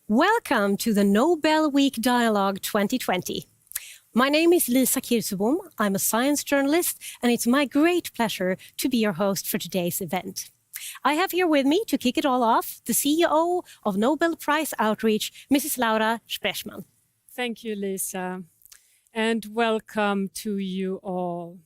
Welcome to the Nobel Week Dialogue 2020. My name is Lisa Kirsebom. I'm a science journalist, and it's my great pleasure to be your host for today's event. I have here with me to kick it all off the CEO of Nobel Prize Outreach, Mrs. Laura Sprechman. Thank you, Lisa, and welcome to you all.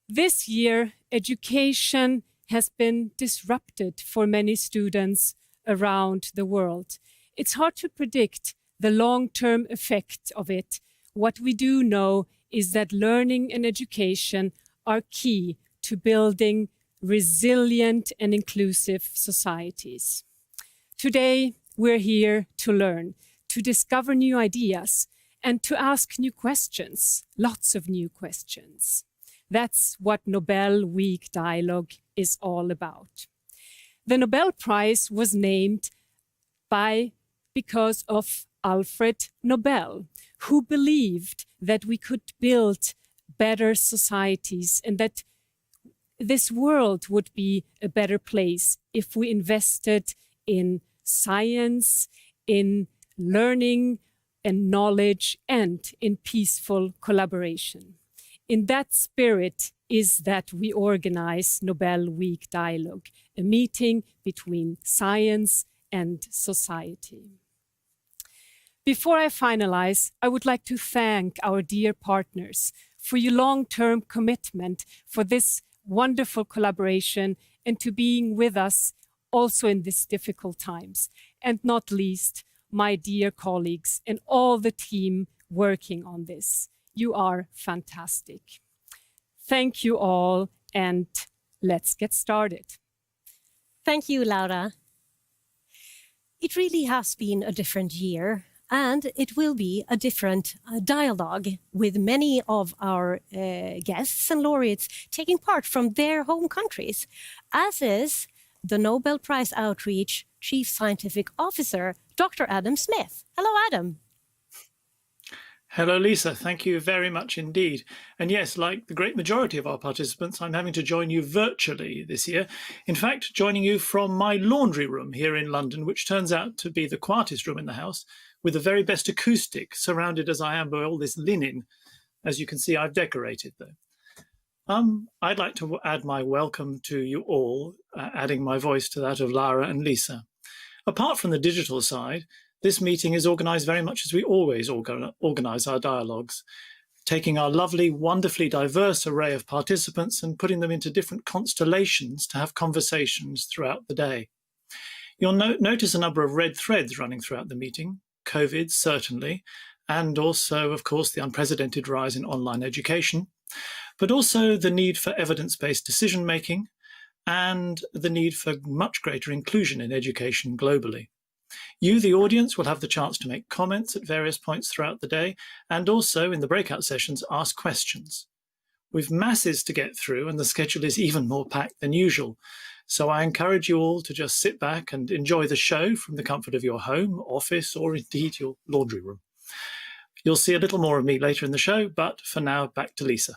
This year, education has been disrupted for many students around the world. It's hard to predict the long-term effect of it. What we do know is that learning and education are key to building resilient and inclusive societies. Today, we're here to learn, to discover new ideas, and to ask new questions, lots of new questions. That's what Nobel Week Dialogue is all about. The Nobel Prize was named because of Alfred Nobel, who believed that we could build better societies and that this world would be a better place if we invested in science, in learning and knowledge, and in peaceful collaboration. In that spirit is that we organize Nobel Week Dialogue, a meeting between science and society. Before I finalize, I would like to thank our dear partners for your long-term commitment for this wonderful collaboration and to being with us also in these difficult times. And not least, my dear colleagues and all the team working on this. You are fantastic. Thank you all, and let's get started. Thank you, Laura. It really has been a different year, and it will be a different dialogue with many of our guests and laureates taking part from their home countries, as is the Nobel Prize Outreach Chief Scientific Officer, Dr. Adam Smith. Hello, Adam. Hello, Lisa. Thank you very much indeed. And yes, like the great majority of our participants, I'm having to join you virtually this year. In fact, joining you from my laundry room here in London, which turns out to be the quietest room in the house, with the very best acoustic, surrounded as I am by all this linen. As you can see, I've decorated though. I'd like to add my welcome to you all, adding my voice to that of Laura and Lisa. Apart from the digital side, this meeting is organised very much as we always organise our dialogues, taking our lovely, wonderfully diverse array of participants and putting them into different constellations to have conversations throughout the day. You'll notice a number of red threads running throughout the meeting, COVID certainly, and also, of course, the unprecedented rise in online education, but also the need for evidence-based decision-making and the need for much greater inclusion in education globally. You, the audience, will have the chance to make comments at various points throughout the day and also in the breakout sessions ask questions. We've masses to get through and the schedule is even more packed than usual. So I encourage you all to just sit back and enjoy the show from the comfort of your home, office, or indeed your laundry room. You'll see a little more of me later in the show, but for now, back to Lisa.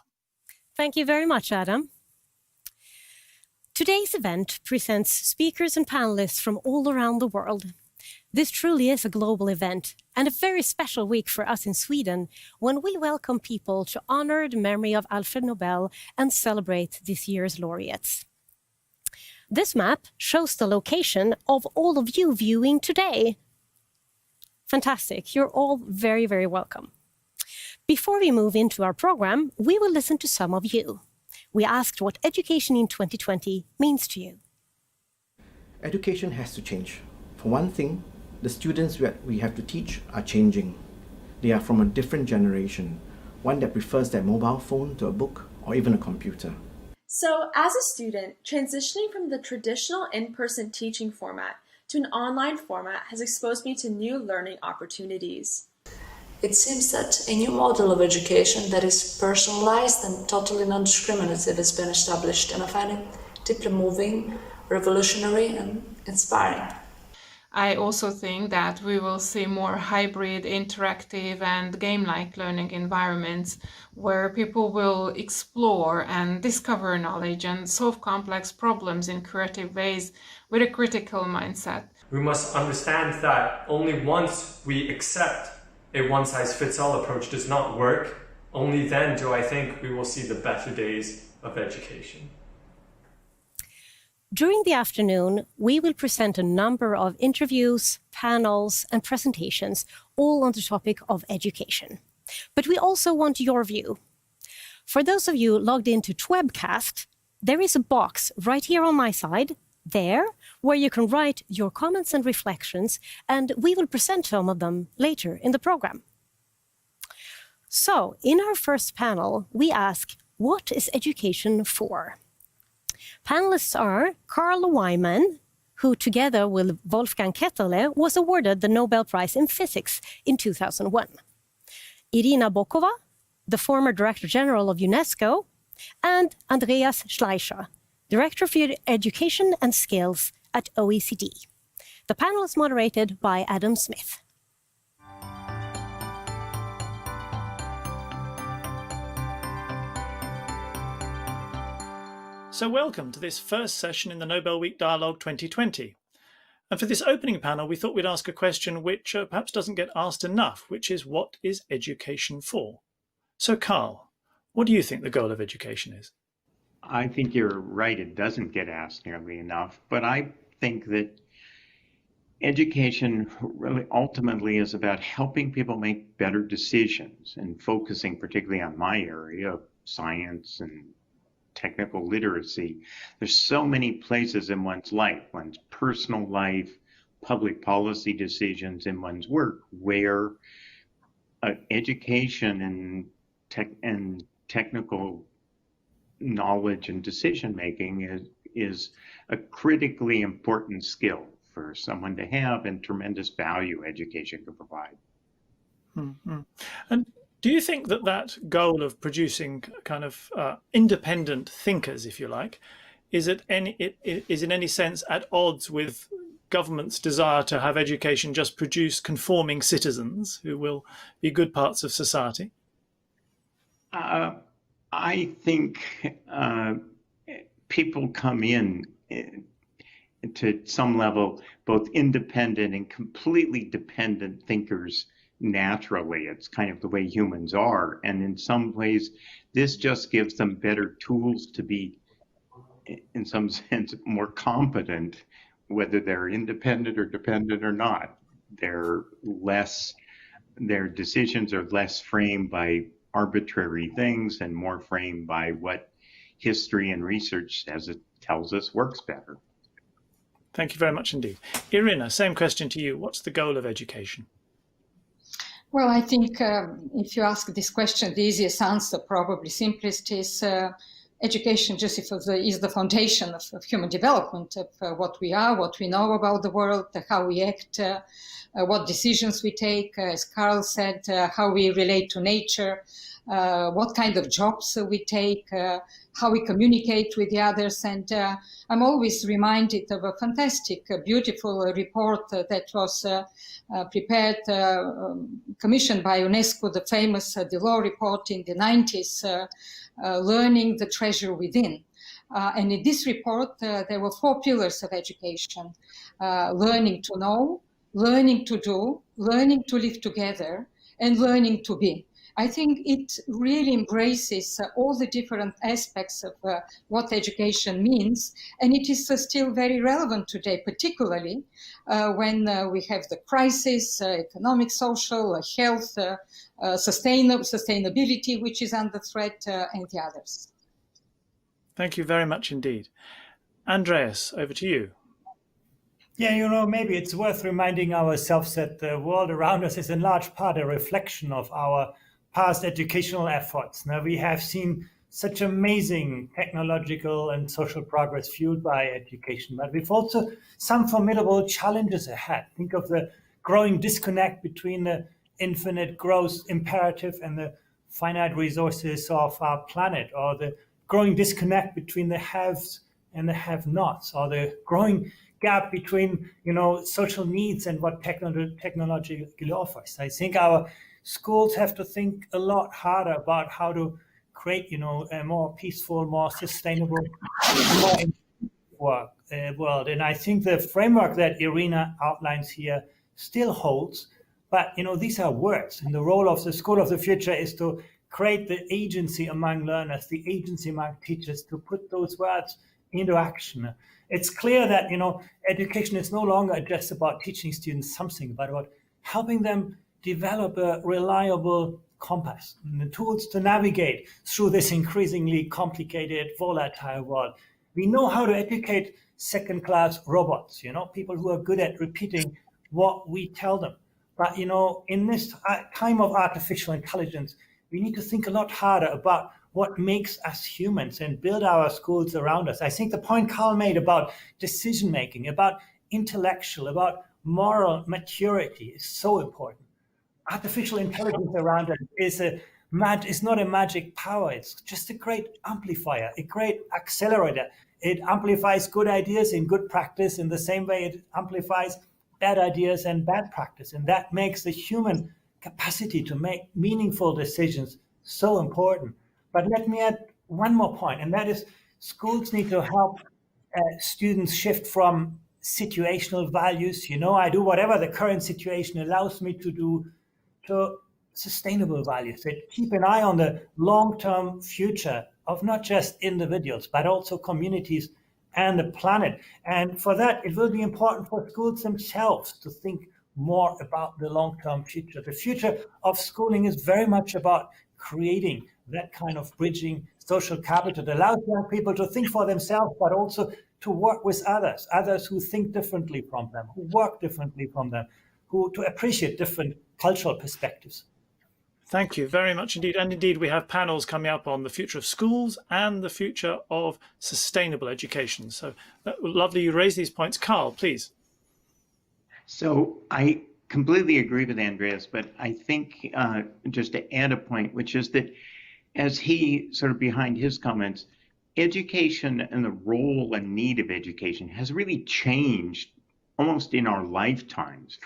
Thank you very much, Adam. Today's event presents speakers and panelists from all around the world. This truly is a global event and a very special week for us in Sweden when we welcome people to honor the memory of Alfred Nobel and celebrate this year's laureates. This map shows the location of all of you viewing today. Fantastic. You're all very, very welcome. Before we move into our program, we will listen to some of you. We asked what education in 2020 means to you. Education has to change. For one thing, the students that we have to teach are changing. They are from a different generation, one that prefers their mobile phone to a book or even a computer. So, as a student, transitioning from the traditional in-person teaching format to an online format has exposed me to new learning opportunities. It seems that a new model of education that is personalized and totally non-discriminative has been established, and I find it deeply moving, revolutionary, and inspiring. I also think that we will see more hybrid, interactive and game-like learning environments where people will explore and discover knowledge and solve complex problems in creative ways with a critical mindset. We must understand that only once we accept a one-size-fits-all approach does not work, only then do I think we will see the better days of education. During the afternoon, we will present a number of interviews, panels, and presentations, all on the topic of education. But we also want your view. For those of you logged into Twebcast, there is a box right here on my side, there, where you can write your comments and reflections, and we will present some of them later in the program. So, in our first panel, we ask, what is education for? Panelists are Carl Wyman, who together with Wolfgang Ketterle was awarded the Nobel Prize in Physics in 2001. Irina Bokova, the former Director General of UNESCO, and Andreas Schleicher, Director for Education and Skills at OECD. The panel is moderated by Adam Smith. So welcome to this first session in the Nobel Week Dialogue 2020. And for this opening panel, we thought we'd ask a question which perhaps doesn't get asked enough, which is, what is education for? So Carl, what do you think the goal of education is? I think you're right, it doesn't get asked nearly enough, but I think that education really ultimately is about helping people make better decisions and focusing particularly on my area of science and technical literacy. There's so many places in one's life, one's personal life, public policy decisions, in one's work, where education and technical knowledge and decision making is a critically important skill for someone to have, and tremendous value education can provide. Mm-hmm. And do you think that that goal of producing kind of independent thinkers, if you like, is in any sense at odds with government's desire to have education just produce conforming citizens who will be good parts of society? I think people come in to some level both independent and completely dependent thinkers naturally. It's kind of the way humans are. And in some ways, this just gives them better tools to be, in some sense, more competent, whether they're independent or dependent or not. Their decisions are less framed by arbitrary things and more framed by what history and research, as it tells us, works better. Thank you very much indeed. Irina, same question to you. What's the goal of education? Well, I think if you ask this question, the easiest answer, probably simplest, is education just is the foundation of human development, of what we are, what we know about the world, how we act, what decisions we take, as Carl said, how we relate to nature, what kind of jobs we take, how we communicate with the others. And I'm always reminded of a fantastic, beautiful report that was prepared, commissioned by UNESCO, the famous Delors report in the 90s, Learning the Treasure Within. And in this report, there were 4 pillars of education: learning to know, learning to do, learning to live together, and learning to be. I think it really embraces all the different aspects of what education means, and it is still very relevant today, particularly when we have the crisis, economic, social, health, sustainability, which is under threat, and the others. Thank you very much indeed. Andreas, over to you. Yeah, maybe it's worth reminding ourselves that the world around us is in large part a reflection of our past educational efforts. Now, we have seen such amazing technological and social progress fueled by education, but we've also some formidable challenges ahead. Think of the growing disconnect between the infinite growth imperative and the finite resources of our planet, or the growing disconnect between the haves and the have-nots, or the growing gap between social needs and what technology offers. I think our schools have to think a lot harder about how to create a more peaceful, more sustainable, more work world. And I think the framework that Irina outlines here still holds. But, these are words. And the role of the School of the Future is to create the agency among learners, the agency among teachers, to put those words into action. It's clear that, education is no longer just about teaching students something, but about helping them develop a reliable compass and the tools to navigate through this increasingly complicated, volatile world. We know how to educate second-class robots, people who are good at repeating what we tell them. But, in this time of artificial intelligence, we need to think a lot harder about what makes us humans and build our schools around us. I think the point Carl made about decision-making, about intellectual, about moral maturity is so important. Artificial intelligence around us is not a magic power. It's just a great amplifier, a great accelerator. It amplifies good ideas in good practice in the same way it amplifies bad ideas and bad practice. And that makes the human capacity to make meaningful decisions so important. But let me add one more point, and that is schools need to help students shift from situational values, I do whatever the current situation allows me to do, to sustainable values that keep an eye on the long-term future of not just individuals, but also communities and the planet. And for that, it will be important for schools themselves to think more about the long-term future. The future of schooling is very much about creating that kind of bridging social capital that allows young people to think for themselves, but also to work with others who think differently from them, who work differently from them, who to appreciate different cultural perspectives. Thank you very much indeed. And indeed, we have panels coming up on the future of schools and the future of sustainable education. So lovely you raise these points. Carl, please. So I completely agree with Andreas, but I think just to add a point, which is that as he sort of behind his comments, education and the role and need of education has really changed almost in our lifetimes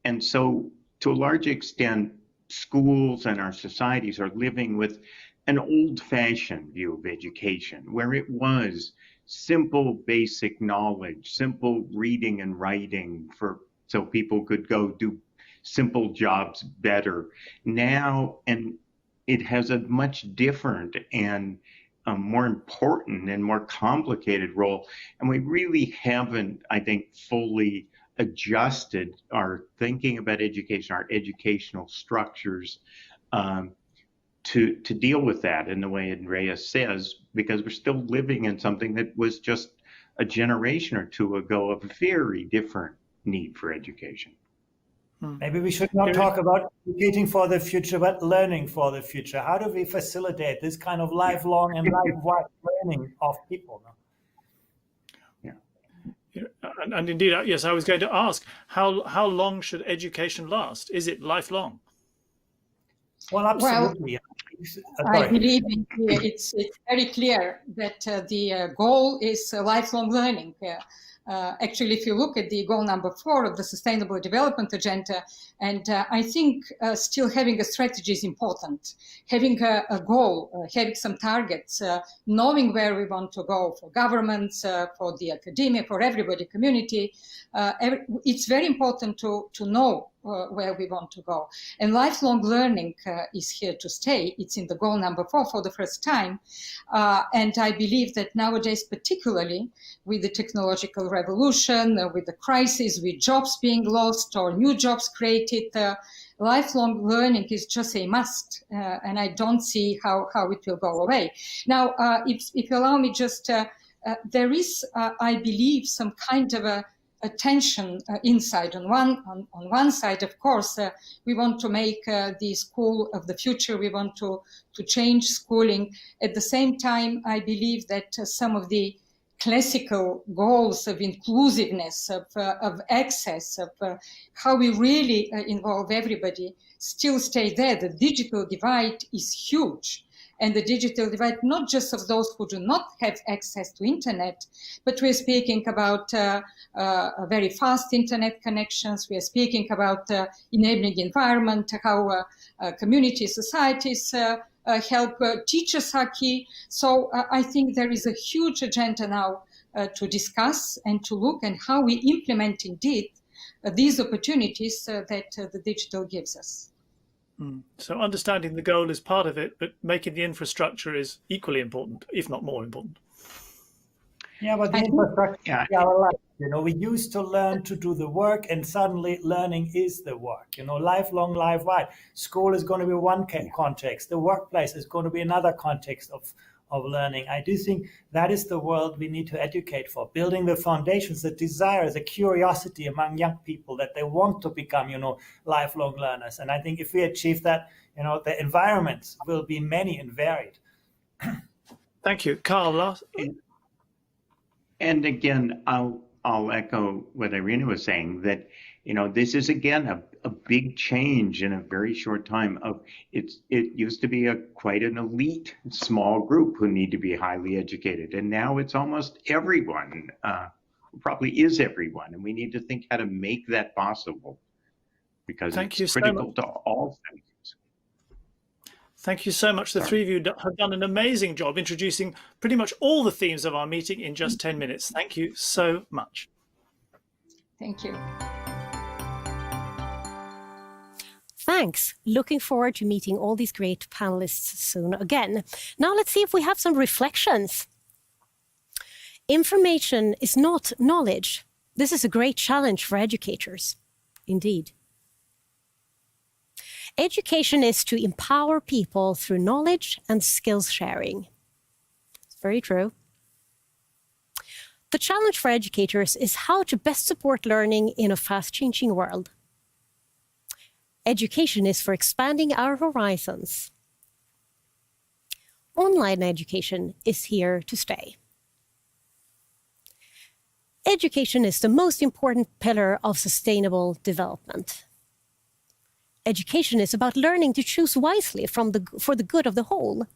and so to a large extent, schools and our societies are living with an old-fashioned view of education, where it was simple, basic knowledge, simple reading and writing so people could go do simple jobs better. Now, and it has a much different and a more important and more complicated role. And we really haven't, I think, fully adjusted our thinking about education, our educational structures to deal with that in the way Andreas says, because we're still living in something that was just a generation or two ago of a very different need for education. Maybe we should not talk about educating for the future, but learning for the future. How do we facilitate this kind of lifelong and life-wide learning of people? And indeed, yes, I was going to ask, how long should education last? Is it lifelong? Well, absolutely. I believe it's very clear that the goal is lifelong learning. Actually, if you look at the goal number 4 of the Sustainable Development Agenda, and I think still having a strategy is important. Having a goal, having some targets, knowing where we want to go for governments, for the academia, for everybody, community. It's very important to know where we want to go. And lifelong learning is here to stay. It's in the goal number 4 for the first time. And I believe that nowadays, particularly with the technological revolution, with the crisis, with jobs being lost or new jobs created, lifelong learning is just a must. And I don't see how it will go away. Now, if you allow me just, there is, I believe, some kind of a tension inside. On one side, of course, we want to make the school of the future. We want to change schooling. At the same time, I believe that some of the classical goals of inclusiveness, of access, of how we really involve everybody still stay there. The digital divide is huge. And the digital divide, not just of those who do not have access to internet, but we're speaking about very fast internet connections. We are speaking about enabling environment, how community societies help. Teachers are key. So I think there is a huge agenda now to discuss and to look and how we implement indeed these opportunities that the digital gives us. So understanding the goal is part of it, but making the infrastructure is equally important, if not more important. Yeah, but the infrastructure is our life. We used to learn to do the work, and suddenly learning is the work. Lifelong, life-wide. School is going to be one context. The workplace is going to be another context of learning. I do think that is the world we need to educate for, building the foundations, the desire, the curiosity among young people that they want to become, lifelong learners. And I think if we achieve that, the environments will be many and varied. Thank you. Carl, last. And again, I'll echo what Irina was saying, that this is again a big change in a very short time. It used to be quite an elite small group who need to be highly educated, and now it's almost everyone, probably is everyone, and we need to think how to make that possible, because it's critical to all things. Thank you so much. The three of you have done an amazing job introducing pretty much all the themes of our meeting in just 10 minutes. Thank you so much. Thank you. Thanks. Looking forward to meeting all these great panelists soon again. Now let's see if we have some reflections. Information is not knowledge. This is a great challenge for educators. Indeed. Education is to empower people through knowledge and skills sharing. It's very true. The challenge for educators is how to best support learning in a fast-changing world. Education is for expanding our horizons. Online education is here to stay. Education is the most important pillar of sustainable development. Education is about learning to choose wisely for the good of the whole.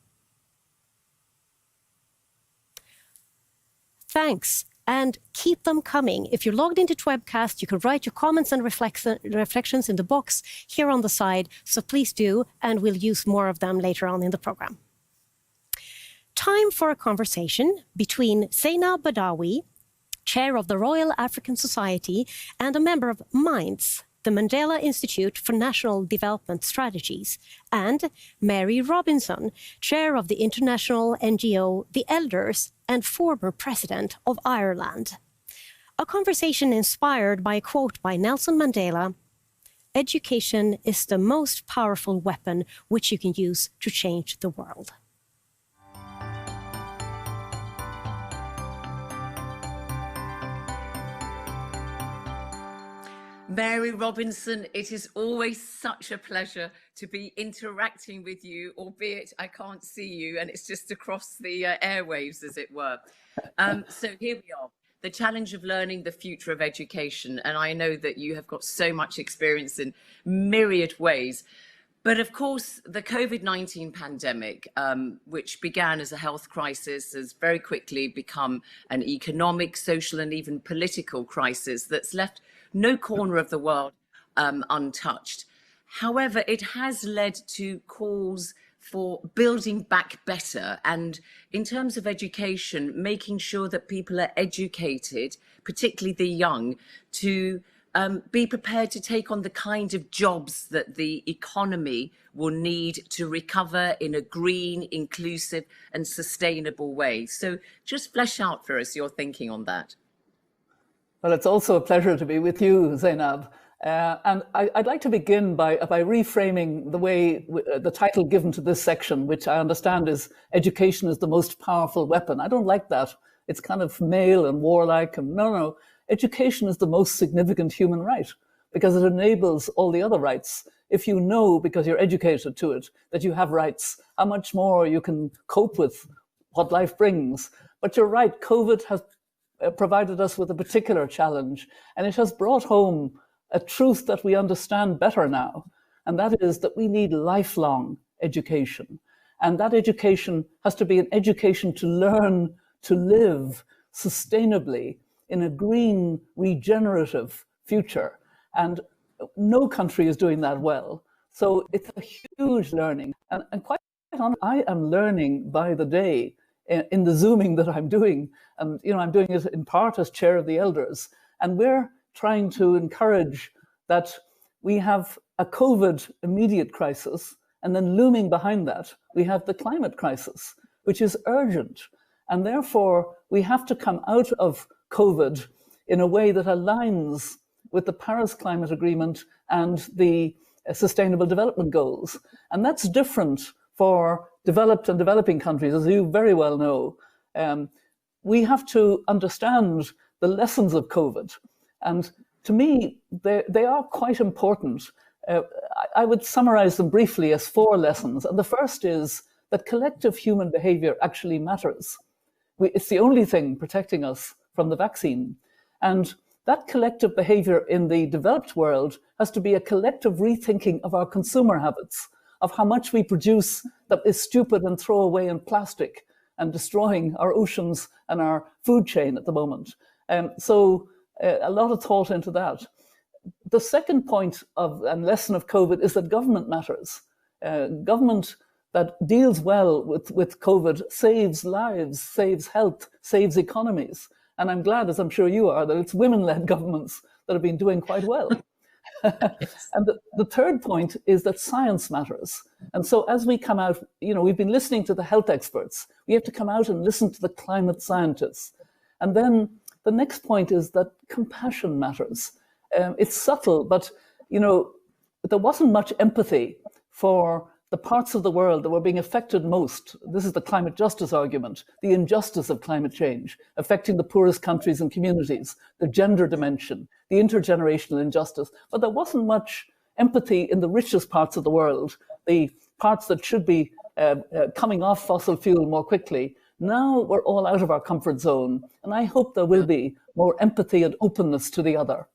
Thanks, and keep them coming. If you're logged into Twebcast, you can write your comments and reflections in the box here on the side, so please do, and we'll use more of them later on in the program. Time for a conversation between Zainab Badawi, Chair of the Royal African Society and a member of MINDS, the Mandela Institute for National Development Strategies, and Mary Robinson, Chair of the international NGO The Elders and former President of Ireland. A conversation inspired by a quote by Nelson Mandela: "Education is the most powerful weapon which you can use to change the world." Mary Robinson, it is always such a pleasure to be interacting with you, albeit I can't see you and it's just across the airwaves, as it were. So here we are, the challenge of learning, the future of education. And I know that you have got so much experience in myriad ways. But of course, the COVID-19 pandemic, which began as a health crisis, has very quickly become an economic, social, and even political crisis that's left no corner of the world untouched. However, it has led to calls for building back better, and in terms of education, making sure that people are educated, particularly the young, to be prepared to take on the kind of jobs that the economy will need to recover in a green, inclusive and sustainable way. So just flesh out for us your thinking on that. Well, it's also a pleasure to be with you, Zainab. And I'd like to begin by reframing the way the title given to this section, which I understand is "Education is the most powerful weapon." I don't like that. It's kind of male and warlike. And no. Education is the most significant human right because it enables all the other rights. If you know, because you're educated to it, that you have rights, how much more you can cope with what life brings. But you're right, COVID has provided us with a particular challenge, and it has brought home a truth that we understand better now, and that is that we need lifelong education. And that education has to be an education to learn to live sustainably in a green, regenerative future. And no country is doing that well. So it's a huge learning. And quite honestly, I am learning by the day in the Zooming that I'm doing. And, I'm doing it in part as chair of the elders. And we're trying to encourage that we have a COVID immediate crisis, and then looming behind that, we have the climate crisis, which is urgent. And therefore, we have to come out of COVID in a way that aligns with the Paris Climate Agreement and the Sustainable Development Goals. And that's different for developed and developing countries, as you very well know. We have to understand the lessons of COVID. And to me, they are quite important. I would summarize them briefly as 4 lessons. And the first is that collective human behavior actually matters. It's the only thing protecting us from the vaccine. And that collective behavior in the developed world has to be a collective rethinking of our consumer habits, of how much we produce that is stupid and throw away in plastic and destroying our oceans and our food chain at the moment. So a lot of thought into that. The second point and lesson of COVID is that government matters. Government that deals well with COVID saves lives, saves health, saves economies. And I'm glad, as I'm sure you are, that it's women-led governments that have been doing quite well. And the third point is that science matters. And so as we come out, we've been listening to the health experts. We have to come out and listen to the climate scientists. And then the next point is that compassion matters. It's subtle, but, there wasn't much empathy for the parts of the world that were being affected most. This is the climate justice argument, the injustice of climate change, affecting the poorest countries and communities, the gender dimension, the intergenerational injustice. But there wasn't much empathy in the richest parts of the world, the parts that should be coming off fossil fuel more quickly. Now we're all out of our comfort zone, and I hope there will be more empathy and openness to the other.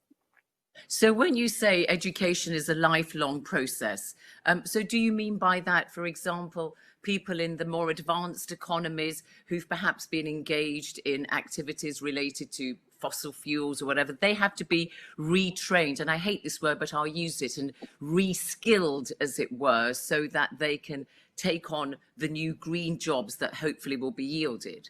So when you say education is a lifelong process, so do you mean by that, for example, people in the more advanced economies who've perhaps been engaged in activities related to fossil fuels or whatever, they have to be retrained, and I hate this word, but I'll use it, and re-skilled, as it were, so that they can take on the new green jobs that hopefully will be yielded?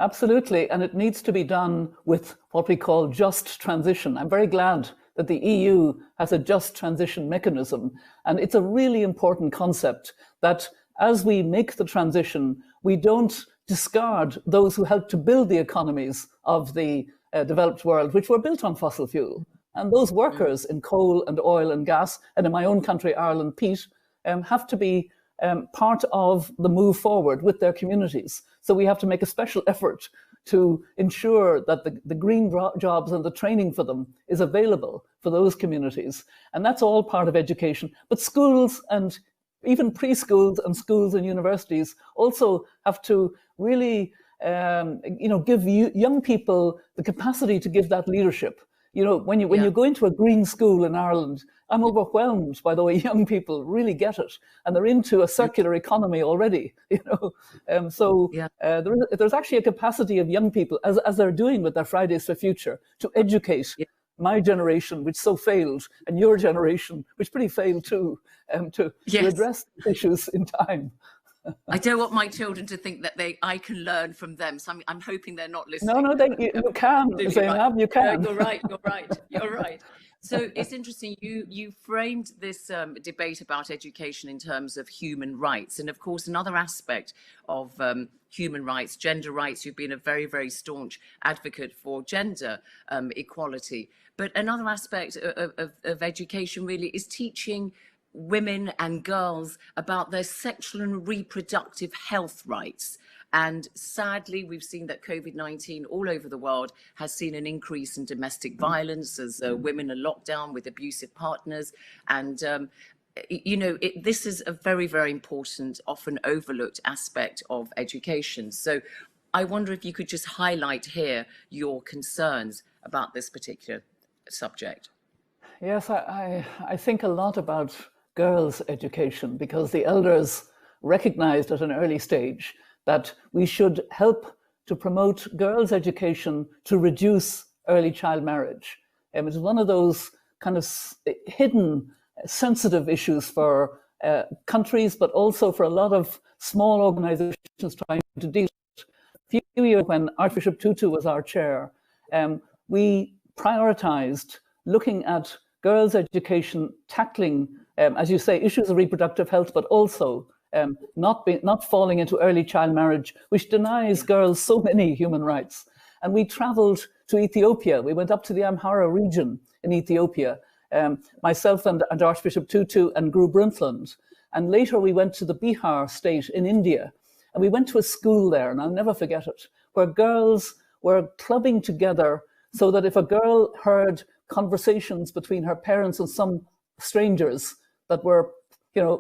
Absolutely, and it needs to be done with what we call just transition. I'm very glad that the EU has a just transition mechanism, and it's a really important concept that as we make the transition, we don't discard those who helped to build the economies of the developed world, which were built on fossil fuel. And those workers in coal and oil and gas, and in my own country, Ireland, peat, have to be part of the move forward with their communities. So we have to make a special effort to ensure that the green jobs and the training for them is available for those communities. And that's all part of education. But schools and even preschools and schools and universities also have to really give young people the capacity to give that leadership. When you go into a green school in Ireland, I'm overwhelmed by the way young people really get it, and they're into a circular economy already. There's actually a capacity of young people, as they're doing with their Fridays for Future, to educate my generation, which so failed, and your generation, which pretty failed too, to address issues in time. I don't want my children to think that I can learn from them. So I'm hoping they're not listening. No, you can, Zainab, you can. No, you're right. So it's interesting, you framed this debate about education in terms of human rights. And of course, another aspect of human rights, gender rights, you've been a very, very staunch advocate for gender equality. But another aspect of education really is teaching women and girls about their sexual and reproductive health rights. And sadly, we've seen that COVID-19 all over the world has seen an increase in domestic violence as women are locked down with abusive partners. And, this is a very, very important, often overlooked aspect of education. So I wonder if you could just highlight here your concerns about this particular subject. Yes, I think a lot about girls' education, because the elders recognized at an early stage that we should help to promote girls' education to reduce early child marriage. It's one of those kind of hidden, sensitive issues for countries, but also for a lot of small organizations trying to deal few years when Archbishop Tutu was our chair, we prioritized looking at girls' education, tackling, as you say, issues of reproductive health, but also not falling into early child marriage, which denies girls so many human rights. And we traveled to Ethiopia. We went up to the Amhara region in Ethiopia, myself and Archbishop Tutu and Guru Brundtland. And later we went to the Bihar state in India. And we went to a school there, and I'll never forget it, where girls were clubbing together so that if a girl heard conversations between her parents and some strangers that were,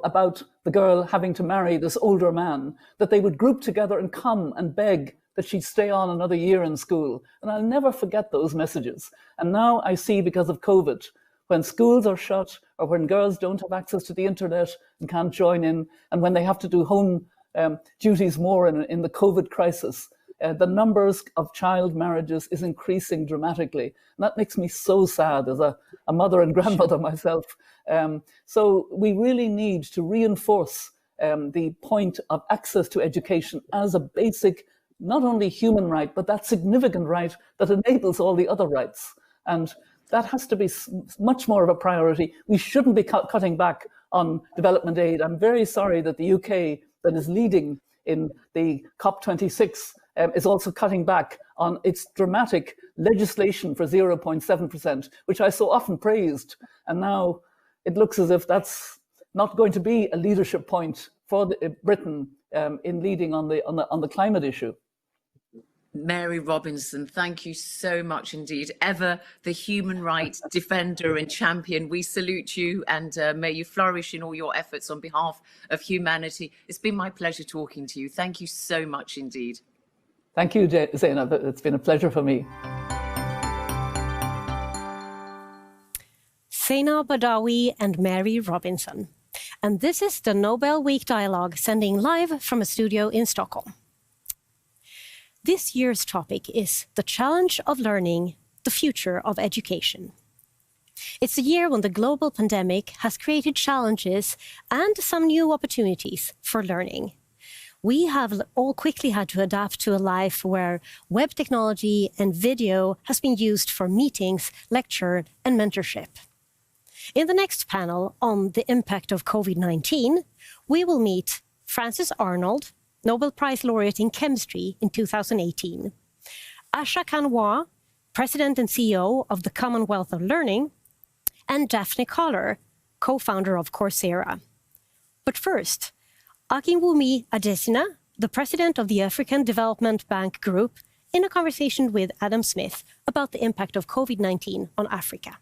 about the girl having to marry this older man, that they would group together and come and beg that she'd stay on another year in school. And I'll never forget those messages. And now I see, because of COVID, when schools are shut or when girls don't have access to the internet and can't join in, and when they have to do home duties more in the COVID crisis, the numbers of child marriages is increasing dramatically. And that makes me so sad as a mother and grandmother myself. So we really need to reinforce the point of access to education as a basic, not only human right, but that significant right that enables all the other rights. And that has to be much more of a priority. We shouldn't be cutting back on development aid. I'm very sorry that the UK, that is leading in the COP26, is also cutting back on its dramatic legislation for 0.7%, which I so often praised. And now it looks as if that's not going to be a leadership point for Britain in leading on the climate issue. Mary Robinson, thank you so much indeed. Ever the human rights defender and champion. We salute you, and may you flourish in all your efforts on behalf of humanity. It's been my pleasure talking to you. Thank you so much indeed. Thank you, Zainab. It's been a pleasure for me. Zainab Badawi and Mary Robinson. And this is the Nobel Week Dialogue, sending live from a studio in Stockholm. This year's topic is the challenge of learning, the future of education. It's a year when the global pandemic has created challenges and some new opportunities for learning. We have all quickly had to adapt to a life where web technology and video has been used for meetings, lecture, and mentorship. In the next panel on the impact of COVID-19, we will meet Frances Arnold, Nobel Prize Laureate in Chemistry in 2018, Asha Kanwar, President and CEO of the Commonwealth of Learning, and Daphne Koller, co-founder of Coursera. But first, Akinwumi Adesina, the President of the African Development Bank Group, in a conversation with Adam Smith about the impact of COVID-19 on Africa.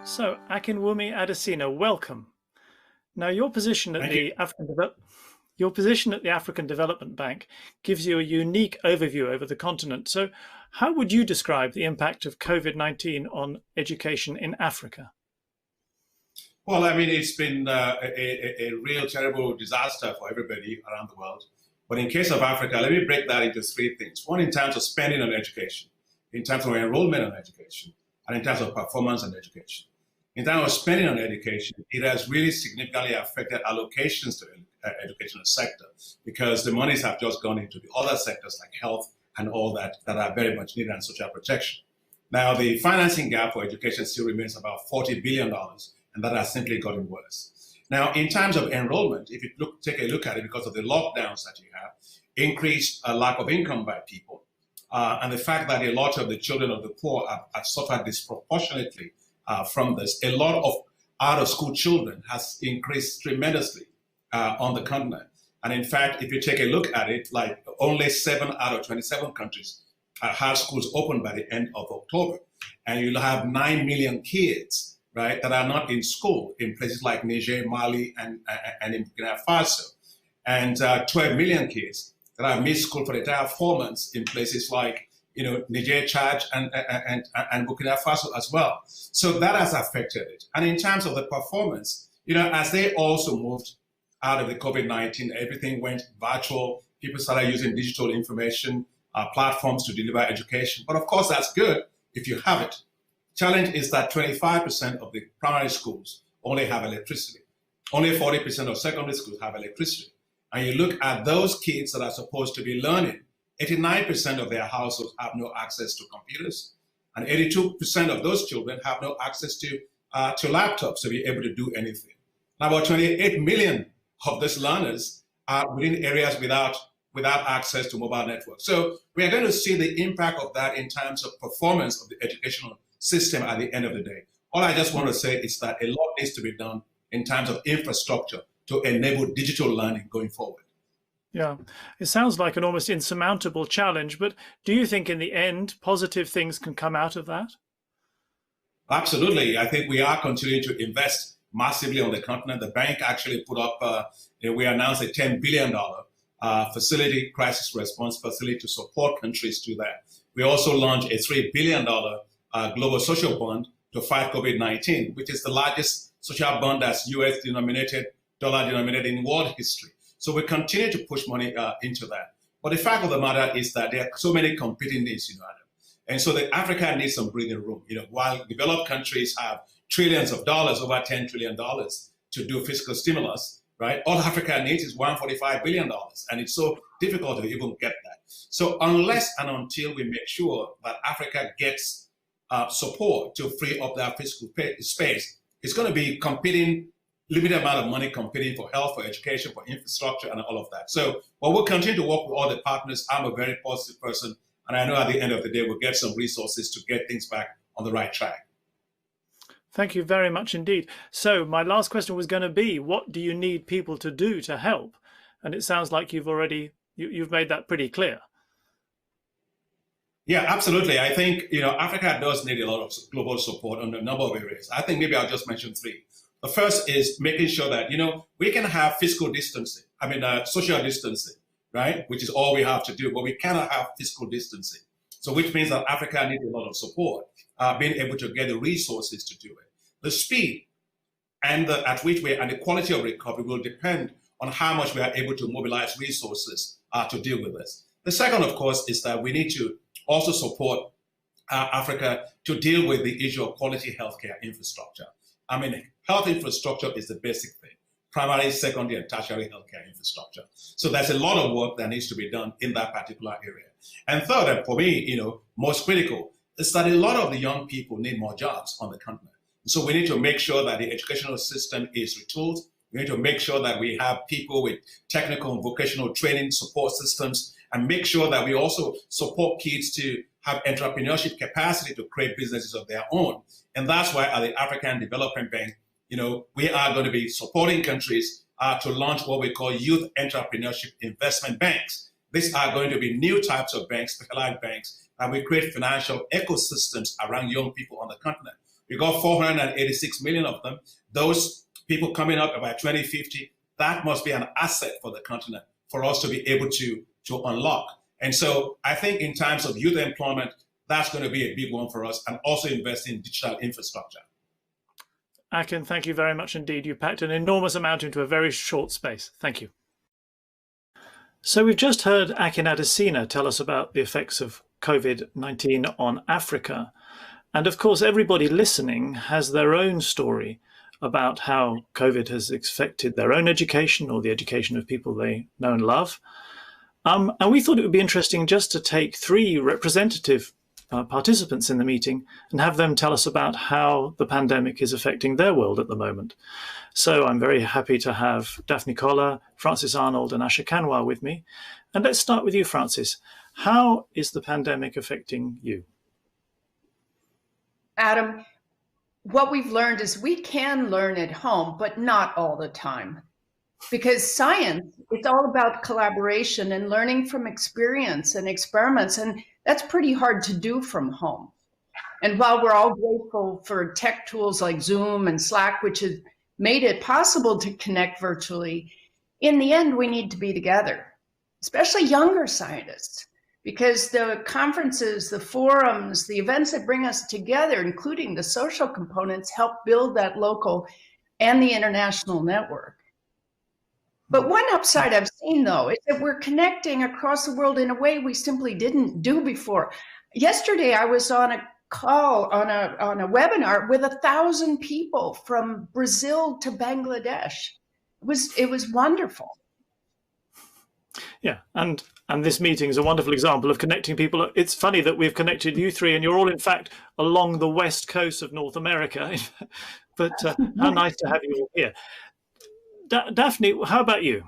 So, Akinwumi Adesina, welcome. Now, your position at the African Development Bank gives you a unique overview over the continent. So, how would you describe the impact of COVID-19 on education in Africa? Well, I mean, it's been a real terrible disaster for everybody around the world. But in case of Africa, let me break that into three things. One, in terms of spending on education, in terms of enrollment on education, and in terms of performance on education. In terms of spending on education, it has really significantly affected allocations to the educational sector because the monies have just gone into the other sectors like health and all that are very much needed and social protection. Now, the financing gap for education still remains about $40 billion, and that has simply gotten worse. Now, in terms of enrollment, if you take a look at it, because of the lockdowns that you have, increased lack of income by people, and the fact that a lot of the children of the poor have suffered disproportionately from this. A lot of out-of-school children has increased tremendously on the continent. And in fact, if you take a look at it, like only 7 out of 27 countries had schools open by the end of October. And you'll have 9 million kids, right, that are not in school in places like Niger, Mali, and in Burkina Faso. And 12 million kids that have missed school for the entire 4 months in places like Niger, Chad, and Burkina Faso as well. So that has affected it. And in terms of the performance, as they also moved out of the COVID-19, everything went virtual. People started using digital information platforms to deliver education. But of course, that's good if you have it. Challenge is that 25% of the primary schools only have electricity. Only 40% of secondary schools have electricity. And you look at those kids that are supposed to be learning, 89% of their households have no access to computers, and 82% of those children have no access to laptops to be able to do anything. Now, about 28 million of these learners are within areas without access to mobile networks. So we are going to see the impact of that in terms of performance of the educational system at the end of the day. All I just want to say is that a lot needs to be done in terms of infrastructure to enable digital learning going forward. Yeah, it sounds like an almost insurmountable challenge, but do you think in the end positive things can come out of that? Absolutely. I think we are continuing to invest massively on the continent. The bank actually put up, we announced a $10 billion facility, crisis response facility to support countries to that. We also launched a $3 billion global social bond to fight COVID-19, which is the largest social bond that's US denominated, dollar denominated in world history. So we continue to push money into that. But the fact of the matter is that there are so many competing needs, Adam. And so that Africa needs some breathing room. While developed countries have trillions of dollars, over $10 trillion to do fiscal stimulus, right? All Africa needs is $145 billion. And it's so difficult to even get that. So unless and until we make sure that Africa gets support to free up that fiscal space, it's going to be competing, limited amount of money competing for health, for education, for infrastructure, and all of that. So we'll continue to work with all the partners. I'm a very positive person. And I know at the end of the day, we'll get some resources to get things back on the right track. Thank you very much indeed. So my last question was going to be, what do you need people to do to help? And it sounds like you've made that pretty clear. Yeah, absolutely. I think, Africa does need a lot of global support on a number of areas. I think maybe I'll just mention three. The first is making sure that, we can have physical distancing, social distancing, right? Which is all we have to do, but we cannot have physical distancing. So which means that Africa needs a lot of support, being able to get the resources to do it. The speed and at which and the quality of recovery will depend on how much we are able to mobilize resources to deal with this. The second, of course, is that we need to also support Africa to deal with the issue of quality healthcare infrastructure. Health infrastructure is the basic thing. Primary, secondary, and tertiary healthcare infrastructure. So there's a lot of work that needs to be done in that particular area. And third, and for me, most critical, is that a lot of the young people need more jobs on the continent. So we need to make sure that the educational system is retooled. We need to make sure that we have people with technical and vocational training support systems, and make sure that we also support kids to have entrepreneurship capacity to create businesses of their own. And that's why at the African Development Bank, we are going to be supporting countries to launch what we call youth entrepreneurship investment banks. These are going to be new types of banks, specialized banks, and we create financial ecosystems around young people on the continent. We got 486 million of them. Those people coming up by 2050, that must be an asset for the continent for us to be able to unlock. And so I think in terms of youth employment, that's going to be a big one for us, and also invest in digital infrastructure. Akin, thank you very much indeed. You packed an enormous amount into a very short space. Thank you. So we've just heard Akin Adesina tell us about the effects of COVID-19 on Africa. And of course, everybody listening has their own story about how COVID has affected their own education or the education of people they know and love. And we thought it would be interesting just to take three representative participants in the meeting and have them tell us about how the pandemic is affecting their world at the moment. So I'm very happy to have Daphne Koller, Francis Arnold and Asha Kanwar with me. And let's start with you, Francis. How is the pandemic affecting you? Adam, what we've learned is we can learn at home, but not all the time. Because science, it's all about collaboration and learning from experience and experiments, and that's pretty hard to do from home. And while we're all grateful for tech tools like Zoom and Slack, which has made it possible to connect virtually, in the end, we need to be together, especially younger scientists, because the conferences, the forums, the events that bring us together, including the social components, help build that local and the international network. But one upside I've seen, though, is that we're connecting across the world in a way we simply didn't do before. Yesterday, I was on a call on a webinar with 1,000 people from Brazil to Bangladesh. It was wonderful. Yeah, and this meeting is a wonderful example of connecting people. It's funny that we've connected you three, and you're all in fact along the west coast of North America. But how nice to have you all here. Daphne, how about you?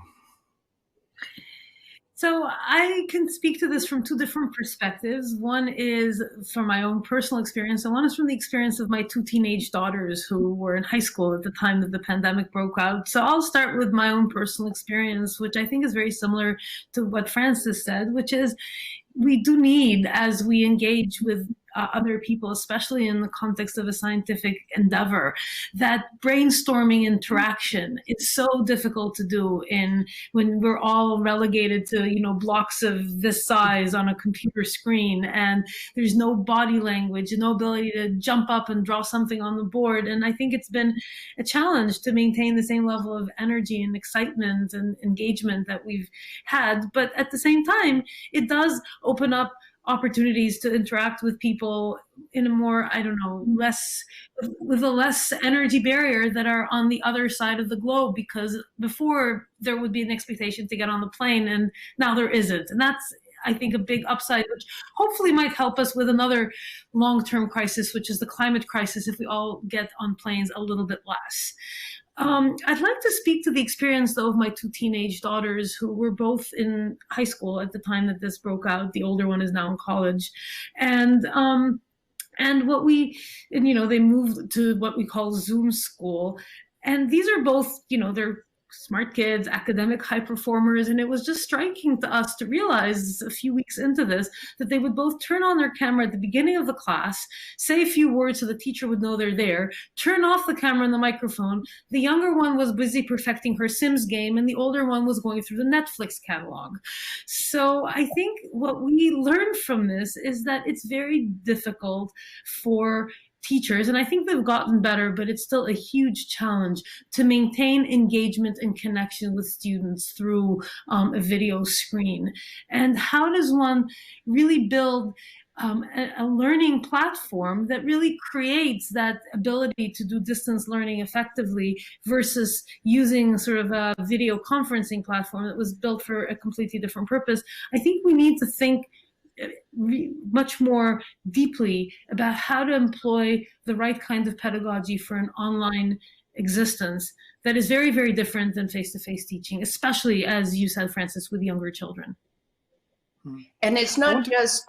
So I can speak to this from two different perspectives. One is from my own personal experience, and one is from the experience of my two teenage daughters who were in high school at the time that the pandemic broke out. So I'll start with my own personal experience, which I think is very similar to what Francis said, which is we do need, as we engage with other people, especially in the context of a scientific endeavor, that brainstorming interaction is so difficult to do when we're all relegated to, blocks of this size on a computer screen, and there's no body language, no ability to jump up and draw something on the board. And I think it's been a challenge to maintain the same level of energy and excitement and engagement that we've had. But at the same time, it does open up opportunities to interact with people in a more, with a less energy barrier that are on the other side of the globe, because before there would be an expectation to get on the plane and now there isn't. And that's, I think, a big upside, which hopefully might help us with another long-term crisis, which is the climate crisis, if we all get on planes a little bit less. I'd like to speak to the experience, though, of my two teenage daughters who were both in high school at the time that this broke out. The older one is now in college. And they moved to what we call Zoom school. And these are both, they're smart kids, academic high performers, and it was just striking to us to realize a few weeks into this that they would both turn on their camera at the beginning of the class, say a few words so the teacher would know they're there, turn off the camera and the microphone. The younger one was busy perfecting her Sims game, and the older one was going through the Netflix catalog. So I think what we learned from this is that it's very difficult for teachers, and I think they've gotten better, but it's still a huge challenge to maintain engagement and connection with students through a video screen. And how does one really build a learning platform that really creates that ability to do distance learning effectively versus using sort of a video conferencing platform that was built for a completely different purpose? I think we need to think much more deeply about how to employ the right kind of pedagogy for an online existence that is very, very different than face-to-face teaching, especially, as you said, Francis, with younger children. And it's not just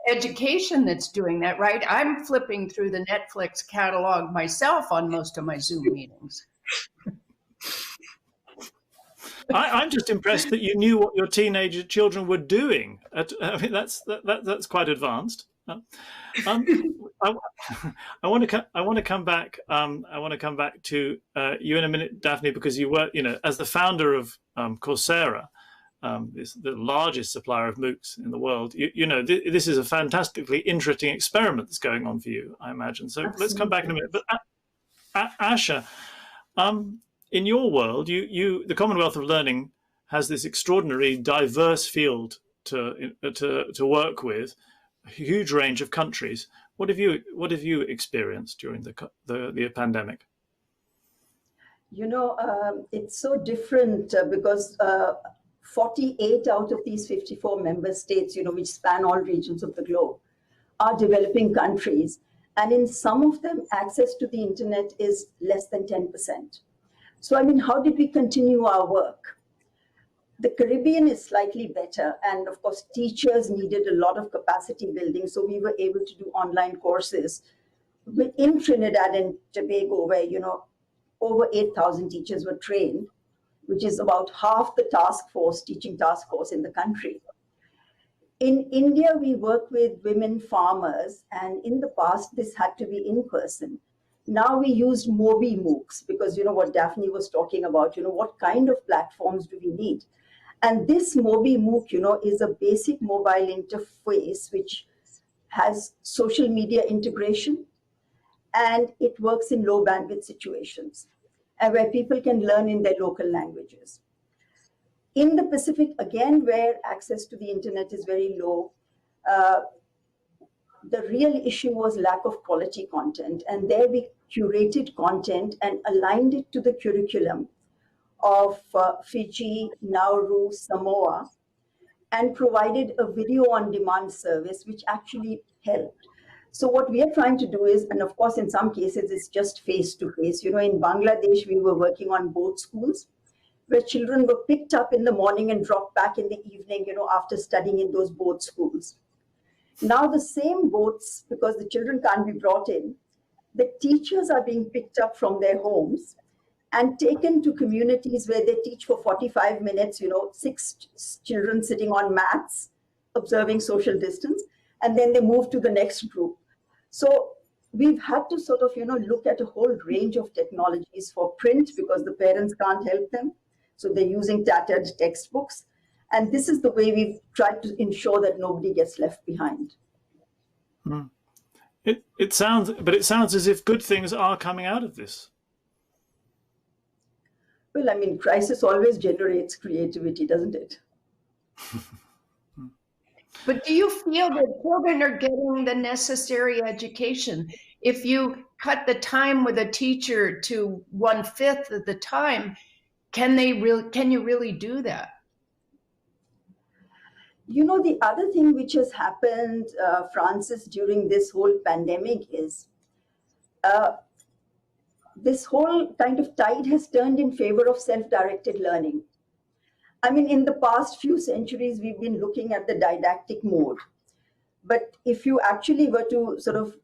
education that's doing that, right? I'm flipping through the Netflix catalog myself on most of my Zoom meetings. I'm just impressed that you knew what your teenage children were doing. That's quite advanced. I want to come back. I want to come back to you in a minute, Daphne, because you were, as the founder of Coursera, the largest supplier of MOOCs in the world. This is a fantastically interesting experiment that's going on for you, I imagine. So Absolutely. Let's come back in a minute. But Asha. In your world, the Commonwealth of Learning has this extraordinary, diverse field to work with, a huge range of countries. What have you experienced during the pandemic? It's so different because 48 out of these 54 member states, which span all regions of the globe, are developing countries, and in some of them, access to the internet is less than 10%. So, how did we continue our work? The Caribbean is slightly better. And of course, teachers needed a lot of capacity building. So we were able to do online courses in Trinidad and Tobago, where, over 8,000 teachers were trained, which is about half the teaching task force in the country. In India, we work with women farmers. And in the past, this had to be in person. Now we used Mobi MOOCs because, what Daphne was talking about, what kind of platforms do we need? And this Mobi MOOC, is a basic mobile interface which has social media integration, and it works in low bandwidth situations and where people can learn in their local languages. In the Pacific, again, where access to the internet is very low, the real issue was lack of quality content. And there we curated content and aligned it to the curriculum of Fiji, Nauru, Samoa, and provided a video on demand service, which actually helped. So what we are trying to do is, and of course, in some cases, it's just face-to-face. You know, in Bangladesh, we were working on boat schools where children were picked up in the morning and dropped back in the evening, you know, after studying in those boat schools. Now the same boats, because the children can't be brought in, the teachers are being picked up from their homes and taken to communities where they teach for 45 minutes, you know, 6 children sitting on mats, observing social distance, and then they move to the next group. So we've had to sort of, you know, look at a whole range of technologies for print because the parents can't help them. So they're using tattered textbooks. And this is the way we've tried to ensure that nobody gets left behind. It sounds as if good things are coming out of this. Well, I mean, crisis always generates creativity, doesn't it? But do you feel that children are getting the necessary education? If you cut the time with a teacher to 1/5 of the time, can you really do that? You know, the other thing which has happened, Francis, during this whole pandemic is this whole kind of tide has turned in favor of self-directed learning. I mean, in the past few centuries, we've been looking at the didactic mode. But if you actually were to sort of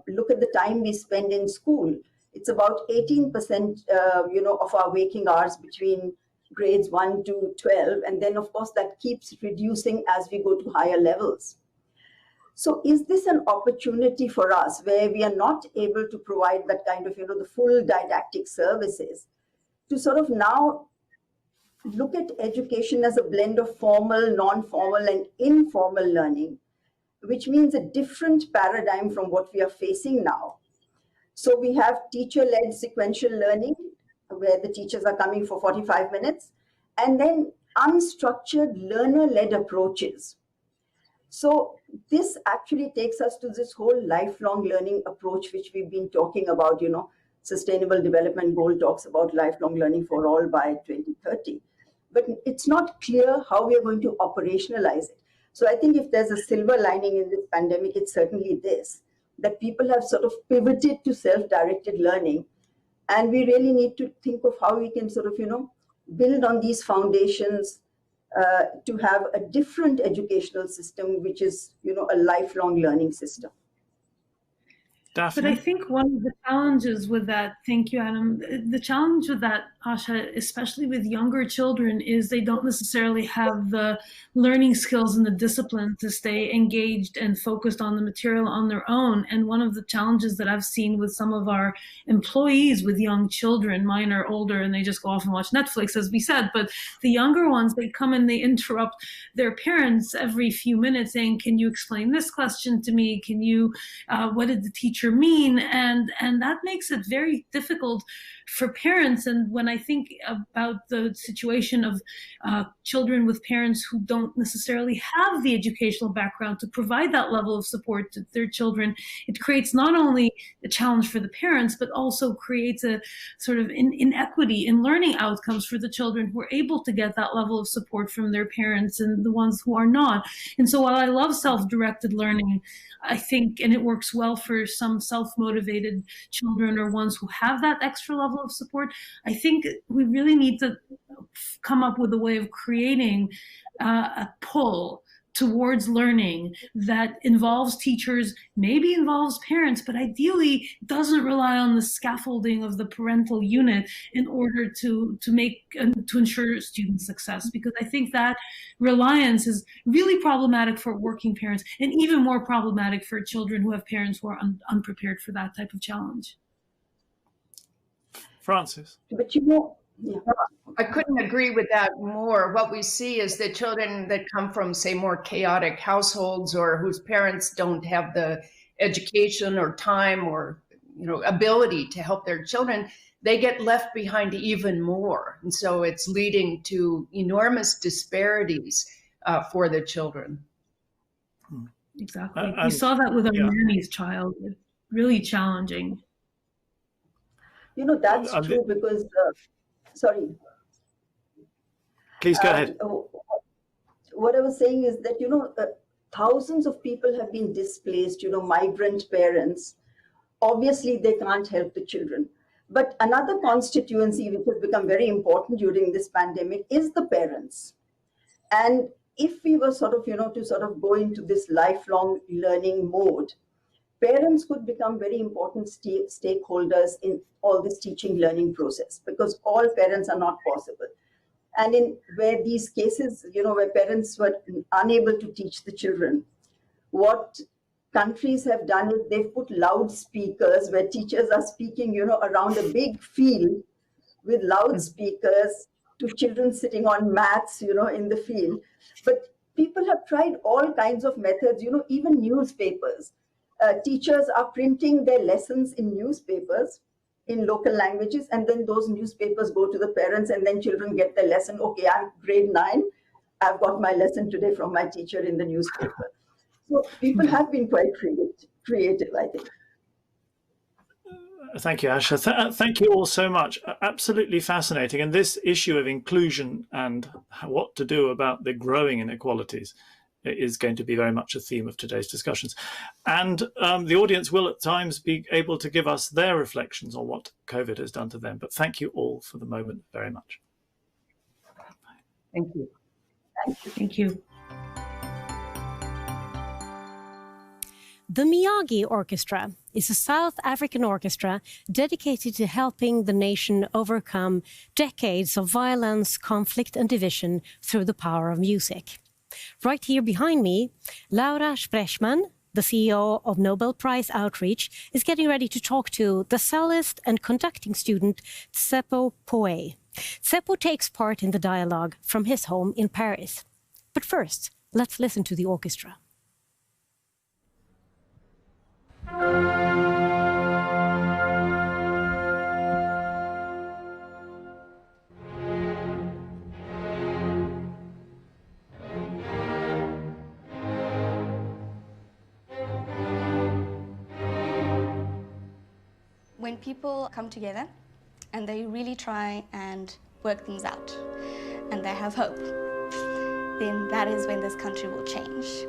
look at the time we spend in school, it's about 18%, you know, of our waking hours between grades 1 to 12. And then, of course, that keeps reducing as we go to higher levels. So is this an opportunity for us where we are not able to provide that kind of, you know, the full didactic services to sort of now look at education as a blend of formal, non-formal, and informal learning, which means a different paradigm from what we are facing now. So we have teacher-led sequential learning, where the teachers are coming for 45 minutes, and then unstructured learner-led approaches. So this actually takes us to this whole lifelong learning approach, which we've been talking about. You know, Sustainable Development Goal talks about lifelong learning for all by 2030. But it's not clear how we are going to operationalize it. So I think if there's a silver lining in this pandemic, it's certainly this, that people have sort of pivoted to self-directed learning. And we really need to think of how we can sort of, you know, build on these foundations to have a different educational system, which is, you know, a lifelong learning system. Daphne? But I think one of the challenges with that, thank you, Adam, the challenge with that, Asha, especially with younger children, is they don't necessarily have the learning skills and the discipline to stay engaged and focused on the material on their own. And one of the challenges that I've seen with some of our employees with young children, mine are older and they just go off and watch Netflix, as we said, but the younger ones, they come and they interrupt their parents every few minutes saying, can you explain this question to me? Can you, what did the teacher mean? And that makes it very difficult for parents. And when I think about the situation of children with parents who don't necessarily have the educational background to provide that level of support to their children, it creates not only a challenge for the parents, but also creates a sort of inequity in learning outcomes for the children who are able to get that level of support from their parents and the ones who are not. And so while I love self-directed learning, I think, and it works well for some self-motivated children or ones who have that extra level of support, I think we really need to come up with a way of creating a pull towards learning that involves teachers, maybe involves parents, but ideally doesn't rely on the scaffolding of the parental unit in order to ensure student success. Because I think that reliance is really problematic for working parents and even more problematic for children who have parents who are unprepared for that type of challenge. Francis? But you know, yeah. I couldn't agree with that more. What we see is that children that come from, say, more chaotic households or whose parents don't have the education or time or, you know, ability to help their children, they get left behind even more. And so it's leading to enormous disparities for the children. Exactly. We saw that with our yeah. nanny's child. It's really challenging. You know, that's true because, sorry. Please go ahead. What I was saying is that, you know, thousands of people have been displaced, you know, migrant parents. Obviously, they can't help the children. But another constituency which has become very important during this pandemic is the parents. And if we were sort of, you know, to sort of go into this lifelong learning mode, parents could become very important stakeholders in all this teaching learning process, because all parents are not possible. And in where these cases, you know, where parents were unable to teach the children, what countries have done is they've put loudspeakers where teachers are speaking, you know, around a big field with loudspeakers to children sitting on mats, you know, in the field. But people have tried all kinds of methods, you know, even newspapers. Teachers are printing their lessons in newspapers in local languages, and then those newspapers go to the parents, and then children get their lesson. Okay, I'm grade 9. I've got my lesson today from my teacher in the newspaper. So people have been quite creative, I think. Thank you, Asha. Thank you all so much. Absolutely fascinating. And this issue of inclusion and what to do about the growing inequalities is going to be very much a theme of today's discussions. And the audience will at times be able to give us their reflections on what COVID has done to them. But thank you all for the moment very much. Thank you. Thank you. Thank you. The Themiyagi Orchestra is a South African orchestra dedicated to helping the nation overcome decades of violence, conflict and division through the power of music. Right here behind me, Laura Sprechman, the CEO of Nobel Prize Outreach, is getting ready to talk to the cellist and conducting student Seppo Poe. Seppo takes part in the dialogue from his home in Paris. But first, let's listen to the orchestra. When people come together and they really try and work things out and they have hope, then that is when this country will change.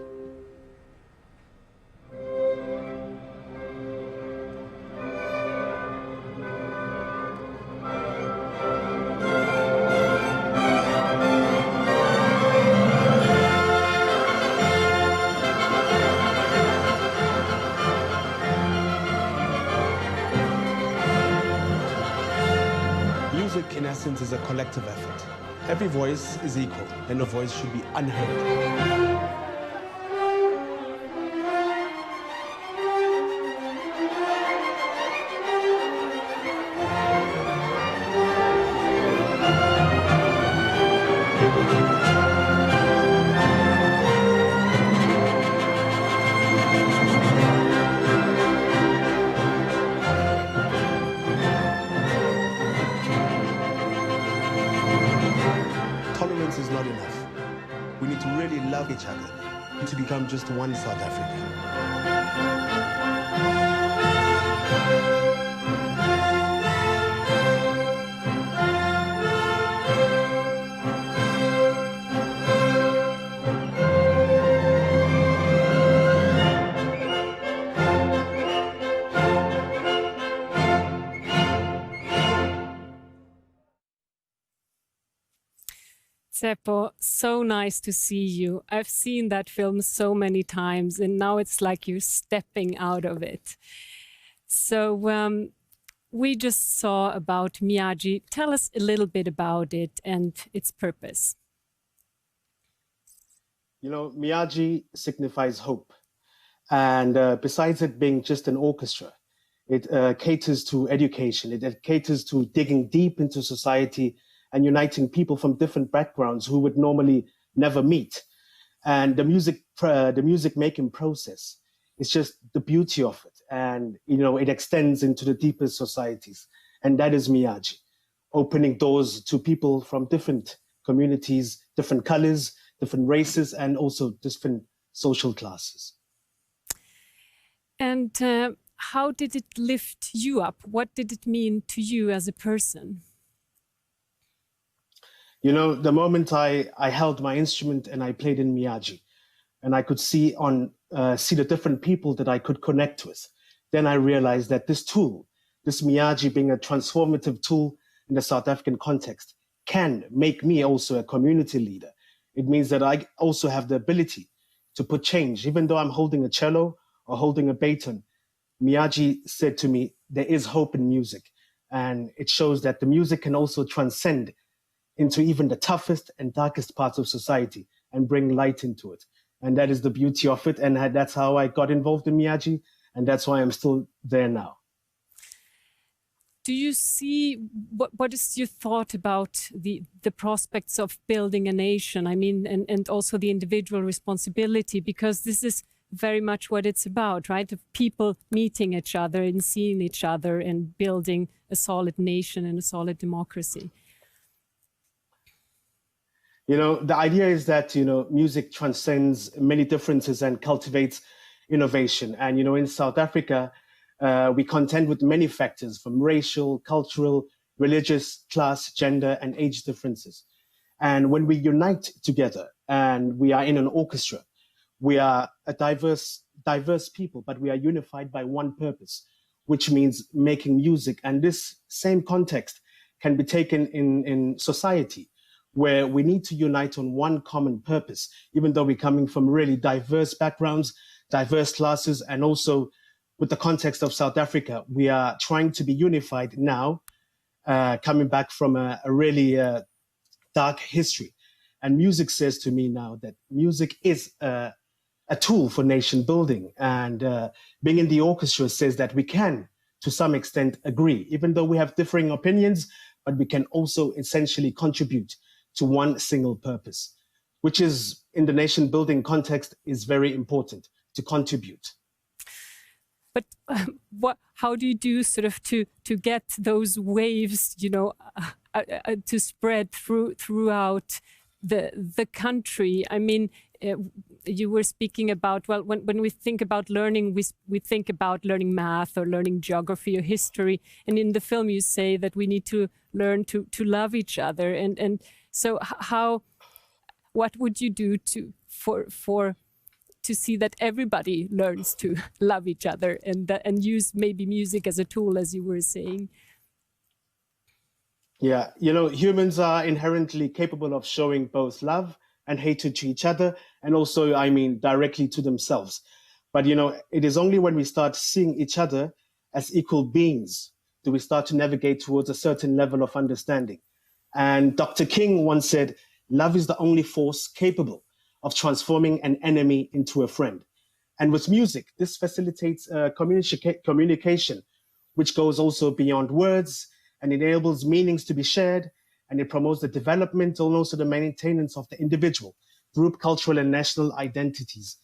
In essence, is a collective effort. Every voice is equal, and no voice should be unheard. Is not enough. We need to really love each other to become just one South Africa. Seppo, so nice to see you. I've seen that film so many times, and now it's like you're stepping out of it. So we just saw about Themiyagi. Tell us a little bit about it and its purpose. You know, Themiyagi signifies hope. And besides it being just an orchestra, it caters to education. It caters to digging deep into society and uniting people from different backgrounds who would normally never meet. And the music making process is just the beauty of it. And, you know, it extends into the deepest societies. And that is Themiyagi, opening doors to people from different communities, different colors, different races, and also different social classes. And how did it lift you up? What did it mean to you as a person? You know, the moment I held my instrument and I played in Miyagi, and I could see the different people that I could connect with, then I realized that this tool, this Miyagi being a transformative tool in the South African context, can make me also a community leader. It means that I also have the ability to put change. Even though I'm holding a cello or holding a baton, Miyagi said to me, there is hope in music. And it shows that the music can also transcend into even the toughest and darkest parts of society and bring light into it. And that is the beauty of it. And that's how I got involved in Miyagi. And that's why I'm still there now. Do you see, what is your thought about the prospects of building a nation? I mean, and also the individual responsibility, because this is very much what it's about, right? Of people meeting each other and seeing each other and building a solid nation and a solid democracy. You know, the idea is that, you know, music transcends many differences and cultivates innovation. And, you know, in South Africa, we contend with many factors from racial, cultural, religious, class, gender, and age differences. And when we unite together and we are in an orchestra, we are a diverse people, but we are unified by one purpose, which means making music. And this same context can be taken in society, where we need to unite on one common purpose, even though we're coming from really diverse backgrounds, diverse classes, and also with the context of South Africa, we are trying to be unified now, coming back from a really dark history. And music says to me now that music is a tool for nation building. And being in the orchestra says that we can, to some extent, agree, even though we have differing opinions, but we can also essentially contribute to one single purpose, which is, in the nation building context, is very important, to contribute. But how do you do sort of to get those waves, you know, to spread throughout the country? I mean, you were speaking about, well, when we think about learning, we think about learning math or learning geography or history. And in the film, you say that we need to learn to love each other. And so what would you do to see that everybody learns to love each other and use maybe music as a tool, as you were saying? Yeah, you know, humans are inherently capable of showing both love and hatred to each other, and also, I mean, directly to themselves. But, you know, it is only when we start seeing each other as equal beings do we start to navigate towards a certain level of understanding. And Dr. King once said, love is the only force capable of transforming an enemy into a friend. And with music, this facilitates communication, which goes also beyond words and enables meanings to be shared, and it promotes the development and also the maintenance of the individual, group, cultural, and national identities.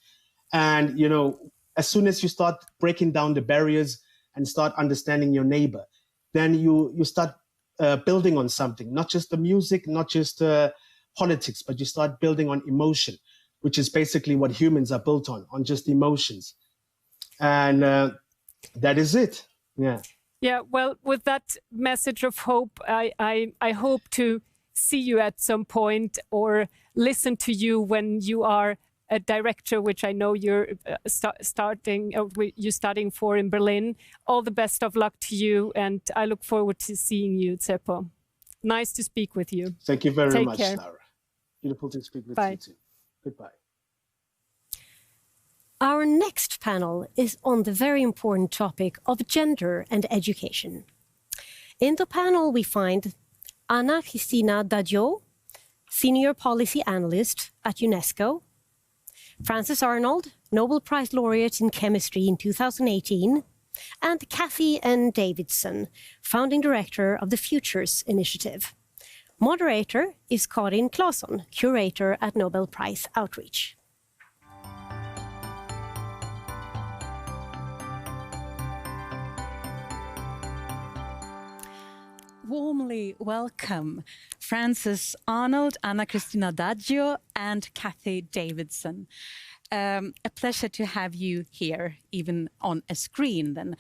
And, you know, as soon as you start breaking down the barriers and start understanding your neighbor, then you start building on something, not just the music, not just politics, but you start building on emotion, which is basically what humans are built on just emotions. And that is it. Yeah. Yeah, well, with that message of hope, I hope to see you at some point or listen to you when you are a director, which I know you're studying for in Berlin. All the best of luck to you, and I look forward to seeing you, Seppo. Nice to speak with you. Thank you very much, care. Laura. Beautiful to speak with Bye. you too. Goodbye. Our next panel is on the very important topic of gender and education. In the panel, we find Anna Cristina Dadjo, Senior Policy Analyst at UNESCO, Frances Arnold, Nobel Prize Laureate in Chemistry in 2018, and Cathy N. Davidson, Founding Director of the Futures Initiative. Moderator is Karin Claesson, Curator at Nobel Prize Outreach. Warmly welcome Frances Arnold, Anna Cristina Dadjo, and Cathy Davidson. A pleasure to have you here, even on a screen then.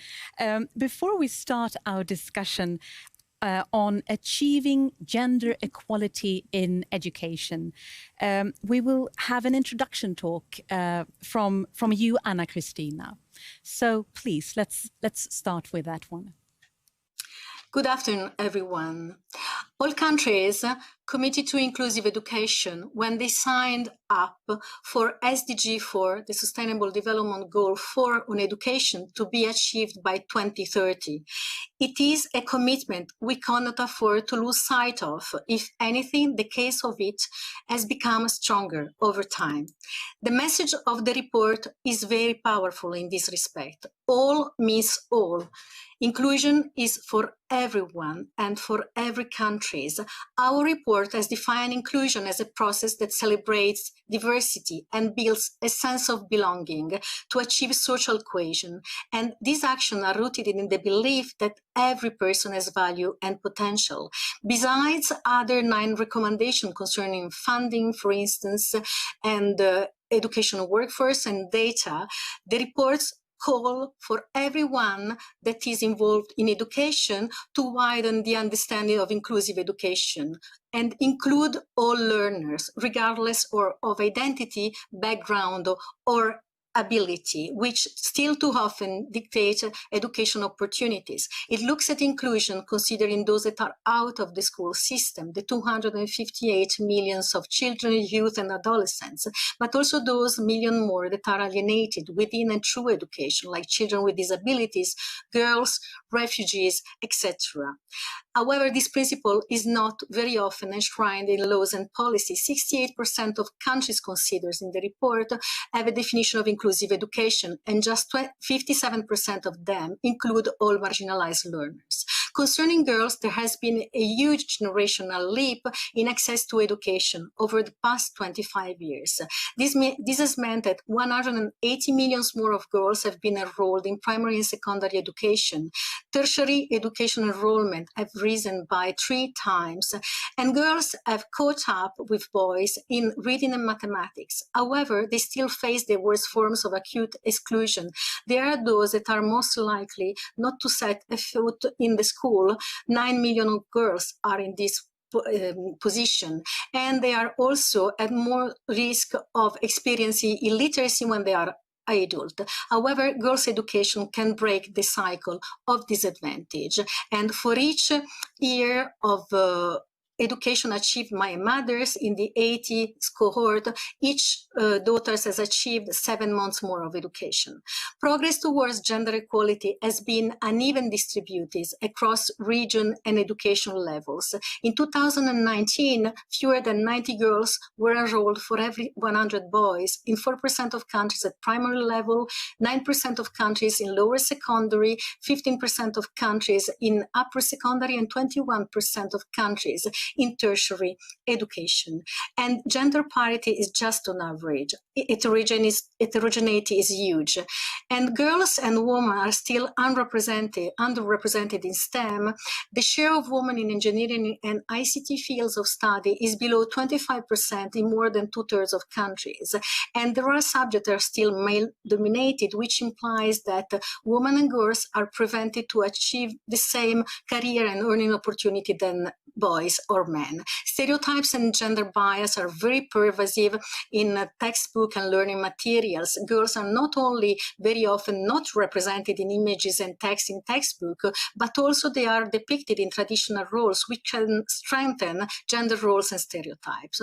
Before we start our discussion on achieving gender equality in education, we will have an introduction talk from you, Anna Christina. So please, let's start with that one. Good afternoon, everyone. All countries committed to inclusive education, when they signed up for SDG 4, the Sustainable Development Goal 4 on education, to be achieved by 2030. It is a commitment we cannot afford to lose sight of. If anything, the case of it has become stronger over time. The message of the report is very powerful in this respect. All means all. Inclusion is for everyone and for every country. Our report has defined inclusion as a process that celebrates diversity and builds a sense of belonging to achieve social cohesion. And these actions are rooted in the belief that every person has value and potential. Besides other 9 recommendations concerning funding, for instance, and educational workforce and data, the reports call for everyone that is involved in education to widen the understanding of inclusive education and include all learners, regardless of identity, background, or ability, which still too often dictate education opportunities. It looks at inclusion considering those that are out of the school system, the 258 millions of children, youth, and adolescents, but also those million more that are alienated within and through education, like children with disabilities, girls, refugees, etc. However, this principle is not very often enshrined in laws and policies. 68% of countries considered in the report have a definition of inclusive education, and just 57% of them include all marginalized learners. Concerning girls, there has been a huge generational leap in access to education over the past 25 years. This has meant that 180 million more of girls have been enrolled in primary and secondary education. Tertiary education enrollment have risen by 3 times, and girls have caught up with boys in reading and mathematics. However, they still face the worst forms of acute exclusion. They are those that are most likely not to set a foot in the school. 9 million of girls are in this position, and they are also at more risk of experiencing illiteracy when they are adult. However, girls' education can break the cycle of disadvantage, and for each year of education achieved by mothers in the 80 cohort, each daughter has achieved 7 months more of education. Progress towards gender equality has been uneven distributed across region and educational levels. In 2019, fewer than 90 girls were enrolled for every 100 boys in 4% of countries at primary level, 9% of countries in lower secondary, 15% of countries in upper secondary, and 21% of countries in tertiary education. And gender parity is just on average. Heterogeneity is huge. And girls and women are still underrepresented in STEM. The share of women in engineering and ICT fields of study is below 25% in more than 2/3 of countries. And there are subjects that are still male-dominated, which implies that women and girls are prevented to achieve the same career and earning opportunity than boys or men. Stereotypes and gender bias are very pervasive in textbook and learning materials. Girls are not only very often not represented in images and text in textbook, but also they are depicted in traditional roles, which can strengthen gender roles and stereotypes.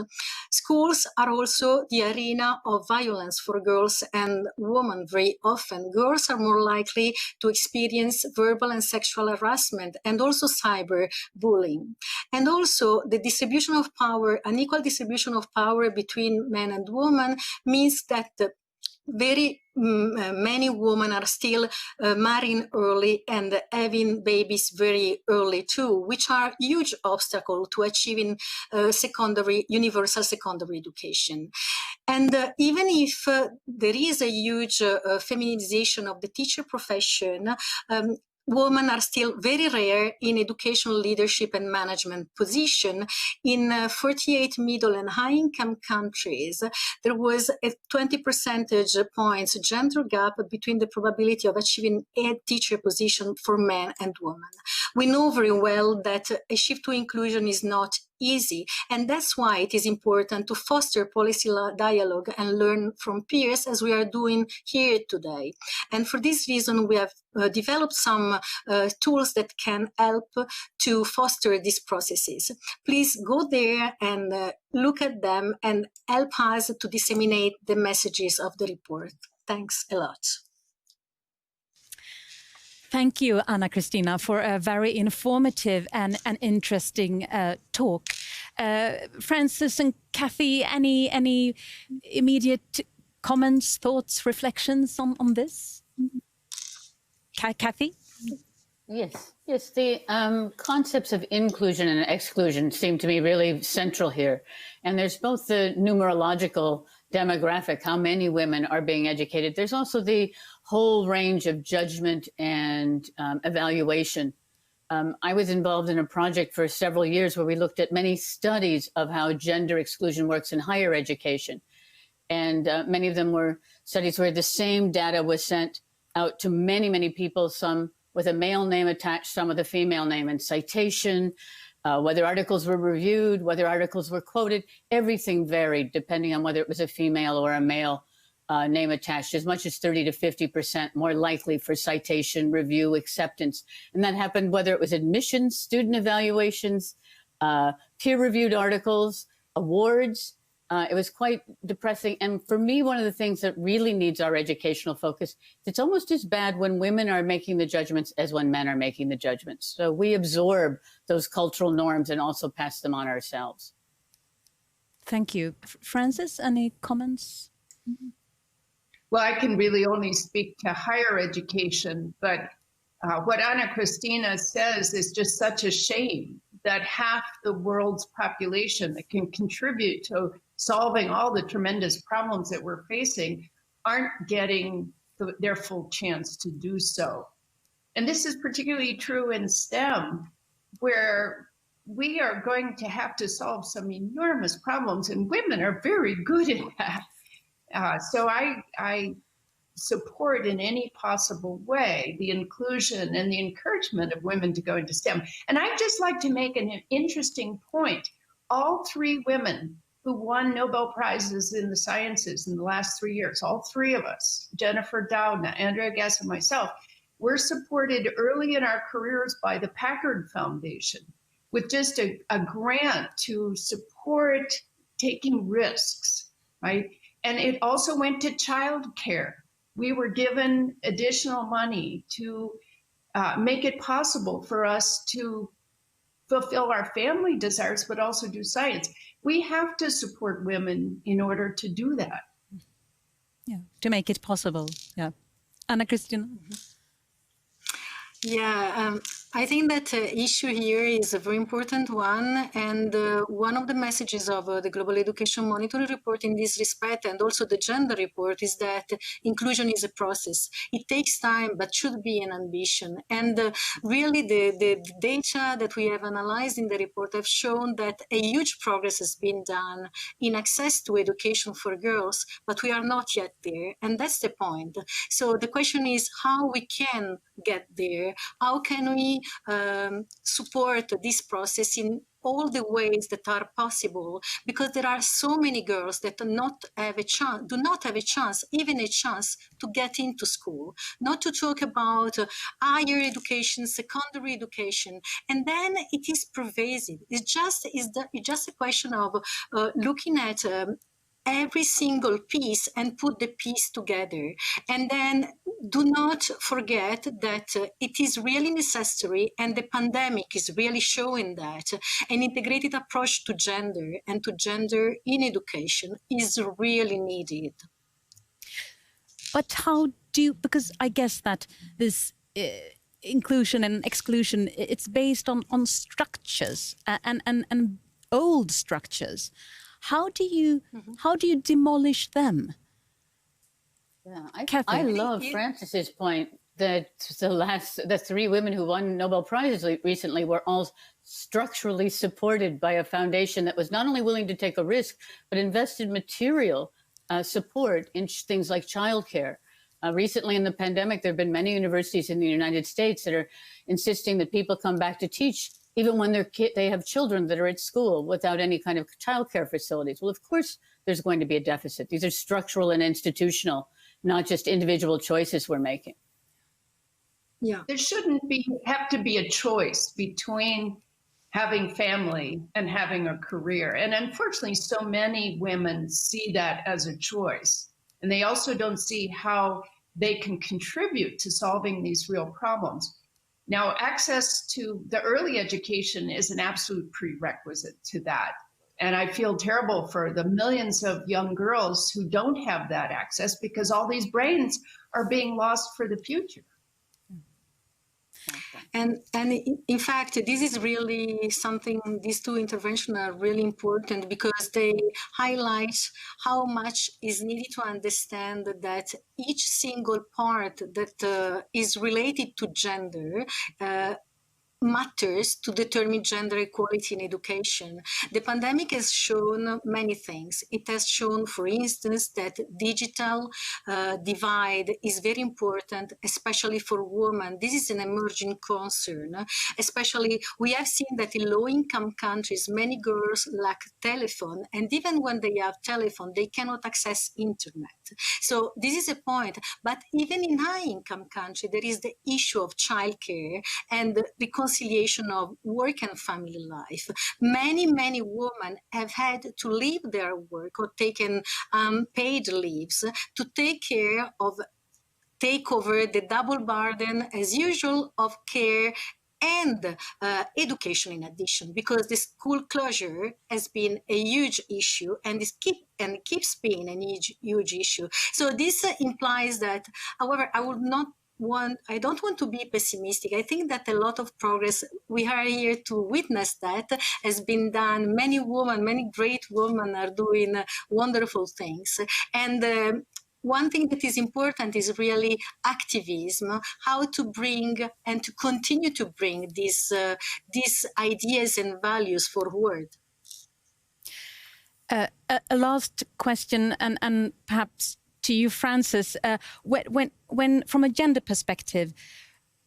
Schools are also the arena of violence for girls and women. Very often, girls are more likely to experience verbal and sexual harassment and also cyberbullying. And also the distribution of power, unequal distribution of power between men and women, means that very many women are still marrying early and having babies very early too, which are huge obstacles to achieving universal secondary education. And even if there is a huge feminization of the teacher profession, women are still very rare in educational leadership and management position. In 48 middle and high income countries, there was a 20 percentage points gender gap between the probability of achieving a teacher position for men and women. We know very well that a shift to inclusion is not easy, and that's why it is important to foster policy dialogue and learn from peers, as we are doing here today. And for this reason, we have developed some tools that can help to foster these processes. Please go there and look at them and help us to disseminate the messages of the report. Thanks a lot. Thank you, Anna Cristina, for a very informative and interesting talk. Francis and Kathy, any immediate comments, thoughts, reflections on this? Kathy? Yes, the concepts of inclusion and exclusion seem to me really central here. And there's both the numerological demographic, how many women are being educated. There's also the whole range of judgment and evaluation. I was involved in a project for several years where we looked at many studies of how gender exclusion works in higher education. And many of them were studies where the same data was sent out to many, many people, some with a male name attached, some with a female name and citation, whether articles were reviewed, whether articles were quoted, everything varied depending on whether it was a female or a male name attached, as much as 30 to 50% more likely for citation, review, acceptance. And that happened whether it was admissions, student evaluations, peer-reviewed articles, awards. It was quite depressing. And for me, one of the things that really needs our educational focus, it's almost as bad when women are making the judgments as when men are making the judgments. So we absorb those cultural norms and also pass them on ourselves. Thank you. Francis, any comments? Well, I can really only speak to higher education, but what Anna Cristina says is just such a shame that half the world's population that can contribute to solving all the tremendous problems that we're facing aren't getting their full chance to do so. And this is particularly true in STEM, where we are going to have to solve some enormous problems, and women are very good at that. So I support in any possible way the inclusion and the encouragement of women to go into STEM. And I'd just like to make an interesting point. All three women who won Nobel Prizes in the sciences in the last 3 years, all three of us, Jennifer Doudna, Andrea Ghez, and myself, were supported early in our careers by the Packard Foundation with just a grant to support taking risks, right? And it also went to childcare. We were given additional money to make it possible for us to fulfill our family desires, but also do science. We have to support women in order to do that. Yeah, to make it possible. Yeah. Anna Cristina? Yeah, I think that the issue here is a very important one, and one of the messages of the Global Education Monitoring Report in this respect, and also the gender report, is that inclusion is a process. It takes time, but should be an ambition. And really the data that we have analyzed in the report have shown that a huge progress has been done in access to education for girls, but we are not yet there, and that's the point. So the question is how we can get there. How can we support this process in all the ways that are possible? Because there are so many girls that do not have a chance, even a chance to get into school. Not to talk about higher education, secondary education, and then it is pervasive. It's just a question of looking at every single piece and put the piece together. And then do not forget that it is really necessary, and the pandemic is really showing that an integrated approach to gender and to gender in education is really needed. But how do you, because I guess that this inclusion and exclusion, it's based on structures and old structures. How do you demolish them? Yeah, I love Francis's point that the three women who won Nobel Prizes recently were all structurally supported by a foundation that was not only willing to take a risk, but invested material support in things like childcare. Recently in the pandemic, there have been many universities in the United States that are insisting that people come back to teach even when they have children that are at school without any kind of childcare facilities. Well, of course, there's going to be a deficit. These are structural and institutional, not just individual choices we're making. Yeah. There shouldn't have to be a choice between having family and having a career. And unfortunately, so many women see that as a choice. And they also don't see how they can contribute to solving these real problems. Now, access to the early education is an absolute prerequisite to that. And I feel terrible for the millions of young girls who don't have that access because all these brains are being lost for the future. And in fact, this is really something, these two interventions are really important because they highlight how much is needed to understand that each single part that is related to gender matters to determine gender equality in education. The pandemic has shown many things. It has shown, for instance, that digital divide is very important, especially for women. This is an emerging concern. Especially, we have seen that in low-income countries, many girls lack telephone, and even when they have telephone, they cannot access internet. So this is a point. But even in high-income countries, there is the issue of childcare and the reconciliation of work and family life. Many women have had to leave their work or taken paid leaves to take over the double burden, as usual, of care and education in addition, because the school closure has been a huge issue and keeps being a huge issue. So this implies that, however, I don't want to be pessimistic. I think that a lot of progress, we are here to witness that, has been done. Many great women are doing wonderful things. And one thing that is important is really activism, how to bring and to continue to bring these ideas and values forward. A last question, and perhaps to you, Frances. When from a gender perspective,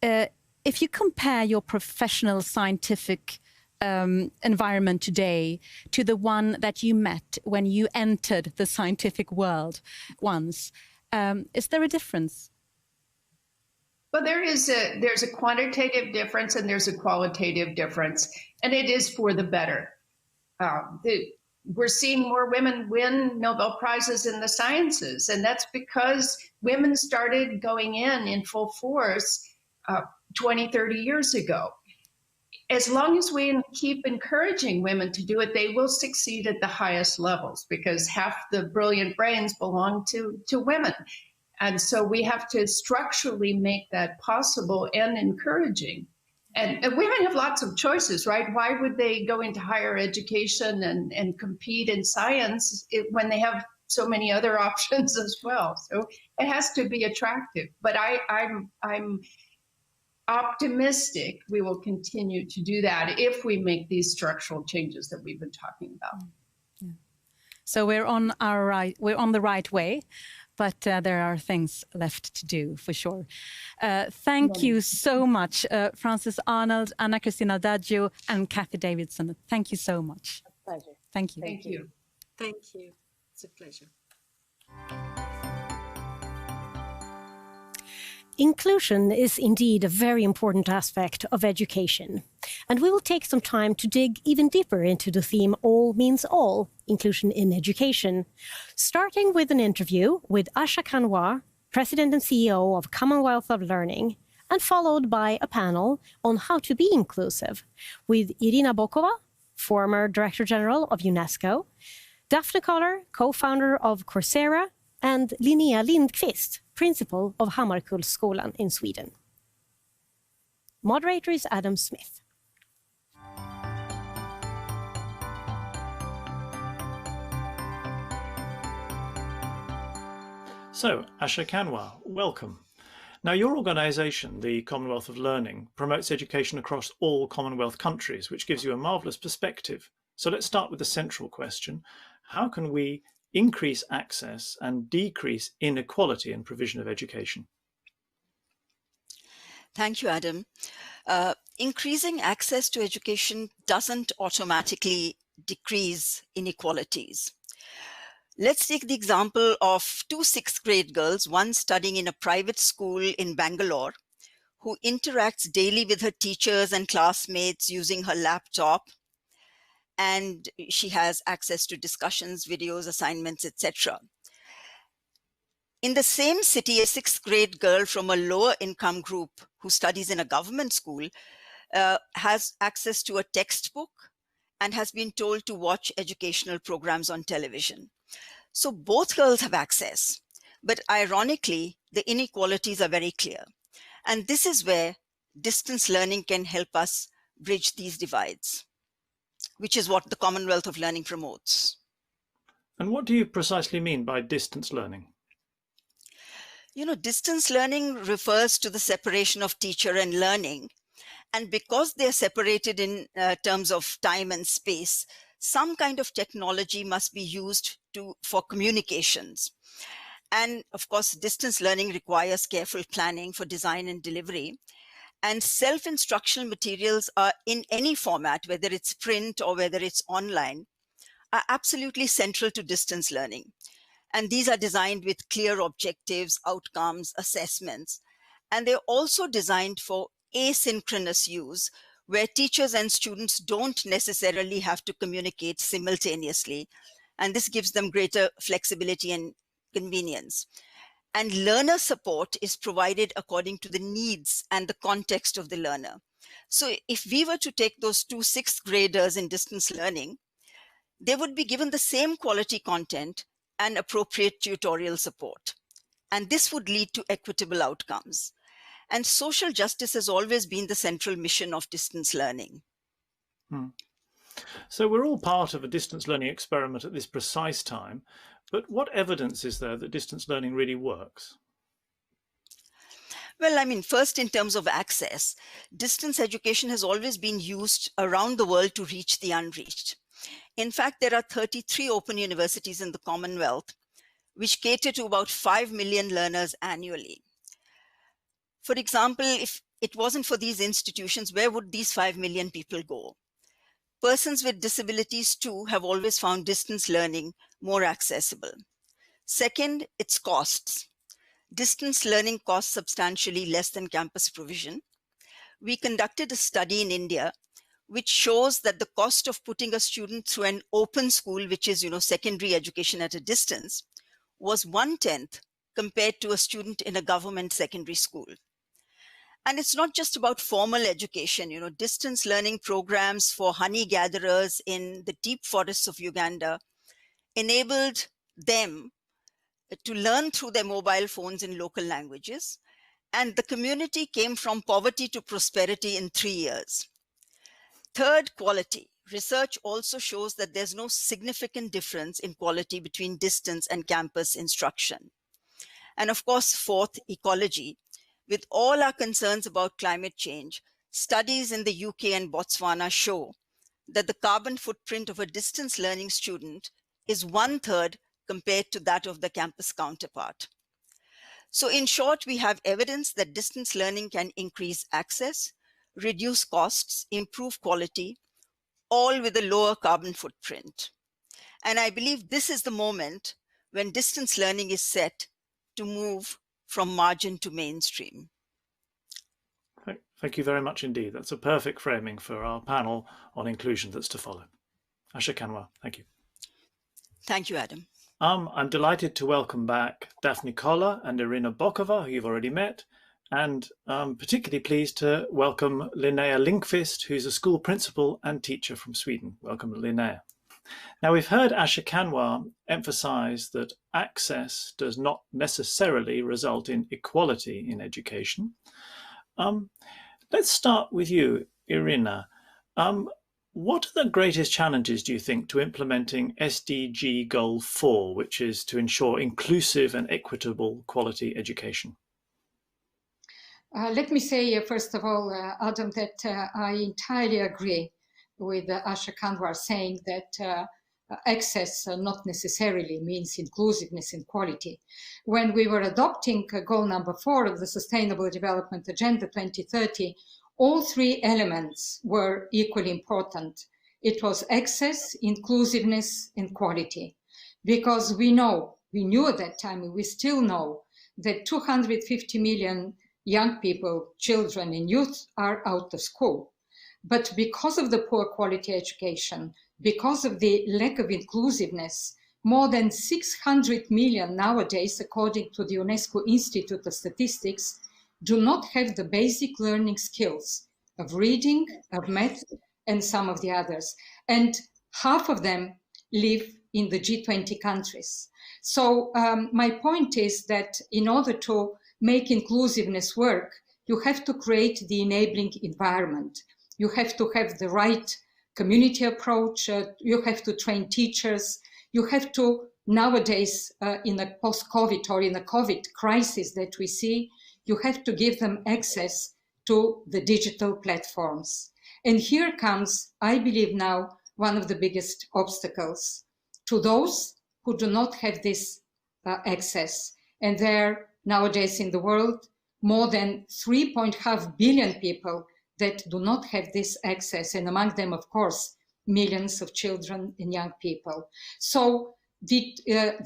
if you compare your professional scientific environment today to the one that you met when you entered the scientific world once, is there a difference? Well, there's a quantitative difference and there's a qualitative difference, and it is for the better. We're seeing more women win Nobel Prizes in the sciences, and that's because women started going in full force 20, 30 years ago. As long as we keep encouraging women to do it, they will succeed at the highest levels because half the brilliant brains belong to women. And so we have to structurally make that possible and encouraging. And women have lots of choices, right? Why would they go into higher education and compete in science when they have so many other options as well? So it has to be attractive. But I'm optimistic we will continue to do that if we make these structural changes that we've been talking about. Yeah. So we're on the right way, but there are things left to do for sure. Thank you so much, Frances Arnold, Anna Cristina Daggio, and Kathy Davidson. Thank you so much. A pleasure. Thank you. Thank you. Thank you. It's a pleasure. Inclusion is indeed a very important aspect of education, and we will take some time to dig even deeper into the theme All Means All, inclusion in education, starting with an interview with Asha Kanwar, President and CEO of Commonwealth of Learning, and followed by a panel on how to be inclusive with Irina Bokova, former Director General of UNESCO, Daphne Koller, co-founder of Coursera, and Linnea Lindqvist, principal of Hammarkullsskolan in Sweden. Moderator is Adam Smith. So, Asha Kanwar, welcome. Now, your organisation, the Commonwealth of Learning, promotes education across all Commonwealth countries, which gives you a marvellous perspective. So let's start with the central question. How can we increase access and decrease inequality in provision of education? Thank you, Adam. Increasing access to education doesn't automatically decrease inequalities. Let's take the example of two sixth grade girls, one studying in a private school in Bangalore, who interacts daily with her teachers and classmates using her laptop, and she has access to discussions, videos, assignments, etc. In the same city, a sixth grade girl from a lower income group who studies in a government school has access to a textbook and has been told to watch educational programs on television. So both girls have access, but ironically, the inequalities are very clear. And this is where distance learning can help us bridge these divides, which is what the Commonwealth of Learning promotes. And what do you precisely mean by distance learning? You know, distance learning refers to the separation of teacher and learning. And because they're separated in terms of time and space, some kind of technology must be used for communications. And of course, distance learning requires careful planning for design and delivery. And self-instructional materials are in any format, whether it's print or whether it's online, are absolutely central to distance learning. And these are designed with clear objectives, outcomes, assessments. And they're also designed for asynchronous use, where teachers and students don't necessarily have to communicate simultaneously. And this gives them greater flexibility and convenience. And learner support is provided according to the needs and the context of the learner. So if we were to take those two sixth graders in distance learning, they would be given the same quality content and appropriate tutorial support. And this would lead to equitable outcomes. And social justice has always been the central mission of distance learning. So we're all part of a distance learning experiment at this precise time, but what evidence is there that distance learning really works? Well, I mean, first, in terms of access, distance education has always been used around the world to reach the unreached. In fact, there are 33 open universities in the Commonwealth, which cater to about 5 million learners annually. For example, if it wasn't for these institutions, where would these 5 million people go? Persons with disabilities too have always found distance learning more accessible. Second, its costs. Distance learning costs substantially less than campus provision. We conducted a study in India which shows that the cost of putting a student through an open school, which is, secondary education at a distance, was 1/10 compared to a student in a government secondary school. And it's not just about formal education. Distance learning programs for honey gatherers in the deep forests of Uganda enabled them to learn through their mobile phones in local languages. And the community came from poverty to prosperity in 3 years. Third, quality. Research also shows that there's no significant difference in quality between distance and campus instruction. And of course, fourth, ecology. With all our concerns about climate change, studies in the UK and Botswana show that the carbon footprint of a distance learning student is 1/3 compared to that of the campus counterpart. So in short, we have evidence that distance learning can increase access, reduce costs, improve quality, all with a lower carbon footprint. And I believe this is the moment when distance learning is set to move from margin to mainstream. Thank you very much indeed. That's a perfect framing for our panel on inclusion that's to follow. Akinwumi, thank you. Thank you, Adam. I'm delighted to welcome back Daphne Koller and Irina Bokova, who you've already met, and I'm particularly pleased to welcome Linnea Linkvist, who's a school principal and teacher from Sweden. Welcome, Linnea. Now, we've heard Akinwumi emphasize that access does not necessarily result in equality in education. Let's start with you, Irina. What are the greatest challenges, do you think, to implementing SDG Goal 4, which is to ensure inclusive and equitable quality education? Let me say, first of all, Adam, that I entirely agree with Asha Kanwar saying that access not necessarily means inclusiveness and quality. When we were adopting goal number 4 of the Sustainable Development Agenda 2030, all 3 elements were equally important. It was access, inclusiveness, and quality. Because we knew at that time, and we still know that 250 million young people, children, and youth are out of school. But because of the poor quality education, because of the lack of inclusiveness, more than 600 million nowadays, according to the UNESCO Institute of Statistics, do not have the basic learning skills of reading, of math, and some of the others. And half of them live in the G20 countries. So my point is that in order to make inclusiveness work, you have to create the enabling environment. You have to have the right community approach. You have to train teachers. You have to, nowadays, in a post-COVID or in a COVID crisis that we see, you have to give them access to the digital platforms. And here comes, I believe now, one of the biggest obstacles to those who do not have this access. And there, nowadays in the world, more than 3.5 billion people that do not have this access, and among them, of course, millions of children and young people. So the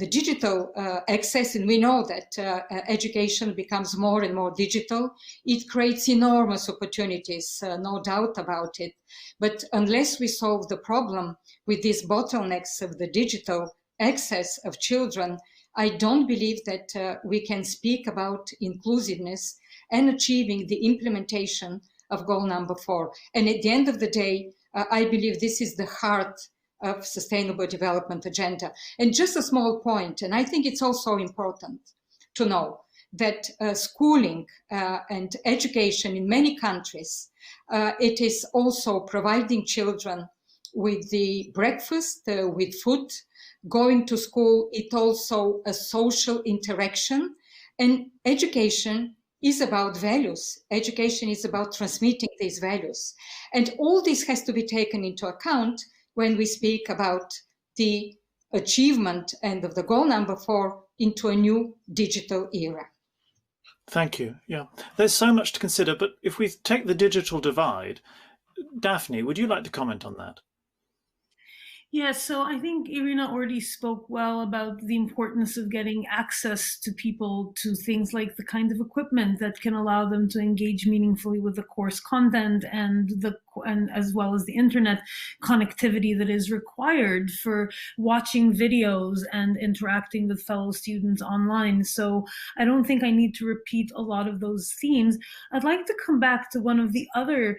digital access, and we know that education becomes more and more digital, it creates enormous opportunities, no doubt about it. But unless we solve the problem with these bottlenecks of the digital access of children, I don't believe that we can speak about inclusiveness and achieving the implementation of goal number 4. And at the end of the day, I believe this is the heart of Sustainable Development Agenda. And just a small point, and I think it's also important to know that schooling and education in many countries, it is also providing children with the breakfast, with food. Going to school, it's also a social interaction, and education is about values. Education is about transmitting these values. And all this has to be taken into account when we speak about the achievement and of the goal number 4 into a new digital era. Thank you. Yeah, there's so much to consider, but if we take the digital divide, Daphne, would you like to comment on that? Yeah, so I think Irina already spoke well about the importance of getting access to people to things like the kind of equipment that can allow them to engage meaningfully with the course content and as well as the internet connectivity that is required for watching videos and interacting with fellow students online. So I don't think I need to repeat a lot of those themes. I'd like to come back to one of the other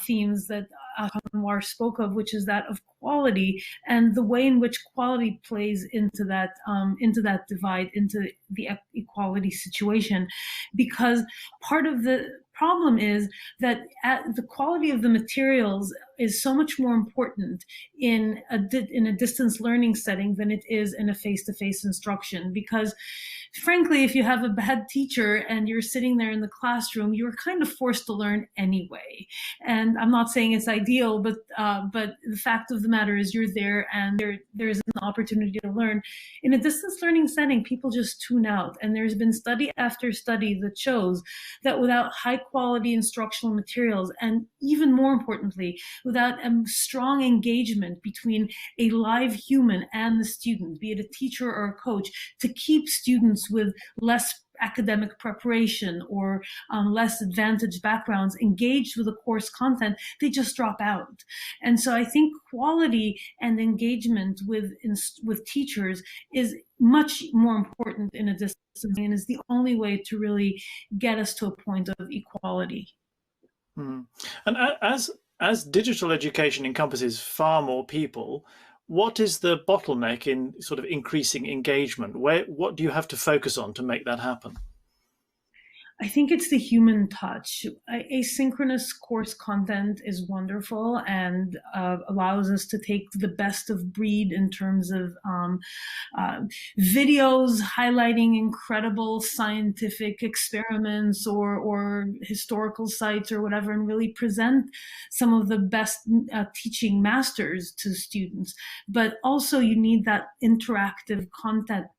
themes that Akinwumi spoke of, which is that of quality and the way in which quality plays into that divide, into the equality situation, because part of the problem is that the quality of the materials is so much more important in a distance learning setting than it is in a face-to-face instruction. Because frankly, if you have a bad teacher and you're sitting there in the classroom, you're kind of forced to learn anyway. And I'm not saying it's ideal, but the fact of the matter is you're there and there's an opportunity to learn. In a distance learning setting, people just tune out. And there's been study after study that shows that without high quality instructional materials, and even more importantly, without a strong engagement between a live human and the student, be it a teacher or a coach, to keep students with less academic preparation or less advantaged backgrounds engaged with the course content, they just drop out. And so I think quality and engagement with teachers is much more important in a distance and is the only way to really get us to a point of equality. Mm. And as digital education encompasses far more people, what is the bottleneck in sort of increasing engagement? What do you have to focus on to make that happen? I think it's the human touch. Asynchronous course content is wonderful and allows us to take the best of breed in terms of videos highlighting incredible scientific experiments or historical sites or whatever, and really present some of the best teaching masters to students. But also you need that interactive contact,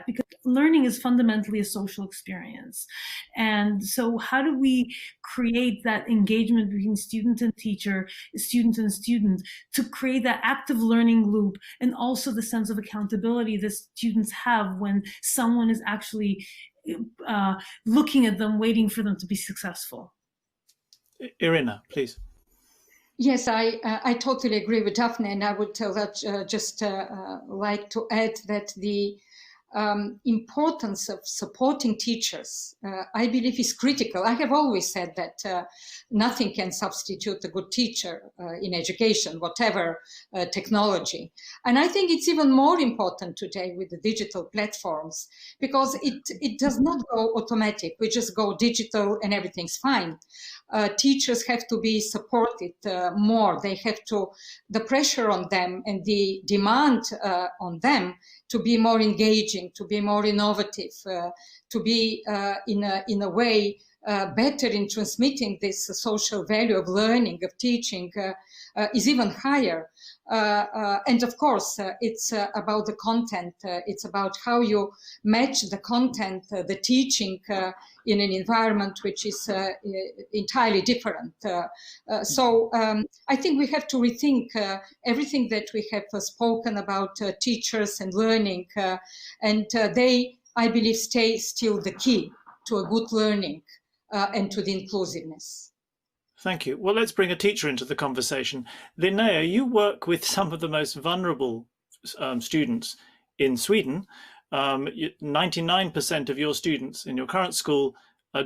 because learning is fundamentally a social experience. And so how do we create that engagement between student and teacher, student and student, to create that active learning loop, and also the sense of accountability that students have when someone is actually looking at them, waiting for them to be successful? Irina, please. Yes, I totally agree with Daphne, and I would tell that just like to add that the importance of supporting teachers, I believe, is critical. I have always said that nothing can substitute a good teacher in education, whatever technology. And I think it's even more important today with the digital platforms, because it does not go automatic. We just go digital and everything's fine. Teachers have to be supported more. They have to, the pressure on them and the demand on them to be more engaging, to be more innovative, to be in a way better in transmitting this social value of learning, of teaching, is even higher. And of course, it's about the content. It's about how you match the content, the teaching in an environment which is entirely different. So I think we have to rethink everything that we have spoken about teachers and learning. And they, I believe, stay still the key to a good learning and to the inclusiveness. Thank you. Well, let's bring a teacher into the conversation. Linnea, you work with some of the most vulnerable students in Sweden. 99% of your students in your current school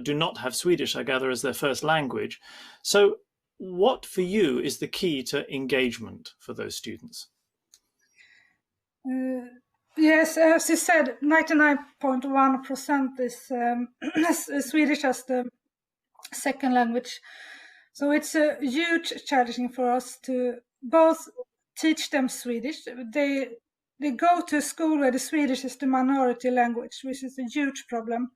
do not have Swedish, I gather, as their first language. So what for you is the key to engagement for those students? Yes, as you said, 99.1% is Swedish as the second language. So it's a huge challenging for us to both teach them Swedish. They go to a school where the Swedish is the minority language, which is a huge problem.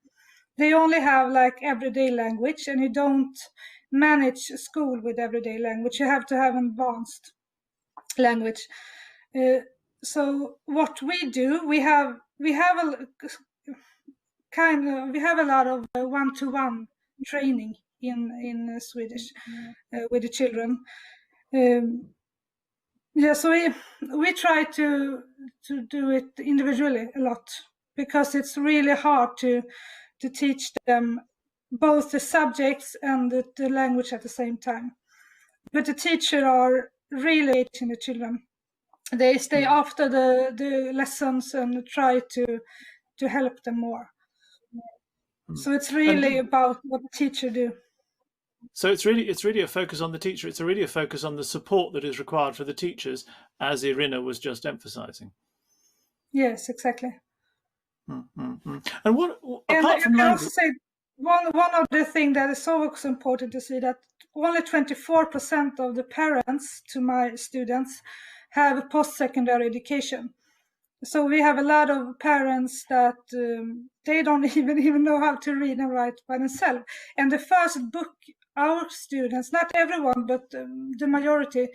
They only have like everyday language, and you don't manage a school with everyday language. You have to have advanced language. So what we do, we have a lot of one-to-one training in Swedish with the children. So we try to do it individually a lot, because it's really hard to teach them both the subjects and the language at the same time. But the teachers are really teaching the children. They stay after the lessons and try to help them more. So it's really about what the teacher do. So it's really a focus on the teacher. It's really a focus on the support that is required for the teachers, as Irina was just emphasizing. Yes, exactly. And what And apart from I can language, also say one of the things that is also important to see, that only 24% of the parents to my students have post-secondary education. So we have a lot of parents that they don't even know how to read and write by themselves. And the first book our students, not everyone, but the majority,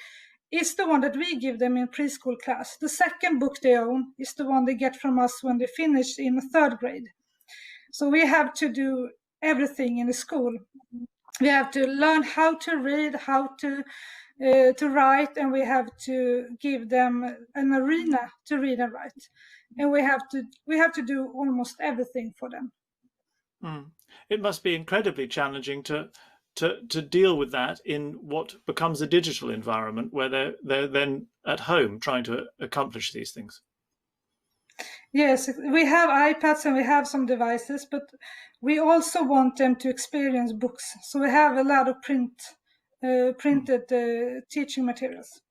is the one that we give them in preschool class. The second book they own is the one they get from us when they finish in the third grade. So we have to do everything in the school. We have to learn how to read, how to write, and we have to give them an arena to read and write. And we have to do almost everything for them. It must be incredibly challenging to deal with that in what becomes a digital environment where they're then at home trying to accomplish these things. Yes, we have iPads and we have some devices, but we also want them to experience books. So we have a lot of printed teaching materials.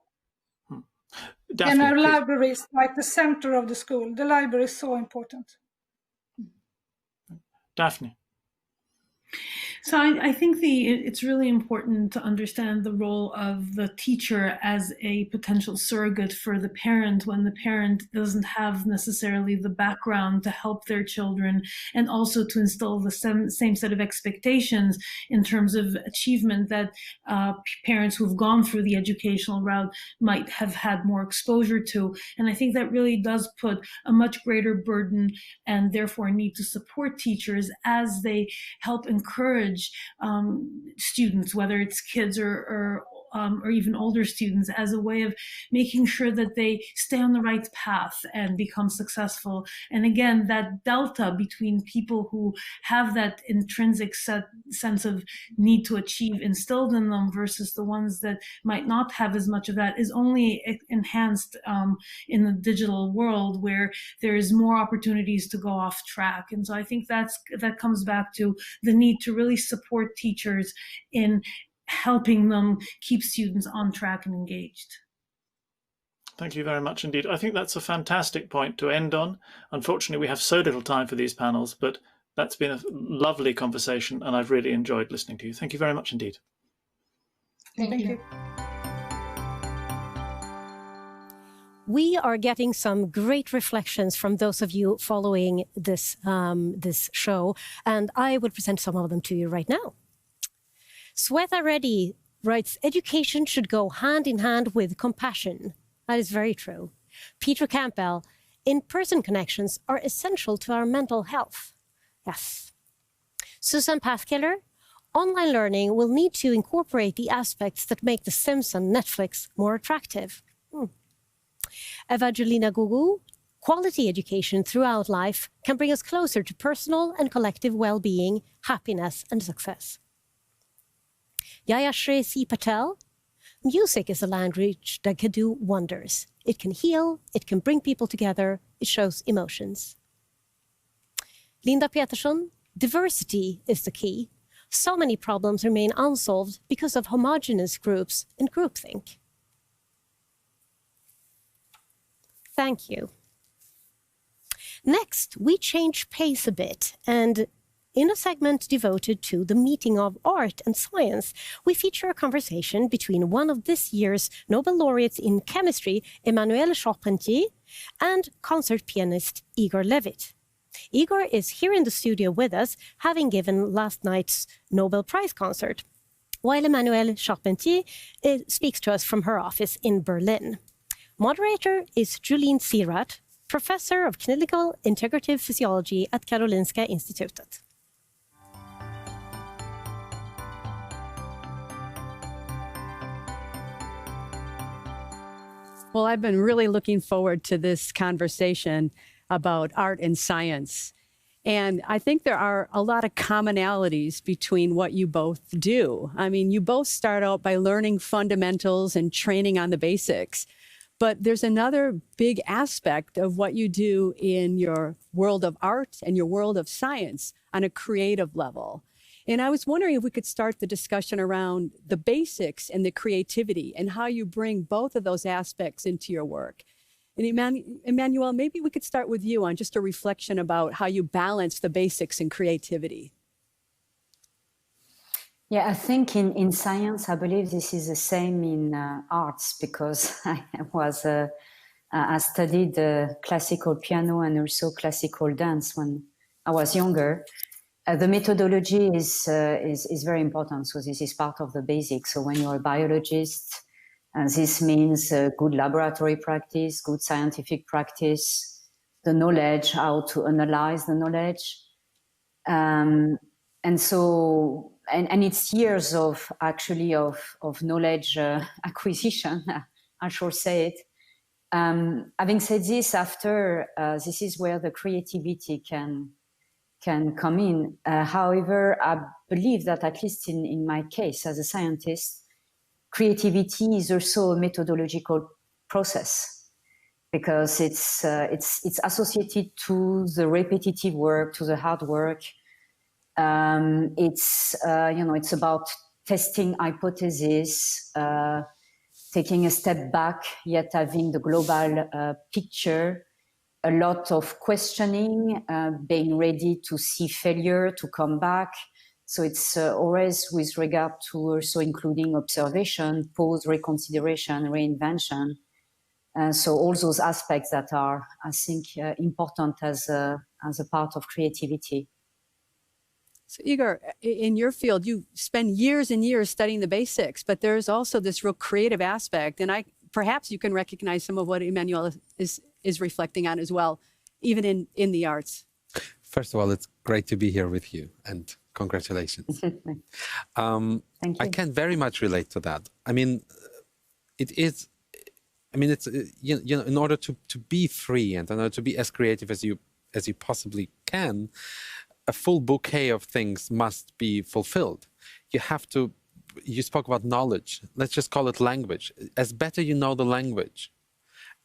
Daphne, and our please. library is like the center of the school. The library is so important. Daphne. So I think it's really important to understand the role of the teacher as a potential surrogate for the parent when the parent doesn't have necessarily the background to help their children, and also to instill the same set of expectations in terms of achievement that parents who've gone through the educational route might have had more exposure to. And I think that really does put a much greater burden and therefore need to support teachers as they help encourage students, whether it's kids or even older students, as a way of making sure that they stay on the right path and become successful. And again, that delta between people who have that intrinsic sense of need to achieve instilled in them versus the ones that might not have as much of that is only enhanced in the digital world, where there is more opportunities to go off track. And so I think that comes back to the need to really support teachers in helping them keep students on track and engaged. Thank you very much indeed. I think that's a fantastic point to end on. Unfortunately, we have so little time for these panels, but that's been a lovely conversation and I've really enjoyed listening to you. Thank you very much indeed. Thank you. We are getting some great reflections from those of you following this show, and I would present some of them to you right now. Swetha Reddy writes, education should go hand in hand with compassion. That is very true. Peter Campbell, in-person connections are essential to our mental health. Yes. Susan Pathkiller, online learning will need to incorporate the aspects that make The Simpsons Netflix more attractive. Evangelina Gugu, quality education throughout life can bring us closer to personal and collective well-being, happiness and success. Jayashri C. Patel, music is a language that can do wonders. It can heal, it can bring people together, it shows emotions. Linda Peterson, diversity is the key. So many problems remain unsolved because of homogeneous groups and groupthink. Thank you. Next, we change pace a bit, and in a segment devoted to the meeting of art and science, we feature a conversation between one of this year's Nobel Laureates in chemistry, Emmanuelle Charpentier, and concert pianist Igor Levit. Igor is here in the studio with us, having given last night's Nobel Prize concert, while Emmanuelle Charpentier speaks to us from her office in Berlin. Moderator is Julien Sirat, Professor of Clinical Integrative Physiology at Karolinska Institutet. Well, I've been really looking forward to this conversation about art and science. And I think there are a lot of commonalities between what you both do. I mean, you both start out by learning fundamentals and training on the basics. But there's another big aspect of what you do in your world of art and your world of science on a creative level. And I was wondering if we could start the discussion around the basics and the creativity and how you bring both of those aspects into your work. And Emmanuelle, maybe we could start with you on just a reflection about how you balance the basics and creativity. Yeah, I think in science, I believe this is the same in arts, because I studied classical piano and also classical dance when I was younger. The methodology is very important. So this is part of the basics. So when you're a biologist, this means good laboratory practice, good scientific practice, the knowledge, how to analyze the knowledge. And so, and it's years of knowledge acquisition, I should say it. Having said this, after this is where the creativity can come in. However, I believe that at least in my case as a scientist, creativity is also a methodological process, because it's associated to the repetitive work, to the hard work. It's about testing hypotheses, taking a step back, yet having the global picture, a lot of questioning, being ready to see failure, to come back, So it's always with regard to also including observation, pause, reconsideration, reinvention. So all those aspects that are, I think, important as a part of creativity. So Igor, in your field, you spend years and years studying the basics, but there's also this real creative aspect. And perhaps you can recognize some of what Emmanuelle is reflecting on as well, even in the arts. First of all, it's great to be here with you, and congratulations. Thank you. I can very much relate to that. I mean, it's, in order to be free and in order to be as creative as you possibly can, a full bouquet of things must be fulfilled. You spoke about knowledge. Let's just call it language. As better you know the language,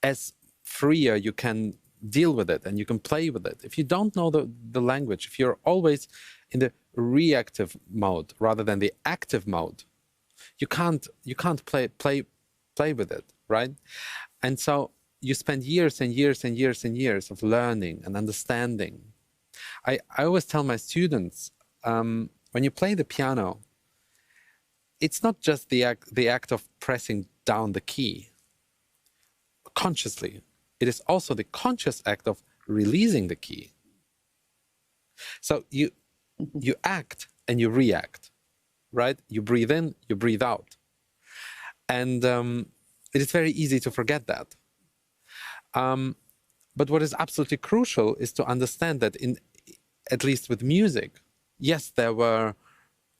as freer you can deal with it and you can play with it. If you don't know the language, if you're always in the reactive mode rather than the active mode, you can't play with it, right? And so you spend years and years and years and years of learning and understanding. I always tell my students, when you play the piano, it's not just the act of pressing down the key consciously. It is also the conscious act of releasing the key. So you act and you react, right? You breathe in, you breathe out. And it is very easy to forget that. But what is absolutely crucial is to understand that at least with music, yes, there were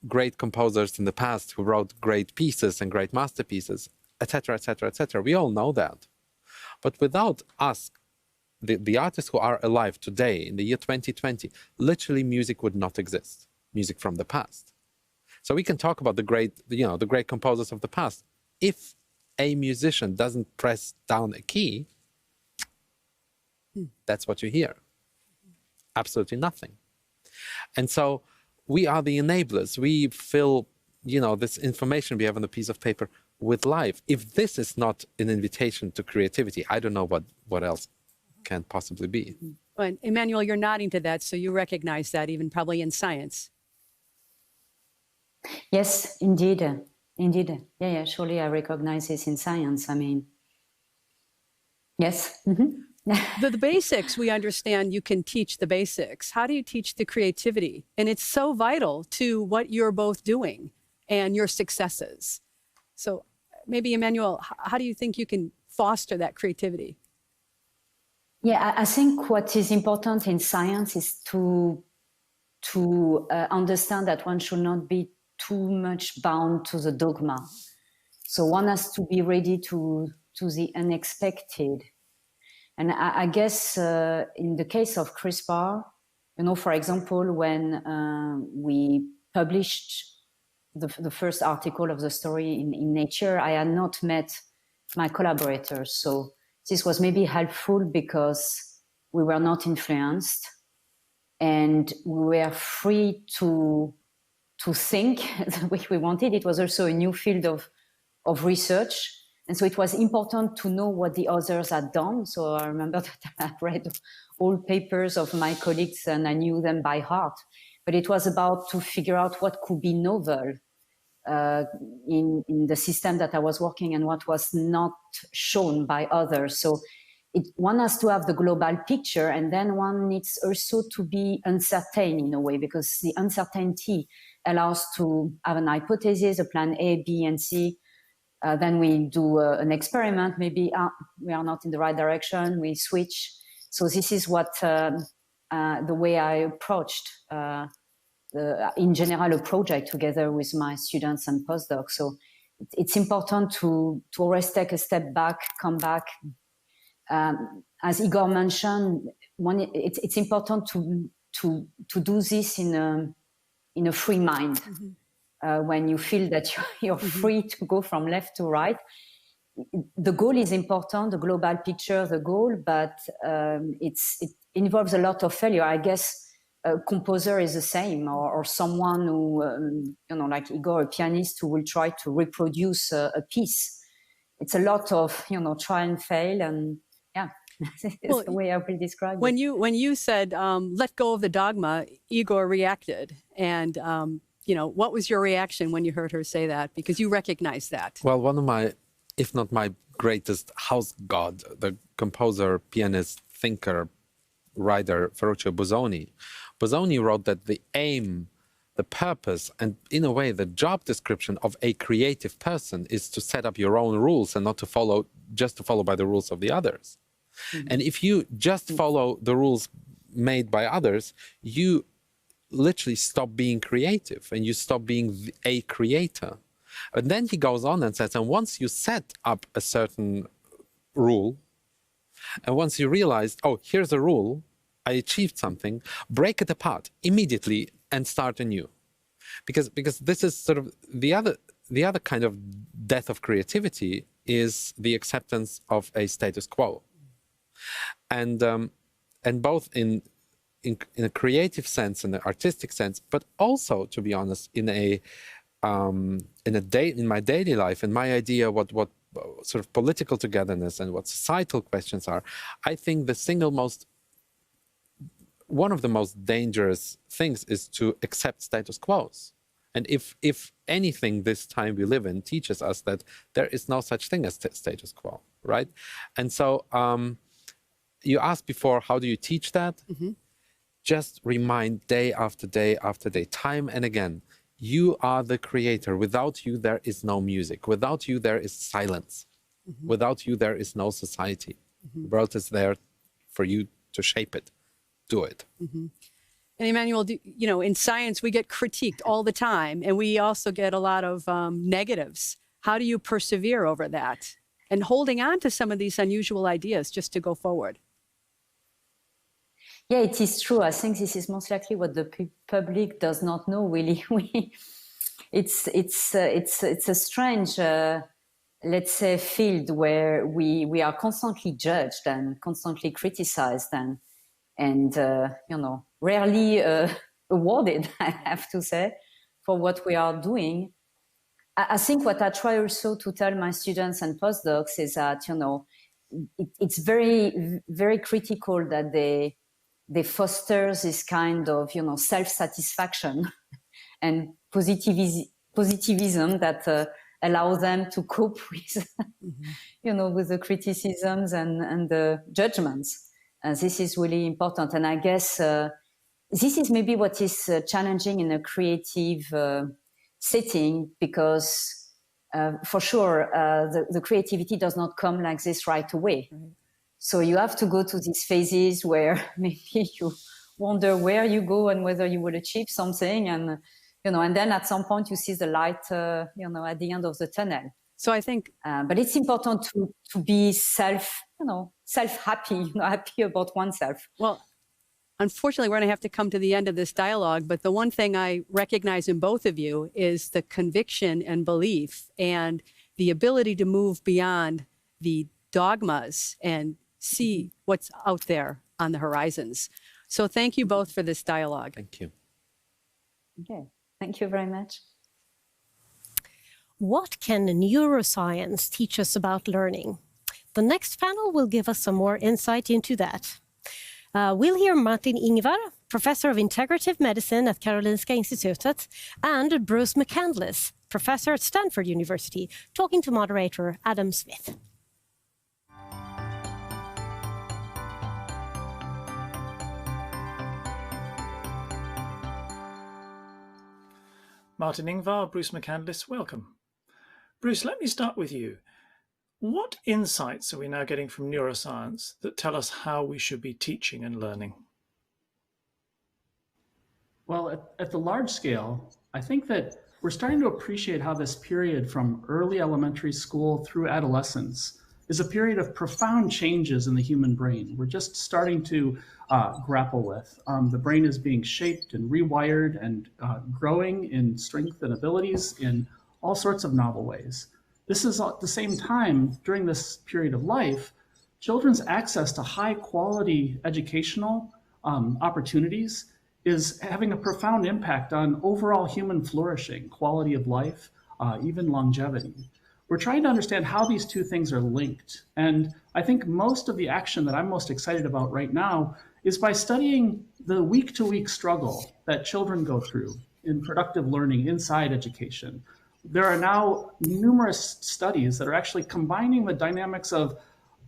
great composers in the past who wrote great pieces and great masterpieces, etc., etc., etc. We all know that. But without us, the artists who are alive today in the year 2020, literally music would not exist, music from the past. So we can talk about the great composers of the past. If a musician doesn't press down a key, that's what you hear. Absolutely nothing. And so we are the enablers. We fill, this information we have on a piece of paper with life. If this is not an invitation to creativity, I don't know what else can possibly be. And Emmanuelle, you're nodding to that, so you recognize that even probably in science. Yes, indeed. Yeah, surely I recognize this in science. I mean, yes. The basics, we understand you can teach the basics. How do you teach the creativity? And it's so vital to what you're both doing and your successes. So maybe, Emmanuelle, how do you think you can foster that creativity? Yeah, I think what is important in science is to understand that one should not be too much bound to the dogma. So one has to be ready to the unexpected. And I guess in the case of CRISPR, for example, when we published the first article of the story in Nature, I had not met my collaborators. So this was maybe helpful because we were not influenced and we were free to think the way we wanted. It was also a new field of research. And so it was important to know what the others had done. So I remember that I read all papers of my colleagues and I knew them by heart. But it was about to figure out what could be novel in the system that I was working and what was not shown by others. So one has to have the global picture, and then one needs also to be uncertain in a way, because the uncertainty allows to have an hypothesis, a plan A, B, and C. Then we do an experiment, maybe we are not in the right direction, we switch. So this is what the way I approached, in general, a project together with my students and postdocs. So it's important to always take a step back, come back. As Igor mentioned, it's important to do this in a free mind. Mm-hmm. When you feel that you're free to go from left to right. The goal is important, the global picture, the goal, but it involves a lot of failure. I guess a composer is the same, or someone who, like Igor, a pianist who will try to reproduce a piece. It's a lot of, try and fail, and yeah, it's the way I will describe it. When you said, let go of the dogma, Igor reacted, and what was your reaction when you heard her say that? Because you recognize that. Well, one of my, if not my greatest house god, the composer, pianist, thinker, writer, Ferruccio Busoni. Busoni wrote that the aim, the purpose, and in a way, the job description of a creative person is to set up your own rules and not to follow, just to follow by the rules of the others. Mm-hmm. And if you just follow the rules made by others, you literally stop being creative and you stop being a creator. And then he goes on and says, and once you set up a certain rule, and once you realize, oh, here's a rule, I achieved something, break it apart immediately and start anew. Because this is sort of the other kind of death of creativity is the acceptance of a status quo. And both in a creative sense, in an artistic sense, but also, to be honest, in my daily life, in my idea what sort of political togetherness and what societal questions are, I think one of the most dangerous things is to accept status quos. And if anything this time we live in teaches us that there is no such thing as status quo, right? And so you asked before, how do you teach that? Mm-hmm. Just remind day after day after day, time and again, you are the creator. Without you, there is no music. Without you, there is silence. Mm-hmm. Without you, there is no society. Mm-hmm. The world is there for you to shape it, do it. Mm-hmm. And Emmanuelle, in science, we get critiqued all the time, and we also get a lot of negatives. How do you persevere over that? And holding on to some of these unusual ideas just to go forward? Yeah, it is true. I think this is most likely what the public does not know. Really, it's a strange, let's say, field where we are constantly judged and constantly criticized and rarely awarded. I have to say, for what we are doing. I think what I try also to tell my students and postdocs is that it's very, very critical that they foster this kind of, self-satisfaction and positivism that allows them to cope with, with the criticisms and the judgments. This is really important. And I guess this is maybe what is challenging in a creative setting, because for sure, the creativity does not come like this right away. Right. So you have to go to these phases where maybe you wonder where you go and whether you will achieve something, and and then at some point you see the light, at the end of the tunnel. So I think, but it's important to be self-happy, happy about oneself. Well, unfortunately, we're going to have to come to the end of this dialogue. But the one thing I recognize in both of you is the conviction and belief and the ability to move beyond the dogmas and see what's out there on the horizons. So thank you both for this dialogue. Thank you. Okay, thank you very much. What can neuroscience teach us about learning? The next panel will give us some more insight into that. We'll hear Martin Ingvar, Professor of Integrative Medicine at Karolinska Institutet, and Bruce McCandless, Professor at Stanford University, talking to moderator Adam Smith. Martin Ingvar, Bruce McCandless, welcome. Bruce, let me start with you. What insights are we now getting from neuroscience that tell us how we should be teaching and learning? Well, at the large scale, I think that we're starting to appreciate how this period from early elementary school through adolescence is a period of profound changes in the human brain. We're just starting to grapple with. The brain is being shaped and rewired and growing in strength and abilities in all sorts of novel ways. This is at the same time, during this period of life, children's access to high quality educational opportunities is having a profound impact on overall human flourishing, quality of life, even longevity. We're trying to understand how these two things are linked. And I think most of the action that I'm most excited about right now is by studying the week-to-week struggle that children go through in productive learning inside education. There are now numerous studies that are actually combining the dynamics of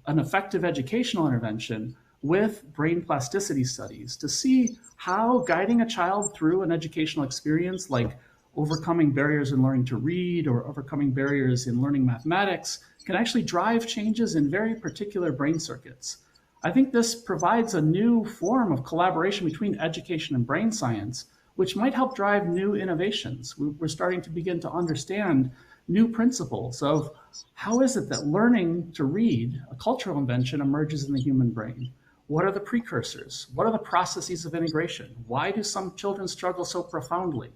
an effective educational intervention with brain plasticity studies to see how guiding a child through an educational experience, like overcoming barriers in learning to read or overcoming barriers in learning mathematics, can actually drive changes in very particular brain circuits. I think this provides a new form of collaboration between education and brain science, which might help drive new innovations. We're starting to begin to understand new principles of how is it that learning to read, a cultural invention, emerges in the human brain? What are the precursors? What are the processes of integration? Why do some children struggle so profoundly?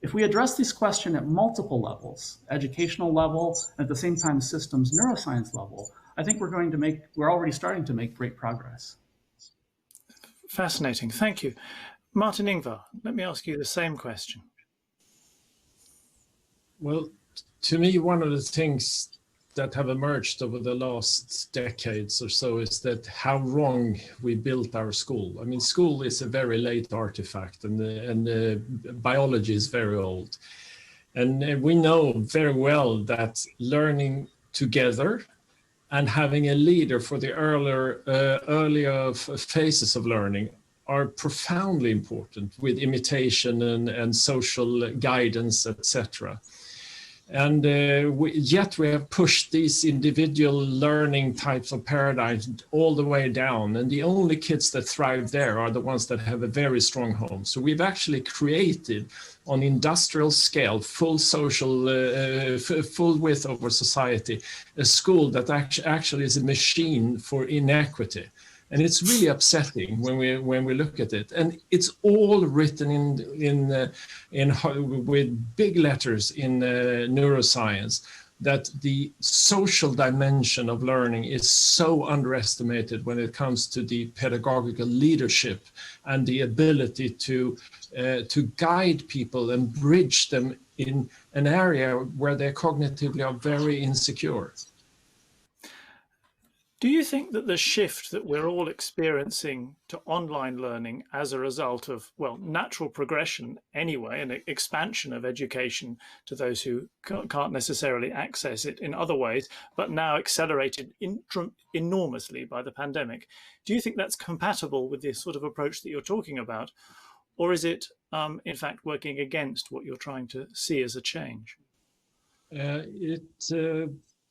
If we address this question at multiple levels, educational level, at the same time systems neuroscience level, I think we're already starting to make great progress. Fascinating, thank you. Martin Ingvar, let me ask you the same question. Well, to me, one of the things that have emerged over the last decades or so is that how wrong we built our school. I mean, school is a very late artifact, and biology is very old. And we know very well that learning together and having a leader for the earlier phases of learning are profoundly important with imitation and social guidance, etc. And yet we have pushed these individual learning types of paradigms all the way down. And the only kids that thrive there are the ones that have a very strong home. So we've actually created on industrial scale, full social, full width over society, a school that actually is a machine for inequity. And it's really upsetting when we look at it, and it's all written with big letters in neuroscience that the social dimension of learning is so underestimated when it comes to the pedagogical leadership and the ability to guide people and bridge them in an area where they cognitively are very insecure. Do you think that the shift that we're all experiencing to online learning as a result of, well, natural progression anyway, and expansion of education to those who can't necessarily access it in other ways, but now accelerated enormously by the pandemic, do you think that's compatible with this sort of approach that you're talking about? Or is it, in fact, working against what you're trying to see as a change? It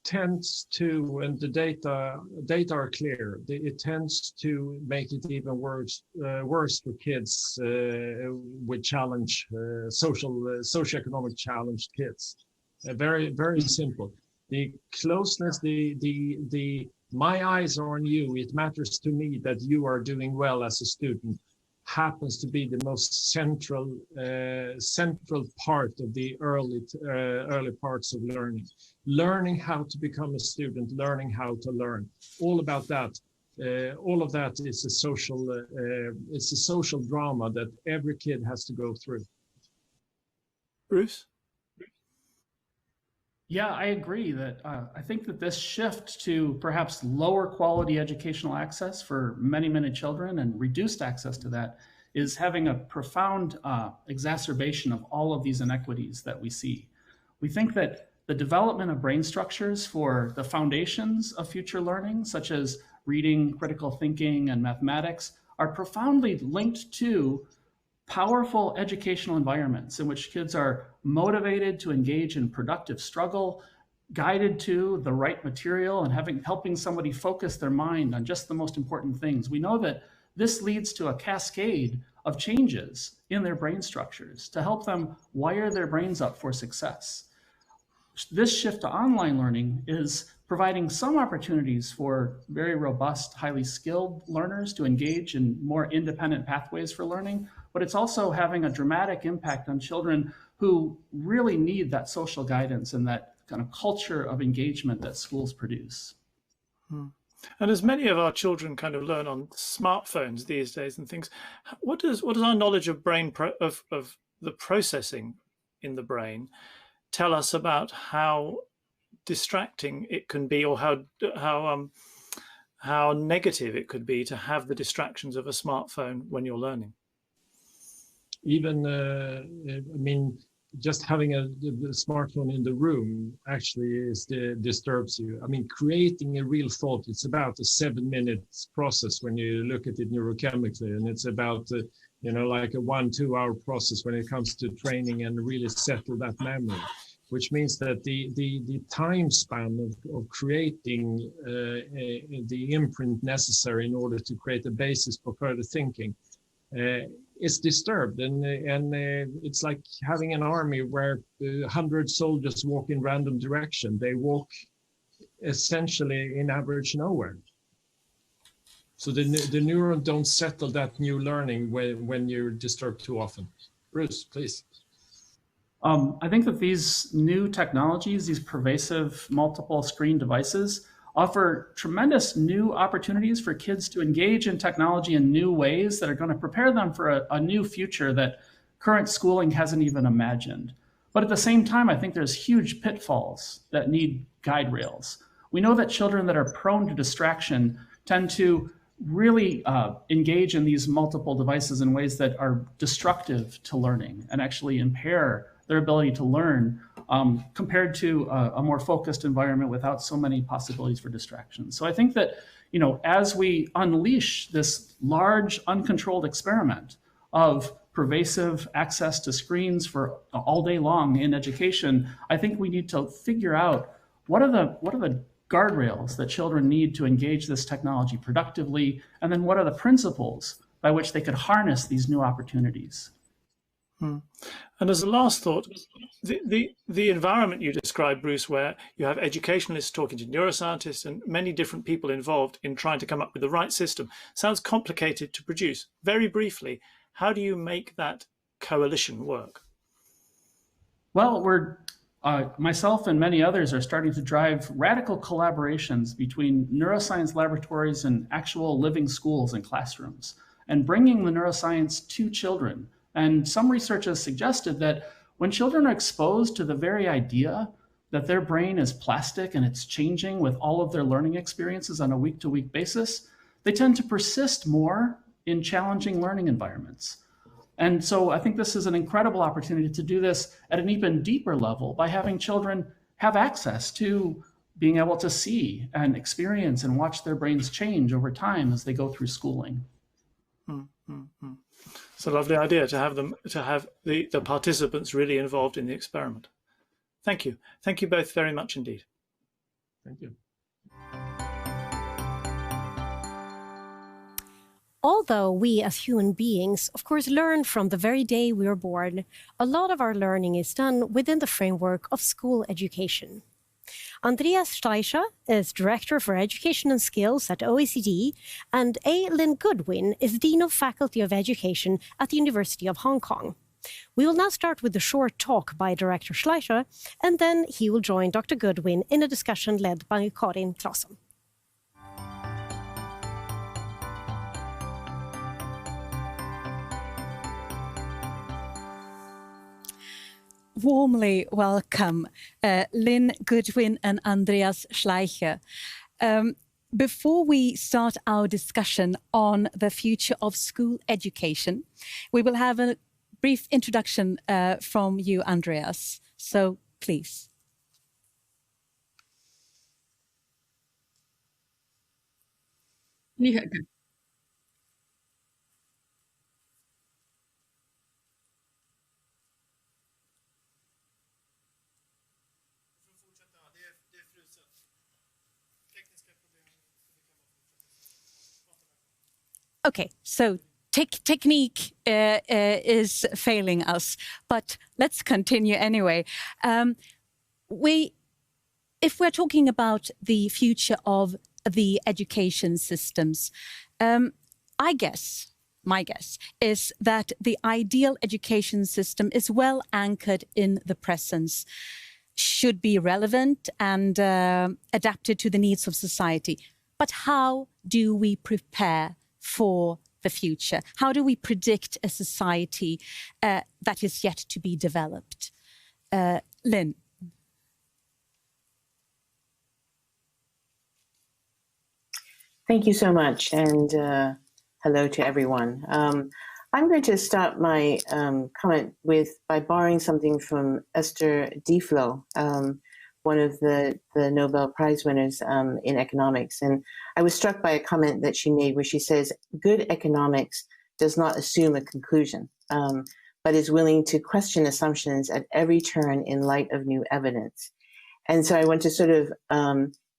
tends to, and the data are clear, it tends to make it even worse for kids with socioeconomic challenged kids. Very, very simple. The closeness, my eyes are on you, it matters to me that you are doing well as a student, happens to be the most central part of the early parts of learning. Learning how to become a student, learning how to learn. All about that. All of that is it's a social drama that every kid has to go through. Bruce? Yeah, I agree that I think that this shift to perhaps lower quality educational access for many, many children and reduced access to that is having a profound exacerbation of all of these inequities that we see. We think that the development of brain structures for the foundations of future learning, such as reading, critical thinking, and mathematics, are profoundly linked to powerful educational environments in which kids are motivated to engage in productive struggle, guided to the right material, and helping somebody focus their mind on just the most important things. We know that this leads to a cascade of changes in their brain structures to help them wire their brains up for success. This shift to online learning is providing some opportunities for very robust, highly skilled learners to engage in more independent pathways for learning, but it's also having a dramatic impact on children who really need that social guidance and that kind of culture of engagement that schools produce. And as many of our children kind of learn on smartphones these days and things, what does our knowledge of of the processing in the brain tell us about how distracting it can be, or how negative it could be to have the distractions of a smartphone when you're learning? even, I mean, just having a smartphone in the room actually disturbs you. I mean, creating a real thought, it's about a 7-minute process when you look at it neurochemically, and it's about, like a 1-2 hour process when it comes to training and really settle that memory, which means that the time span of creating the imprint necessary in order to create a basis for further thinking is disturbed, and it's like having an army where 100 soldiers walk in random direction. They walk essentially in average nowhere. So the neuron don't settle that new learning when you're disturbed too often. Bruce, please. I think that these new technologies, these pervasive multiple screen devices, offer tremendous new opportunities for kids to engage in technology in new ways that are going to prepare them for a new future that current schooling hasn't even imagined. But at the same time, I think there's huge pitfalls that need guide rails. We know that children that are prone to distraction tend to really engage in these multiple devices in ways that are destructive to learning and actually impair their ability to learn compared to a more focused environment without so many possibilities for distraction. So I think that, as we unleash this large uncontrolled experiment of pervasive access to screens for all day long in education, I think we need to figure out what are the guardrails that children need to engage this technology productively, and then what are the principles by which they could harness these new opportunities. And as a last thought, the environment you described, Bruce, where you have educationalists talking to neuroscientists and many different people involved in trying to come up with the right system, sounds complicated to produce. Very briefly, how do you make that coalition work? Well, myself and many others are starting to drive radical collaborations between neuroscience laboratories and actual living schools and classrooms, and bringing the neuroscience to children. And some research has suggested that when children are exposed to the very idea that their brain is plastic and it's changing with all of their learning experiences on a week-to-week basis, they tend to persist more in challenging learning environments. And so I think this is an incredible opportunity to do this at an even deeper level by having children have access to being able to see and experience and watch their brains change over time as they go through schooling. It's a lovely idea to have the participants really involved in the experiment. Thank you. Thank you both very much indeed. Thank you. Although we as human beings, of course, learn from the very day we are born, a lot of our learning is done within the framework of school education. Andreas Steicher is Director for Education and Skills at OECD, and A. Lynn Goodwin is Dean of Faculty of Education at the University of Hong Kong. We will now start with a short talk by Director Steicher, and then he will join Dr. Goodwin in a discussion led by Karin Claesson. Warmly welcome Lynn Goodwin and Andreas Steicher. Before we start our discussion on the future of school education, we will have a brief introduction from you, Andreas. So please. Yeah. Okay, so technique is failing us, but let's continue anyway. If we're talking about the future of the education systems, my guess is that the ideal education system is well anchored in the present, should be relevant and adapted to the needs of society. But how do we prepare for the future? How do we predict a society that is yet to be developed? Lynn. Thank you so much, and hello to everyone. I'm going to start my comment by borrowing something from Esther Duflo, one of the Nobel Prize winners in economics. And I was struck by a comment that she made where she says, good economics does not assume a conclusion, but is willing to question assumptions at every turn in light of new evidence. And so I want to sort of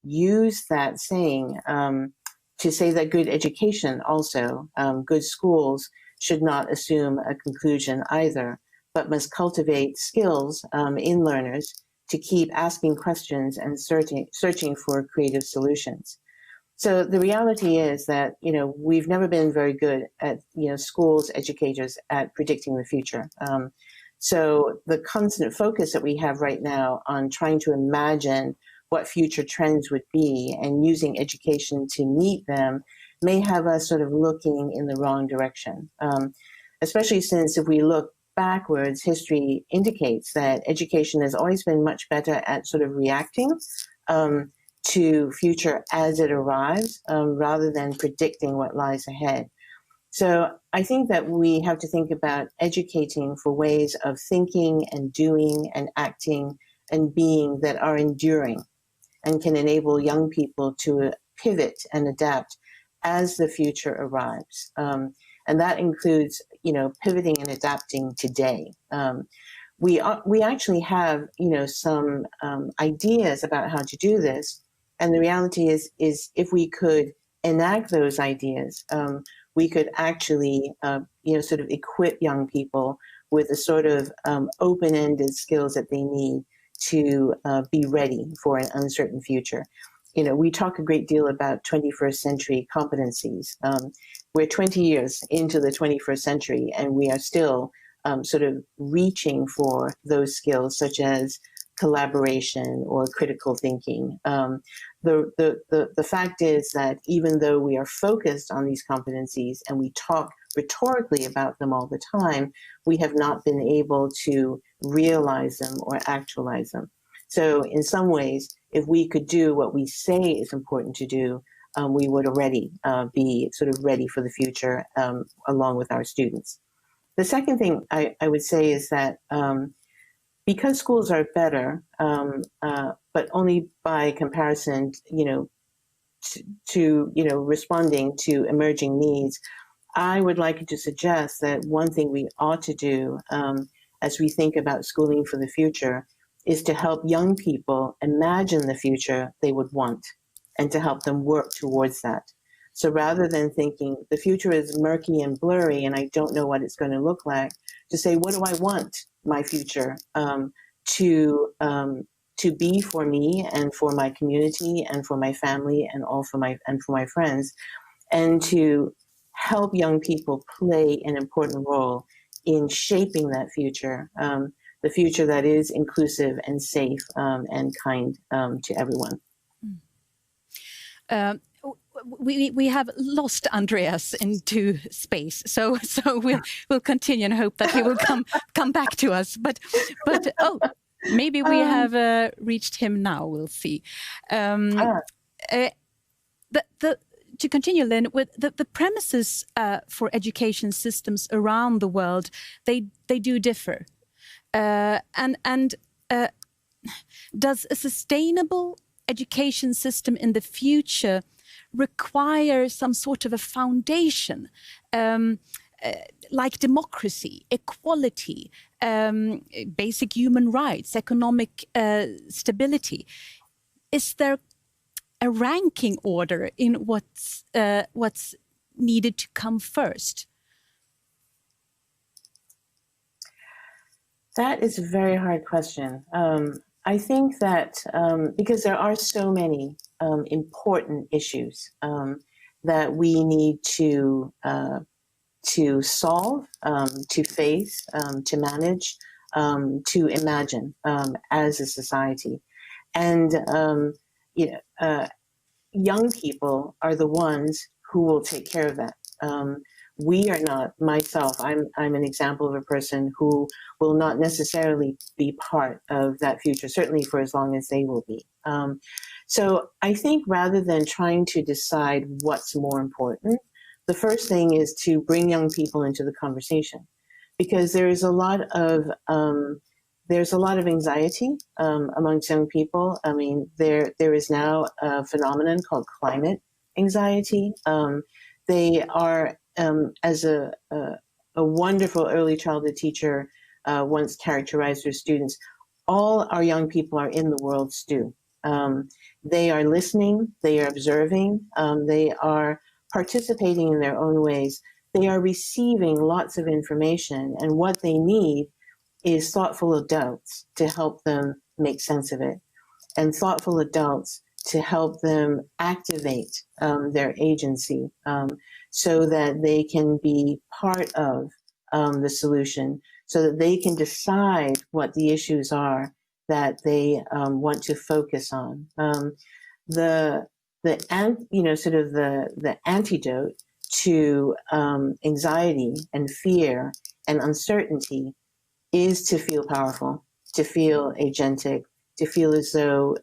use that saying to say that good education also, good schools, should not assume a conclusion either, but must cultivate skills in learners to keep asking questions and searching for creative solutions. So the reality is that, we've never been very good at, schools, educators at predicting the future. So the constant focus that we have right now on trying to imagine what future trends would be and using education to meet them may have us sort of looking in the wrong direction, especially since if we look backwards, history indicates that education has always been much better at sort of reacting to future as it arrives rather than predicting what lies ahead. So I think that we have to think about educating for ways of thinking and doing and acting and being that are enduring and can enable young people to pivot and adapt as the future arrives. And that includes, pivoting and adapting today. We actually have, some ideas about how to do this. And the reality is if we could enact those ideas, we could actually, sort of equip young people with the sort of open-ended skills that they need to be ready for an uncertain future. We talk a great deal about 21st century competencies. We're 20 years into the 21st century, and we are still sort of reaching for those skills, such as collaboration or critical thinking. The fact is that even though we are focused on these competencies and we talk rhetorically about them all the time, we have not been able to realize them or actualize them. So in some ways, if we could do what we say is important to do, we would already be sort of ready for the future along with our students. The second thing I would say is that because schools are better, but only by comparison, to responding to emerging needs, I would like to suggest that one thing we ought to do as we think about schooling for the future is to help young people imagine the future they would want and to help them work towards that. So rather than thinking the future is murky and blurry and I don't know what it's going to look like, to say, what do I want my future to be for me and for my community and for my family and for my friends, and to help young people play an important role in shaping that future, the future that is inclusive and safe and kind to everyone. We have lost Andreas into space, so we'll continue and hope that he will come back to us. But maybe we have reached him now. We'll see. To continue, Lynn, with the premises for education systems around the world, they do differ. Does a sustainable education system in the future require some sort of a foundation, like democracy, equality, basic human rights, economic stability? Is there a ranking order in what's needed to come first? That is a very hard question. I think that because there are so many important issues that we need to solve, to face, to manage, to imagine as a society. And young people are the ones who will take care of that. We are not, myself, I'm an example of a person who will not necessarily be part of that future, certainly for as long as they will be. So I think rather than trying to decide what's more important, The first thing is to bring young people into the conversation, because there's a lot of anxiety amongst young people. I mean, there is now a phenomenon called climate anxiety. They are, as a wonderful early childhood teacher once characterized her students, all our young people are in the world stew. They are listening, they are observing, they are participating in their own ways. They are receiving lots of information, and what they need is thoughtful adults to help them make sense of it, and thoughtful adults to help them activate their agency so that they can be part of the solution, so that they can decide what the issues are that they want to focus on. The antidote to anxiety and fear and uncertainty is to feel powerful, to feel agentic, to feel as though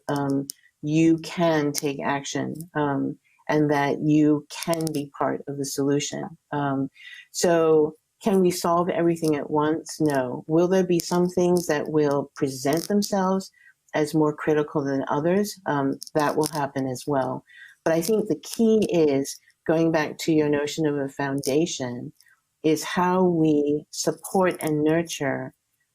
you can take action and that you can be part of the solution. So can we solve everything at once? No. Will there be some things that will present themselves as more critical than others? That will happen as well. But I think the key is, going back to your notion of a foundation, is how we support and nurture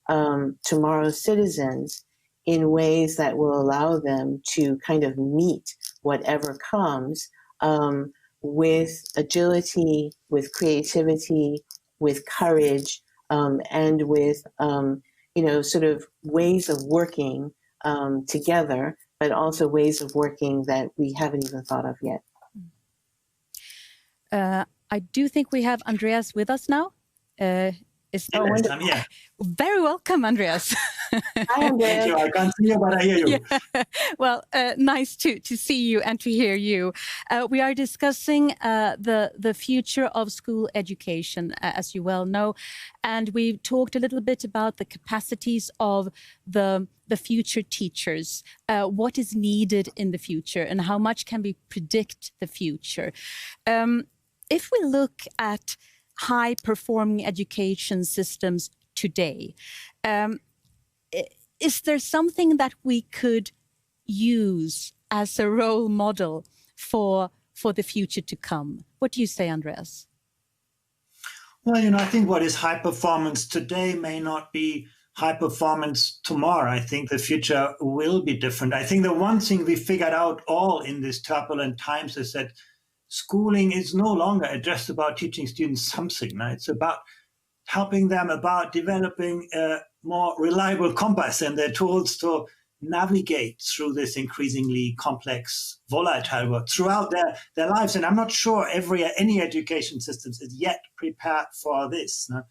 tomorrow's citizens in ways that will allow them to kind of meet whatever comes with agility, with creativity, with courage, and with sort of ways of working together, but also ways of working that we haven't even thought of yet. I do think we have Andreas with us now. I'm here. Very welcome, Andreas. Hi, Andreas. Thank you. I can't see you, but I hear you. Yeah. Well, nice to see you and to hear you. We are discussing the future of school education, as you well know, and we talked a little bit about the capacities of the future teachers, what is needed in the future, and how much can we predict the future. If we look at high-performing education systems today, is there something that we could use as a role model for the future to come? What do you say, Andreas? Well, I think what is high performance today may not be high performance tomorrow. I think the future will be different. I think the one thing we figured out all in these turbulent times is that schooling is no longer just about teaching students something. Right? It's about helping them, about developing a more reliable compass and their tools to navigate through this increasingly complex, volatile world throughout their lives. And I'm not sure any education systems is yet prepared for this. No?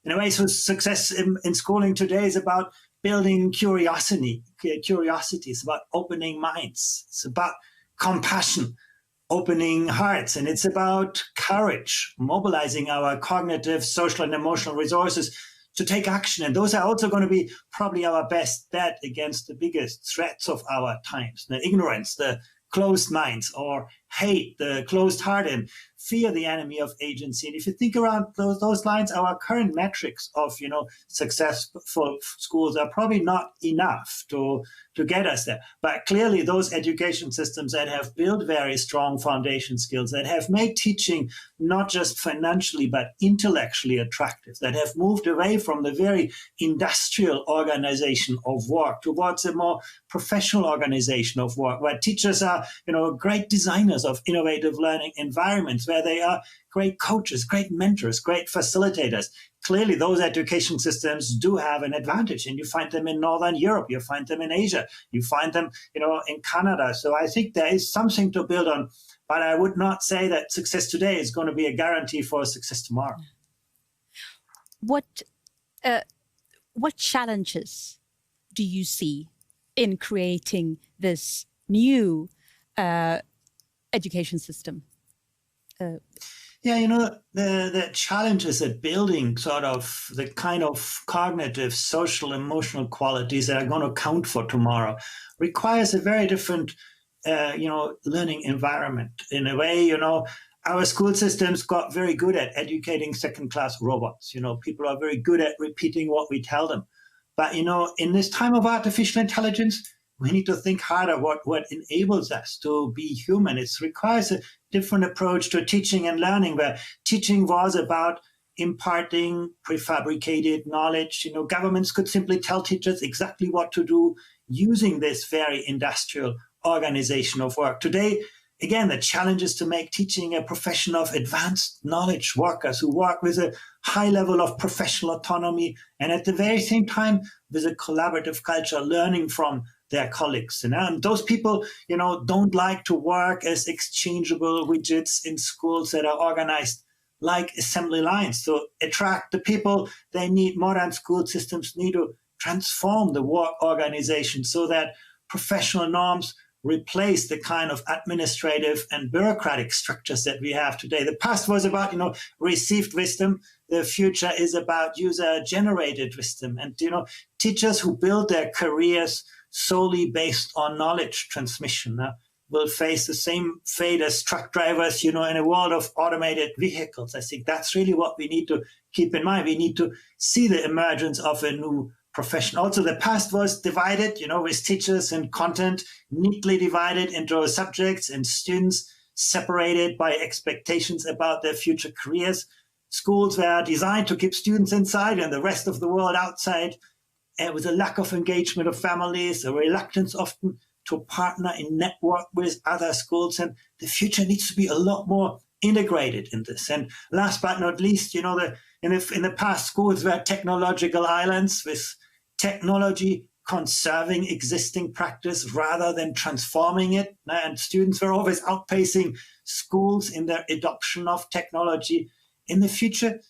In a way, so success in schooling today is about building curiosity. Curiosity is about opening minds. It's about compassion, opening hearts, and it's about courage, mobilizing our cognitive, social, and emotional resources to take action. And those are also going to be probably our best bet against the biggest threats of our times: the ignorance, the closed minds, or hate, the closed heart, and fear, the enemy of agency. And if you think around those lines, our current metrics of successful schools are probably not enough to get us there. But clearly, those education systems that have built very strong foundation skills, that have made teaching not just financially but intellectually attractive, that have moved away from the very industrial organization of work towards a more professional organization of work, where teachers are great designers of innovative learning environments, where they are great coaches, great mentors, great facilitators. Clearly, those education systems do have an advantage, and you find them in Northern Europe, you find them in Asia, you find them, in Canada. So I think there is something to build on, but I would not say that success today is going to be a guarantee for success tomorrow. What challenges do you see in creating this new education system? The challenges at building sort of the kind of cognitive, social, emotional qualities that are going to count for tomorrow requires a very different, learning environment. In a way, our school systems got very good at educating second-class robots. People are very good at repeating what we tell them. But, in this time of artificial intelligence, we need to think harder what enables us to be human. It requires a different approach to teaching and learning, where teaching was about imparting prefabricated knowledge. Governments could simply tell teachers exactly what to do using this very industrial organization of work. Today, again, the challenge is to make teaching a profession of advanced knowledge workers who work with a high level of professional autonomy and at the very same time with a collaborative culture, learning from their colleagues. And those people, don't like to work as exchangeable widgets in schools that are organized like assembly lines. To attract the people they need, modern school systems need to transform the work organization so that professional norms replace the kind of administrative and bureaucratic structures that we have today. The past was about, received wisdom. The future is about user-generated wisdom. And, teachers who build their careers solely based on knowledge transmission will face the same fate as truck drivers, in a world of automated vehicles. I think that's really what we need to keep in mind. We need to see the emergence of a new profession. Also, the past was divided, with teachers and content neatly divided into subjects and students separated by expectations about their future careers. Schools were designed to keep students inside and the rest of the world outside, with a lack of engagement of families, a reluctance often to partner in network with other schools. And the future needs to be a lot more integrated in this. And last but not least, in the past, schools were technological islands with technology conserving existing practice rather than transforming it. And students were always outpacing schools in their adoption of technology. In the future,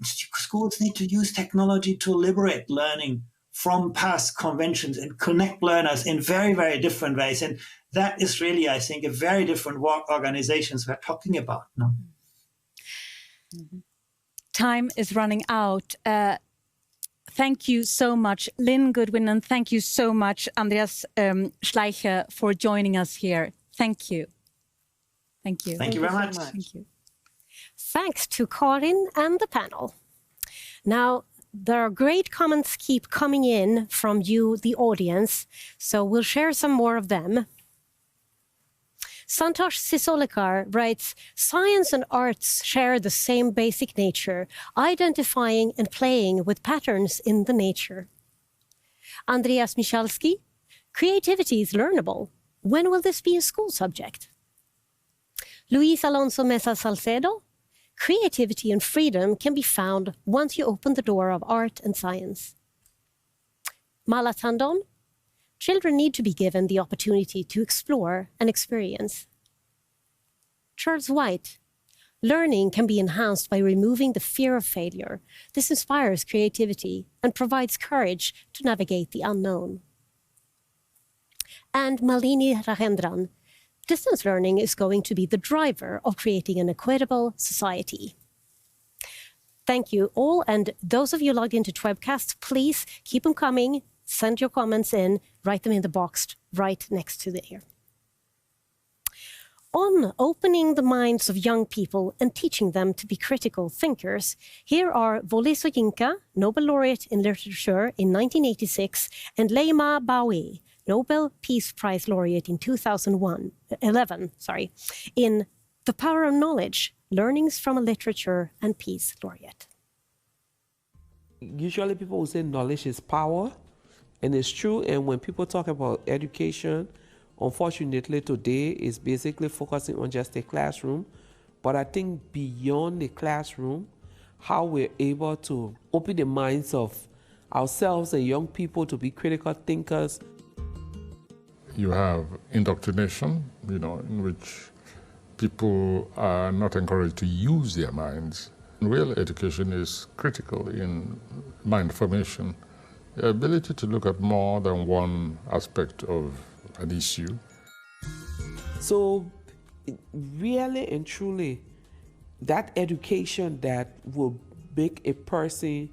schools need to use technology to liberate learning from past conventions and connect learners in very, very different ways. And that is really, I think, a very different work organizations we're talking about. No? Time is running out. Thank you so much, Lynn Goodwin, and thank you so much, Andreas Schleicher, for joining us here. Thank you. Thank you. Thank you very much. Thank you. Thanks to Karin and the panel. Now, there are great comments keep coming in from you, the audience, so we'll share some more of them. Santosh Sisolikar writes, science and arts share the same basic nature, identifying and playing with patterns in the nature. Andreas Michalski, creativity is learnable. When will this be a school subject? Luis Alonso Mesa Salcedo, creativity and freedom can be found once you open the door of art and science. Mala Tandon, children need to be given the opportunity to explore and experience. Charles White, learning can be enhanced by removing the fear of failure. This inspires creativity and provides courage to navigate the unknown. And Malini Rahendran, distance learning is going to be the driver of creating an equitable society. Thank you all, and those of you logged into Twebcast, please keep them coming, send your comments in, write them in the box right next to the ear. On opening the minds of young people and teaching them to be critical thinkers, here are Wole Soyinka, Nobel Laureate in Literature in 1986, and Leymah Gbowee, Nobel Peace Prize Laureate in 2011, in The Power of Knowledge, Learnings from a Literature and Peace Laureate. Usually people will say knowledge is power, and it's true. And when people talk about education, unfortunately today is basically focusing on just a classroom. But I think beyond the classroom, how we're able to open the minds of ourselves and young people to be critical thinkers. You have indoctrination, in which people are not encouraged to use their minds. Real education is critical in mind formation. The ability to look at more than one aspect of an issue. So really and truly, that education that will make a person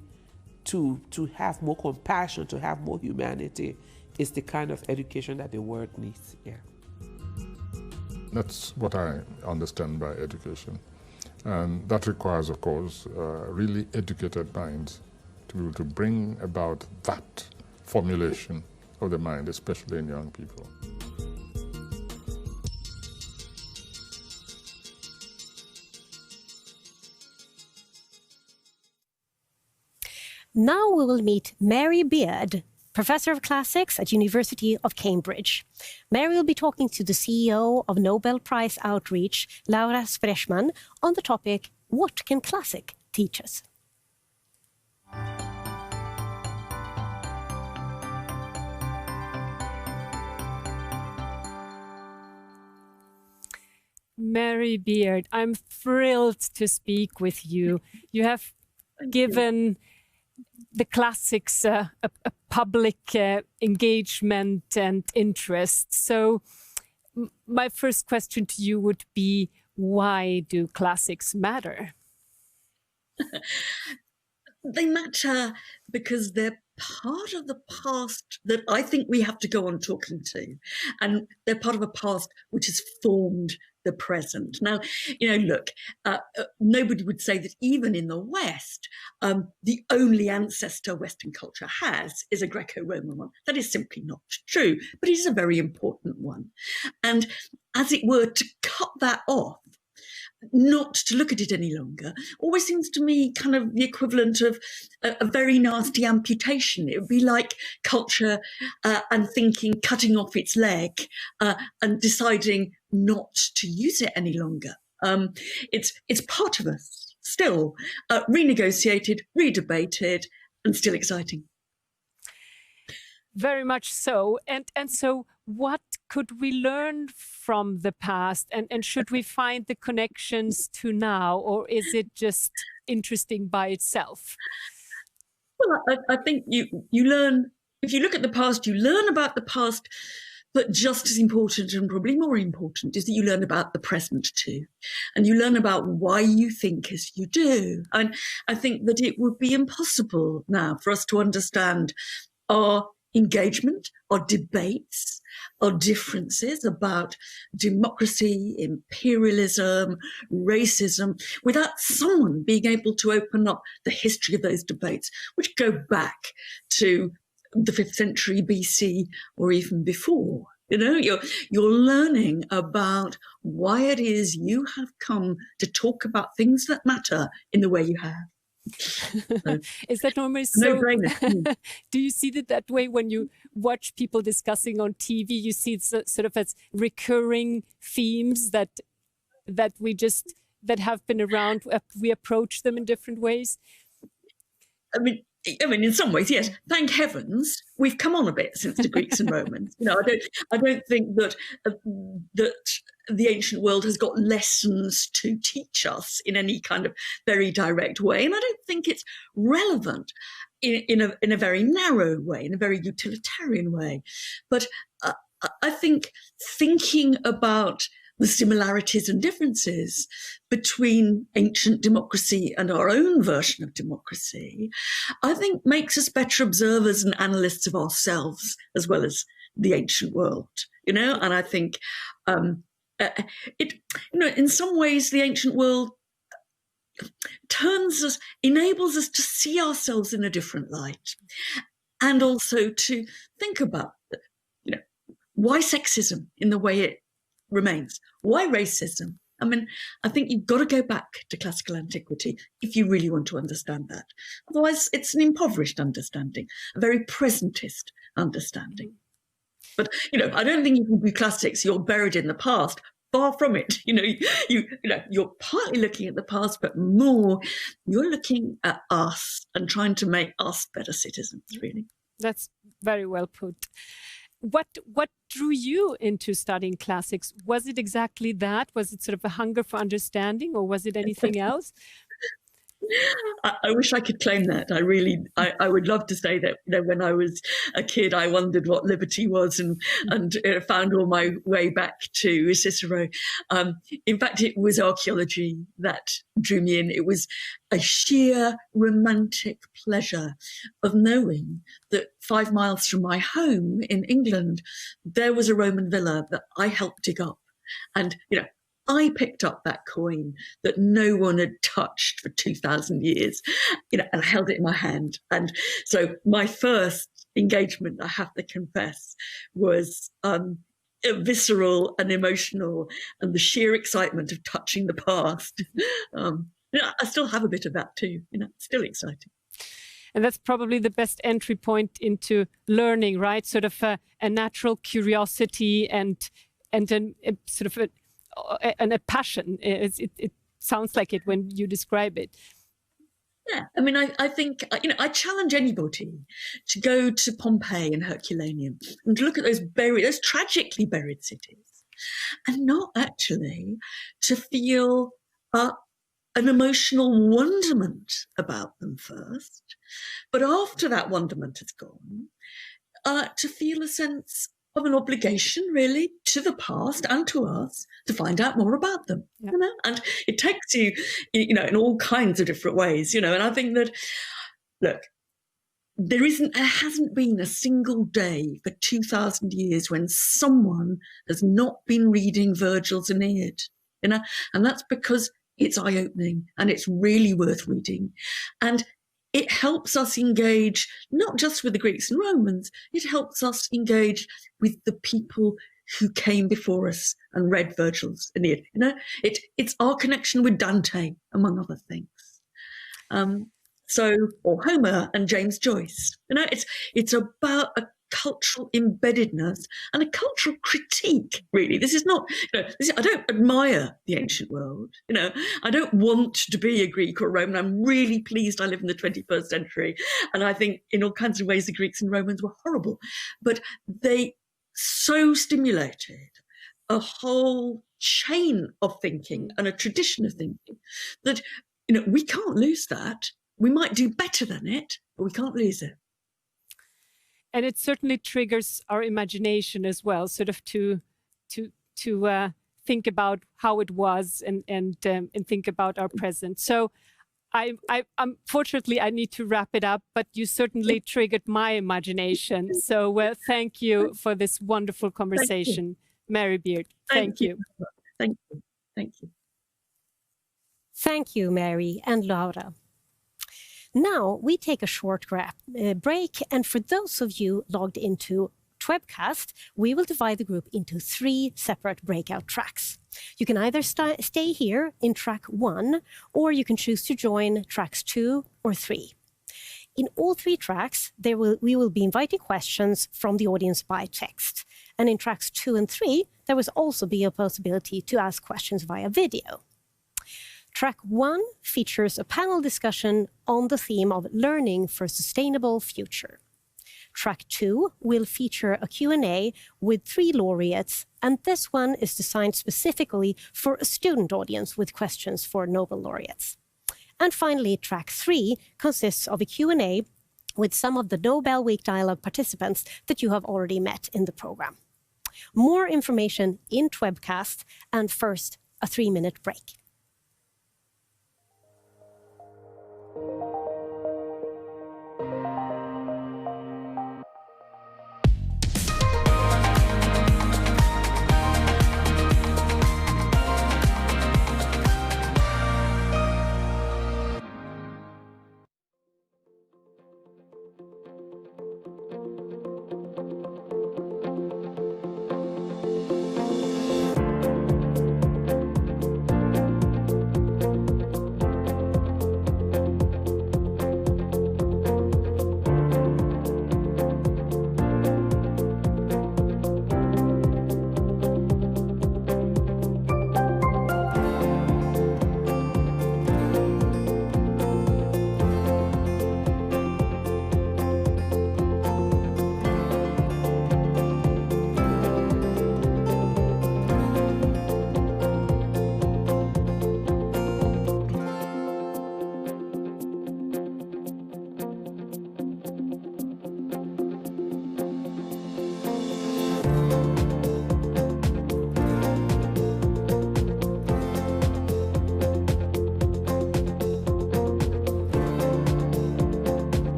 to have more compassion, to have more humanity, is the kind of education that the world needs. Yeah. That's what I understand by education. And that requires, of course, really educated minds to be able to bring about that formulation of the mind, especially in young people. Now we will meet Mary Beard, Professor of Classics at University of Cambridge. Mary will be talking to the CEO of Nobel Prize Outreach, Laura Sprechman, on the topic, What can classic teach us? Mary Beard, I'm thrilled to speak with you. You have given the classics a public engagement and interest. So my first question to you would be, why do classics matter? They matter because they're part of the past that I think we have to go on talking to. And they're part of a past which has formed the present. Now, look, nobody would say that even in the West, the only ancestor Western culture has is a Greco-Roman one. That is simply not true, but it is a very important one. And as it were, to cut that off, not to look at it any longer, always seems to me kind of the equivalent of a very nasty amputation. It would be like culture and thinking cutting off its leg and deciding not to use it any longer. It's part of us still, renegotiated, redebated, and still exciting. Very much so. And so what could we learn from the past? And should we find the connections to now, or is it just interesting by itself? Well, I think you learn, if you look at the past, you learn about the past, but just as important and probably more important is that you learn about the present too. And you learn about why you think as you do. And I think that it would be impossible now for us to understand our engagement, our debates, our differences about democracy, imperialism, racism, without someone being able to open up the history of those debates, which go back to the 5th century BC or even before. You're learning about why it is you have come to talk about things that matter in the way you have. Is that normally so? No-brainer. Do you see it that way when you watch people discussing on TV? You see it sort of as recurring themes that have been around. We approach them in different ways. I mean, in some ways, yes. Thank heavens we've come on a bit since the Greeks and Romans. I don't think that the ancient world has got lessons to teach us in any kind of very direct way, and I don't think it's relevant in a very narrow way, in a very utilitarian way. But I think thinking about the similarities and differences between ancient democracy and our own version of democracy, I think makes us better observers and analysts of ourselves as well as the ancient world, And I think in some ways the ancient world enables us to see ourselves in a different light, and also to think about, why sexism in the way it remains? Why racism? I mean, I think you've got to go back to classical antiquity if you really want to understand that. Otherwise, it's an impoverished understanding, a very presentist understanding. But, I don't think you can be classics, you're buried in the past. Far from it. You're partly looking at the past, but more you're looking at us and trying to make us better citizens, really. That's very well put. What drew you into studying classics? Was it exactly that? Was it sort of a hunger for understanding, or was it anything else? I wish I could claim that. I would love to say that, when I was a kid, I wondered what liberty was and found all my way back to Cicero. In fact, it was archaeology that drew me in. It was a sheer romantic pleasure of knowing that 5 miles from my home in England, there was a Roman villa that I helped dig up. And, I picked up that coin that no one had touched for 2,000 years, and I held it in my hand. And so my first engagement, I have to confess, was visceral and emotional, and the sheer excitement of touching the past. I still have a bit of that too. It's still exciting. And that's probably the best entry point into learning, right? Sort of a natural curiosity and a passion. It sounds like it when you describe it. Yeah, I mean, I think, I challenge anybody to go to Pompeii and Herculaneum and to look at those tragically buried cities, and not actually to feel an emotional wonderment about them first, but after that wonderment has gone, to feel a sense of an obligation, really, to the past and to us to find out more about them. Yeah. And it takes you, in all kinds of different ways, and I think that, look, there hasn't been a single day for 2,000 years when someone has not been reading Virgil's Aeneid, and that's because it's eye-opening and it's really worth reading. And it helps us engage not just with the Greeks and Romans, it helps us engage with the people who came before us and read Virgil's Aeneid. It's our connection with Dante, among other things. Or Homer and James Joyce. It's about a cultural embeddedness and a cultural critique, really. This is not, I don't admire the ancient world. I don't want to be a Greek or a Roman. I'm really pleased I live in the 21st century. And I think in all kinds of ways, the Greeks and Romans were horrible, but they so stimulated a whole chain of thinking and a tradition of thinking that, we can't lose that. We might do better than it, but we can't lose it. And it certainly triggers our imagination as well, sort of to think about how it was and think about our present. So, unfortunately I need to wrap it up, but you certainly triggered my imagination. So, thank you for this wonderful conversation, Mary Beard. Thank you. Thank you. Thank you. Thank you, Mary and Laura. Now we take a short break, and for those of you logged into Twebcast, we will divide the group into 3 separate breakout tracks. You can either stay here in track 1, or you can choose to join tracks 2 or 3. In all 3 tracks, we will be inviting questions from the audience by text. And in tracks 2 and 3, there will also be a possibility to ask questions via video. Track 1 features a panel discussion on the theme of learning for a sustainable future. Track 2 will feature a Q&A with 3 laureates, and this one is designed specifically for a student audience with questions for Nobel laureates. And finally, track 3 consists of a Q&A with some of the Nobel Week Dialogue participants that you have already met in the program. More information in Twebcast, and first, a 3-minute break.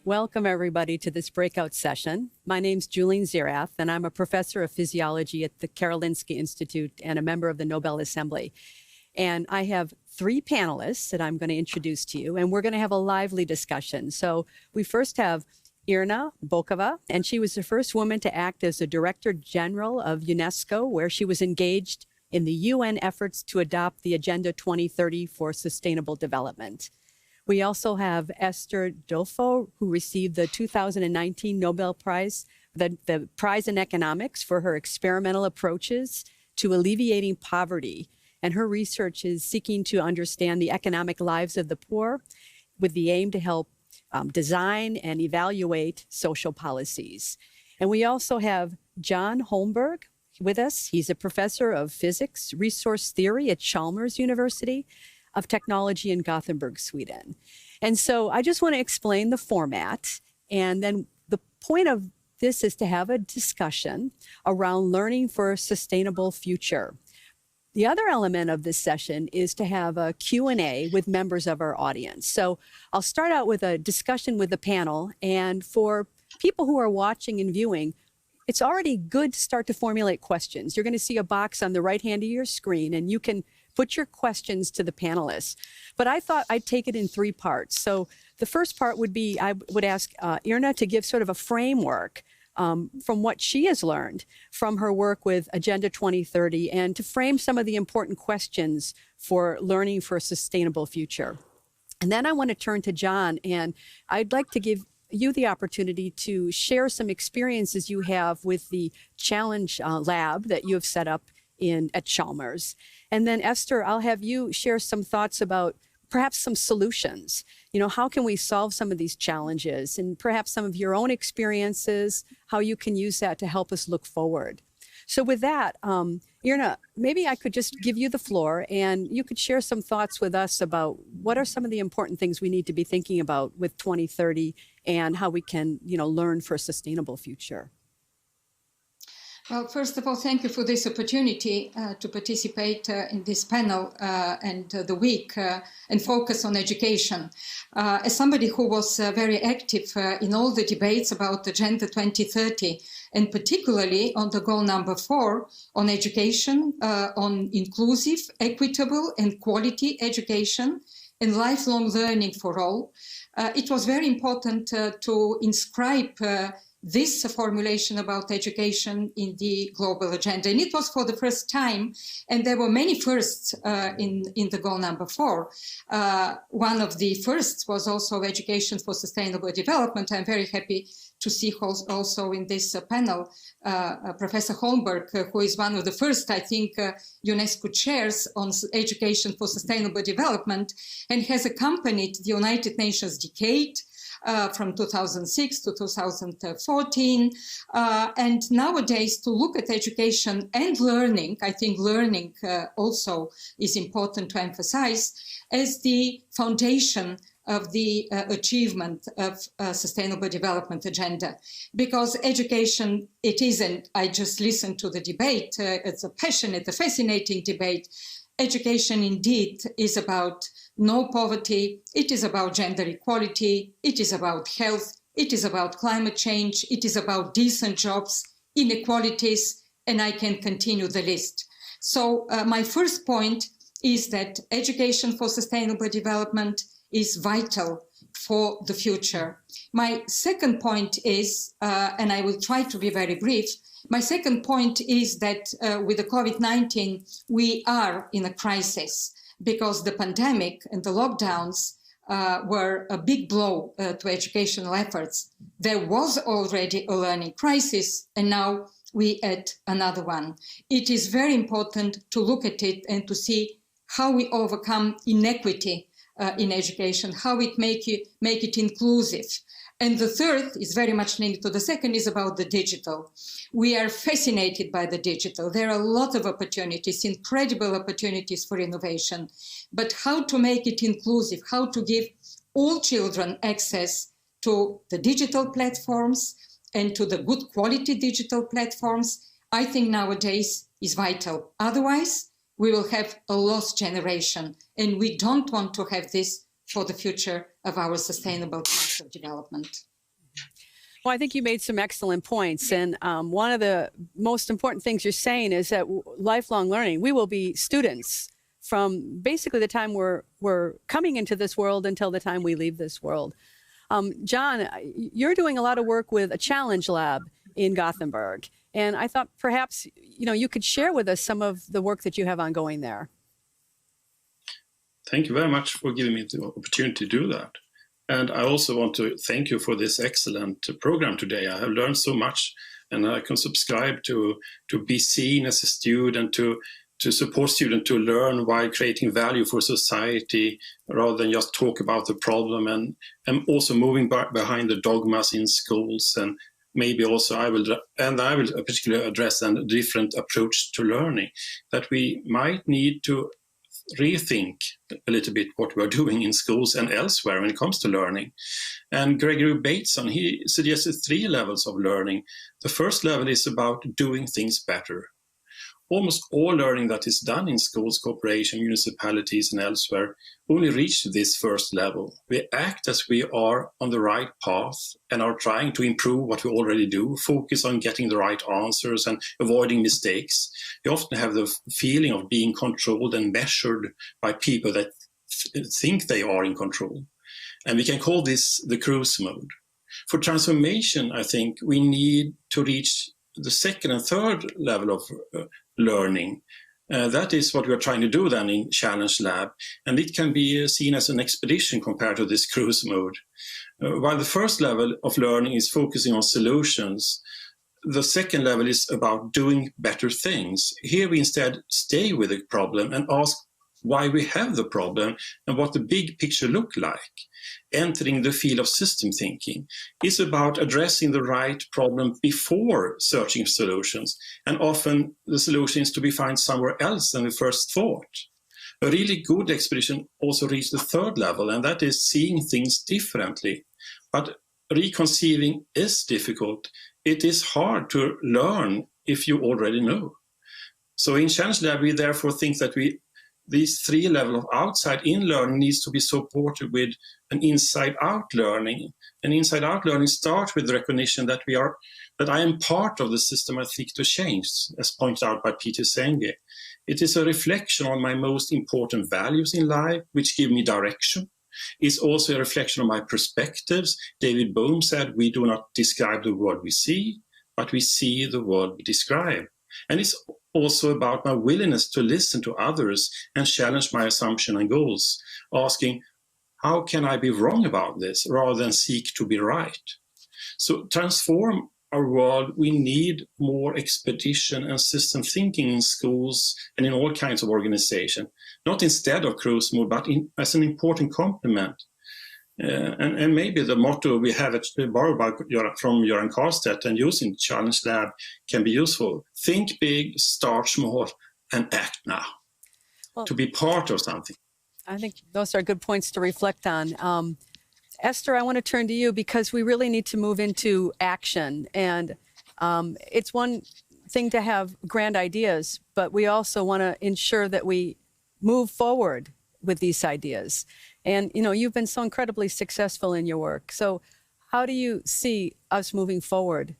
Welcome, everybody, to this breakout session. My name's Julian Zirath, and I'm a professor of physiology at the Karolinska Institute and a member of the Nobel Assembly. And I have 3 panelists that I'm going to introduce to you, and we're going to have a lively discussion. So we first have Irina Bokova, and she was the first woman to act as the Director General of UNESCO, where she was engaged in the UN efforts to adopt the Agenda 2030 for Sustainable Development. We also have Esther Duflo, who received the 2019 Nobel Prize, the Prize in Economics for her experimental approaches to alleviating poverty. And her research is seeking to understand the economic lives of the poor with the aim to help design and evaluate social policies. And we also have John Holmberg with us. He's a professor of physics, resource theory at Chalmers University of Technology in Gothenburg, Sweden. And so I just want to explain the format. And then the point of this is to have a discussion around learning for a sustainable future. The other element of this session is to have a Q&A with members of our audience. So I'll start out with a discussion with the panel. And for people who are watching and viewing, it's already good to start to formulate questions. You're going to see a box on the right hand of your screen, and you can put your questions to the panelists. But I thought I'd take it in 3 parts. So the first part would be, I would ask Irina to give sort of a framework from what she has learned from her work with Agenda 2030 and to frame some of the important questions for learning for a sustainable future. And then I want to turn to John, and I'd like to give you the opportunity to share some experiences you have with the Challenge Lab that you have set up at Chalmers. And then Esther, I'll have you share some thoughts about perhaps some solutions. You know, how can we solve some of these challenges, and perhaps some of your own experiences, how you can use that to help us look forward. So with that, Irina, maybe I could just give you the floor and you could share some thoughts with us about what are some of the important things we need to be thinking about with 2030 and how we can, learn for a sustainable future. Well, first of all, thank you for this opportunity to participate in this panel and the week and focus on education. As somebody who was very active in all the debates about Agenda 2030, and particularly on the goal number 4 on education, on inclusive, equitable and quality education and lifelong learning for all, it was very important to inscribe this formulation about education in the global agenda. And it was for the first time, and there were many firsts in the goal number 4. One of the firsts was also education for sustainable development. I'm very happy to see also in this panel Professor Holmberg, who is one of the first, I think, UNESCO chairs on education for sustainable development, and has accompanied the United Nations decade from 2006 to 2014. And nowadays, to look at education and learning, I think learning also is important to emphasize as the foundation of the achievement of Sustainable Development Agenda. Because education, it isn't, I just listened to the debate, it's a passionate, a fascinating debate. Education indeed is about no poverty, it is about gender equality, it is about health, it is about climate change, it is about decent jobs, inequalities, and I can continue the list. So my first point is that education for sustainable development is vital for the future. My second point is, and I will try to be very brief, my second point is that with the COVID-19, we are in a crisis because the pandemic and the lockdowns were a big blow to educational efforts. There was already a learning crisis, and now we add another one. It is very important to look at it and to see how we overcome inequity in education, how we make it inclusive. And the third is very much linked to the second, is about the digital. We are fascinated by the digital. There are a lot of opportunities, incredible opportunities for innovation, but how to make it inclusive, how to give all children access to the digital platforms and to the good quality digital platforms, I think nowadays is vital. Otherwise, we will have a lost generation, and we don't want to have this for the future of our sustainable path of development. Well, I think you made some excellent points. And one of the most important things you're saying is that lifelong learning, we will be students from basically the time we're coming into this world until the time we leave this world. John, you're doing a lot of work with a challenge lab in Gothenburg. And I thought perhaps, you could share with us some of the work that you have ongoing there. Thank you very much for giving me the opportunity to do that. And I also want to thank you for this excellent program today. I have learned so much, and I can subscribe to be seen as a student, to support students to learn while creating value for society rather than just talk about the problem, and also moving behind the dogmas in schools. And maybe also I will particularly address a different approach to learning, that we might need to rethink a little bit what we're doing in schools and elsewhere when it comes to learning. And Gregory Bateson, he suggested 3 levels of learning. The first level is about doing things better. Almost all learning that is done in schools, corporations, municipalities, and elsewhere only reach this first level. We act as we are on the right path and are trying to improve what we already do, focus on getting the right answers and avoiding mistakes. We often have the feeling of being controlled and measured by people that think they are in control. And we can call this the cruise mode. For transformation, I think we need to reach the second and third level of learning. That is what we are trying to do then in Challenge Lab. And it can be seen as an expedition compared to this cruise mode. While the first level of learning is focusing on solutions, the second level is about doing better things. Here we instead stay with the problem and ask why we have the problem and what the big picture look like. Entering the field of system thinking is about addressing the right problem before searching solutions, and often the solution is to be found somewhere else than we first thought. A really good expedition also reaches the third level, and that is seeing things differently. But reconceiving is difficult. It is hard to learn if you already know. So in Challenge Lab, we therefore think that these 3 levels of outside-in learning needs to be supported with an inside-out learning. And inside-out learning starts with the recognition that I am part of the system I seek to change, as pointed out by Peter Senge. It is a reflection on my most important values in life, which give me direction. It's also a reflection on my perspectives. David Bohm said, we do not describe the world we see, but we see the world we describe. And it's also about my willingness to listen to others and challenge my assumptions and goals, asking, how can I be wrong about this rather than seek to be right? So transform our world, we need more expedition and system thinking in schools and in all kinds of organization, not instead of cruise mode, but as an important complement. And maybe the motto we have borrowed from Göran Karlstedt and used in Challenge Lab can be useful. Think big, start small, and act now. Well, to be part of something. I think those are good points to reflect on. Esther, I want to turn to you because we really need to move into action. And it's one thing to have grand ideas, but we also want to ensure that we move forward with these ideas. And, you've been so incredibly successful in your work. So how do you see us moving forward?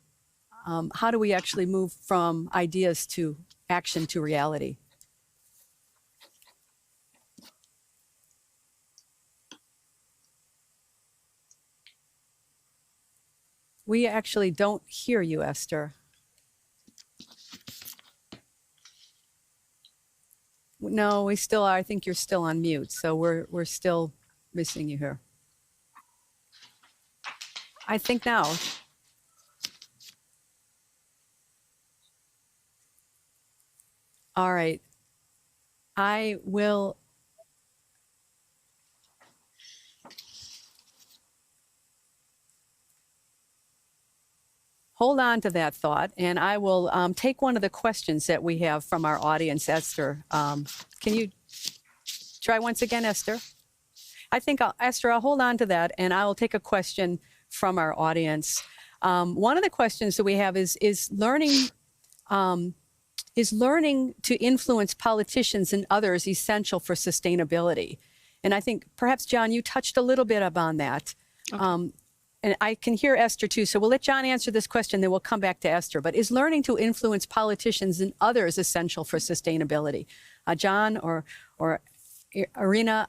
How do we actually move from ideas to action to reality? We actually don't hear you, Esther. No, we still are. I think you're still on mute, so we're still missing you here. I think now. All right. I will. Hold on to that thought, and I will take one of the questions that we have from our audience, Esther. Can you try once again, Esther? I think, Esther, I'll hold on to that, and I'll take a question from our audience. One of the questions that we have is learning to influence politicians and others essential for sustainability? And I think perhaps, John, you touched a little bit upon that. Okay. and I can hear Esther too, so we'll let John answer this question, then we'll come back to Esther. But is learning to influence politicians and others essential for sustainability? John or Irina,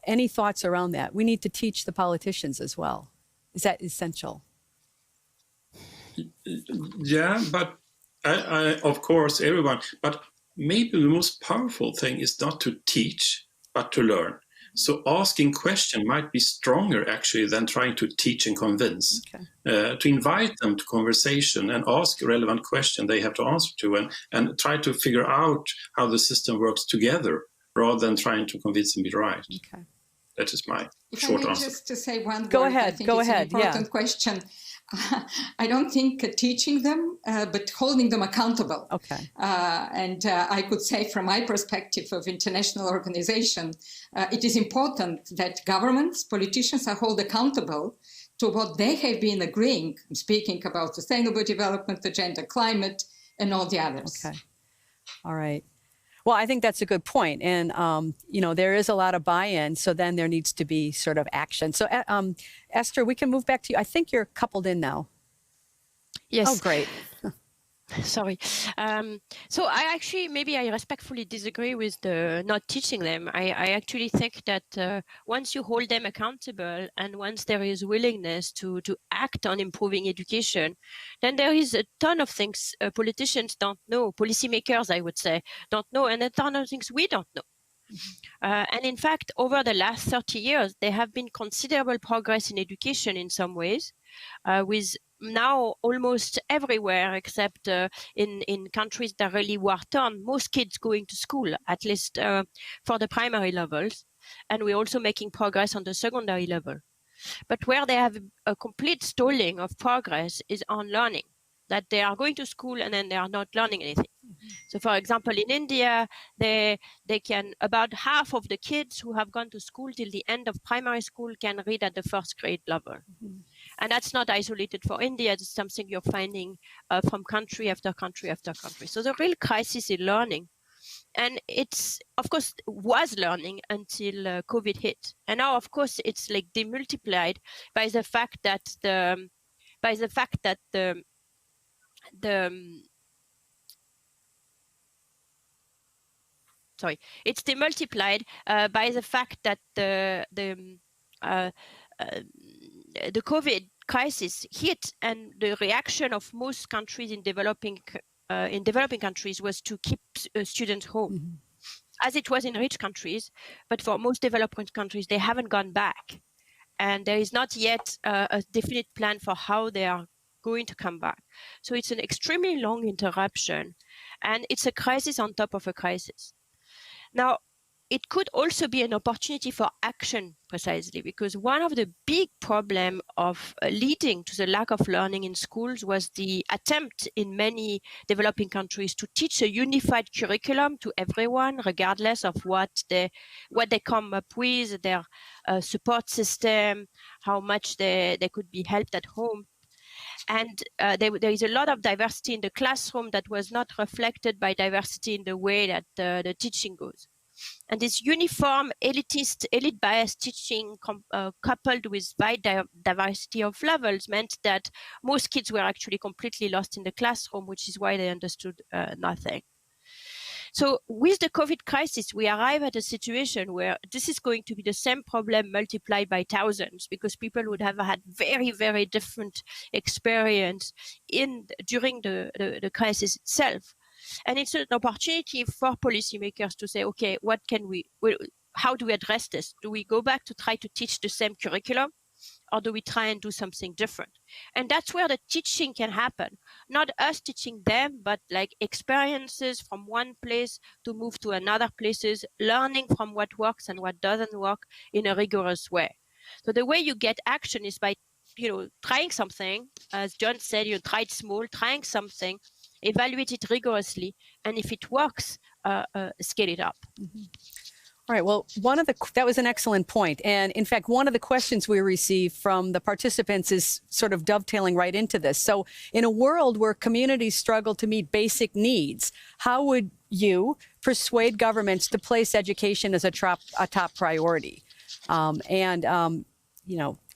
any thoughts around that? We need to teach the politicians as well. Is that essential? Yeah, but I of course, everyone, but maybe the most powerful thing is not to teach, but to learn. So asking question might be stronger actually than trying to teach and convince. Okay. To invite them to conversation and ask relevant question they have to answer to, and try to figure out how the system works together rather than trying to convince them to be right. Okay. That is my If short I may answer. just to say one word, Go ahead, I think go it's ahead, an important question. I don't think teaching them, but holding them accountable. Okay. And I could say from my perspective of international organization, it is important that governments, politicians are held accountable to what they have been agreeing, speaking about sustainable development, agenda, climate, and all the others. Okay. All right. Well, I think that's a good point. And, you know, there is a lot of buy-in, so then there needs to be sort of action. So, Esther, we can move back to you. I think you're coupled in now. Yes. Oh, great. Sorry. So I respectfully disagree with the not teaching them. I actually think that once you hold them accountable and once there is willingness to act on improving education, then there is a ton of things politicians don't know, policymakers, I would say, don't know, and a ton of things we don't know. And in fact, over the last 30 years, there have been considerable progress in education in some ways, with now almost everywhere except in countries that really war torn, most kids going to school, at least for the primary levels. And we're also making progress on the secondary level. But where they have a complete stalling of progress is on learning, that they are going to school and then they are not learning anything. So for example, in India, they can, about half of the kids who have gone to school till the end of primary school can read at the first grade level. And that's not isolated for India. It's something you're finding from country after country after country. So the real crisis in learning, and it's, of course, was learning until COVID hit. And now, of course, it's like demultiplied by the fact that it's demultiplied by the fact that the COVID crisis hit, and the reaction of most countries in developing countries was to keep students home, as it was in rich countries. But for most developing countries, they haven't gone back, and there is not yet a definite plan for how they are going to come back. So it's an extremely long interruption, and it's a crisis on top of a crisis. Now, it could also be an opportunity for action, precisely, because one of the big problems of leading to the lack of learning in schools was the attempt in many developing countries to teach a unified curriculum to everyone, regardless of what they come up with, their support system, how much they could be helped at home. And there is a lot of diversity in the classroom that was not reflected by diversity in the way that the teaching goes. And this uniform, elite-biased teaching coupled with wide diversity of levels meant that most kids were actually completely lost in the classroom, which is why they understood nothing. So with the COVID crisis, we arrive at a situation where this is going to be the same problem multiplied by thousands, because people would have had very, very different experience during the crisis itself. And it's an opportunity for policymakers to say, okay, how do we address this? Do we go back to try to teach the same curriculum, or do we try and do something different? And that's where the teaching can happen. Not us teaching them, but like experiences from one place to move to another places, learning from what works and what doesn't work in a rigorous way. So the way you get action is by, trying something. As John said, try it small, trying something, evaluate it rigorously, and if it works, scale it up. All right. Well, that was an excellent point. And in fact, one of the questions we received from the participants is sort of dovetailing right into this. So in a world where communities struggle to meet basic needs, how would you persuade governments to place education as a top priority?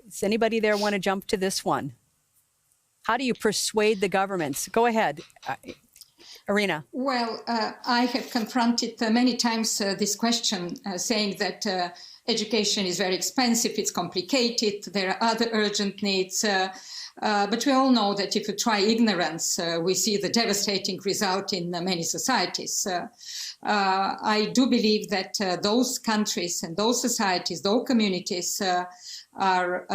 Does anybody there want to jump to this one? How do you persuade the governments? Go ahead, Irina. Well, I have confronted many times this question, saying that education is very expensive, it's complicated, there are other urgent needs. But we all know that if you try ignorance, we see the devastating result in many societies. I do believe that those countries and those societies, those communities are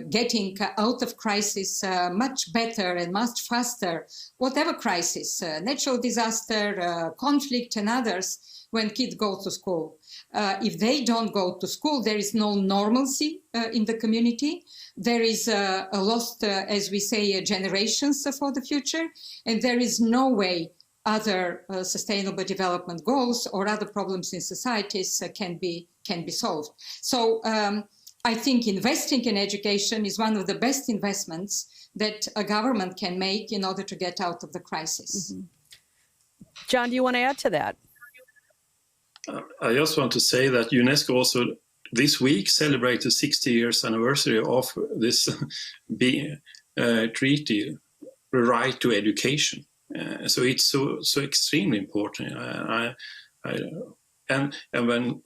getting out of crisis much better and much faster, whatever crisis, natural disaster, conflict and others, when kids go to school. If they don't go to school, there is no normalcy in the community. There is a lost, as we say, generations for the future, and there is no way other sustainable development goals or other problems in societies can be solved. So I think investing in education is one of the best investments that a government can make in order to get out of the crisis. Mm-hmm. John, do you want to add to that? I just want to say that UNESCO also this week celebrated the 60 years anniversary of this treaty, the right to education. So it's so extremely important. And when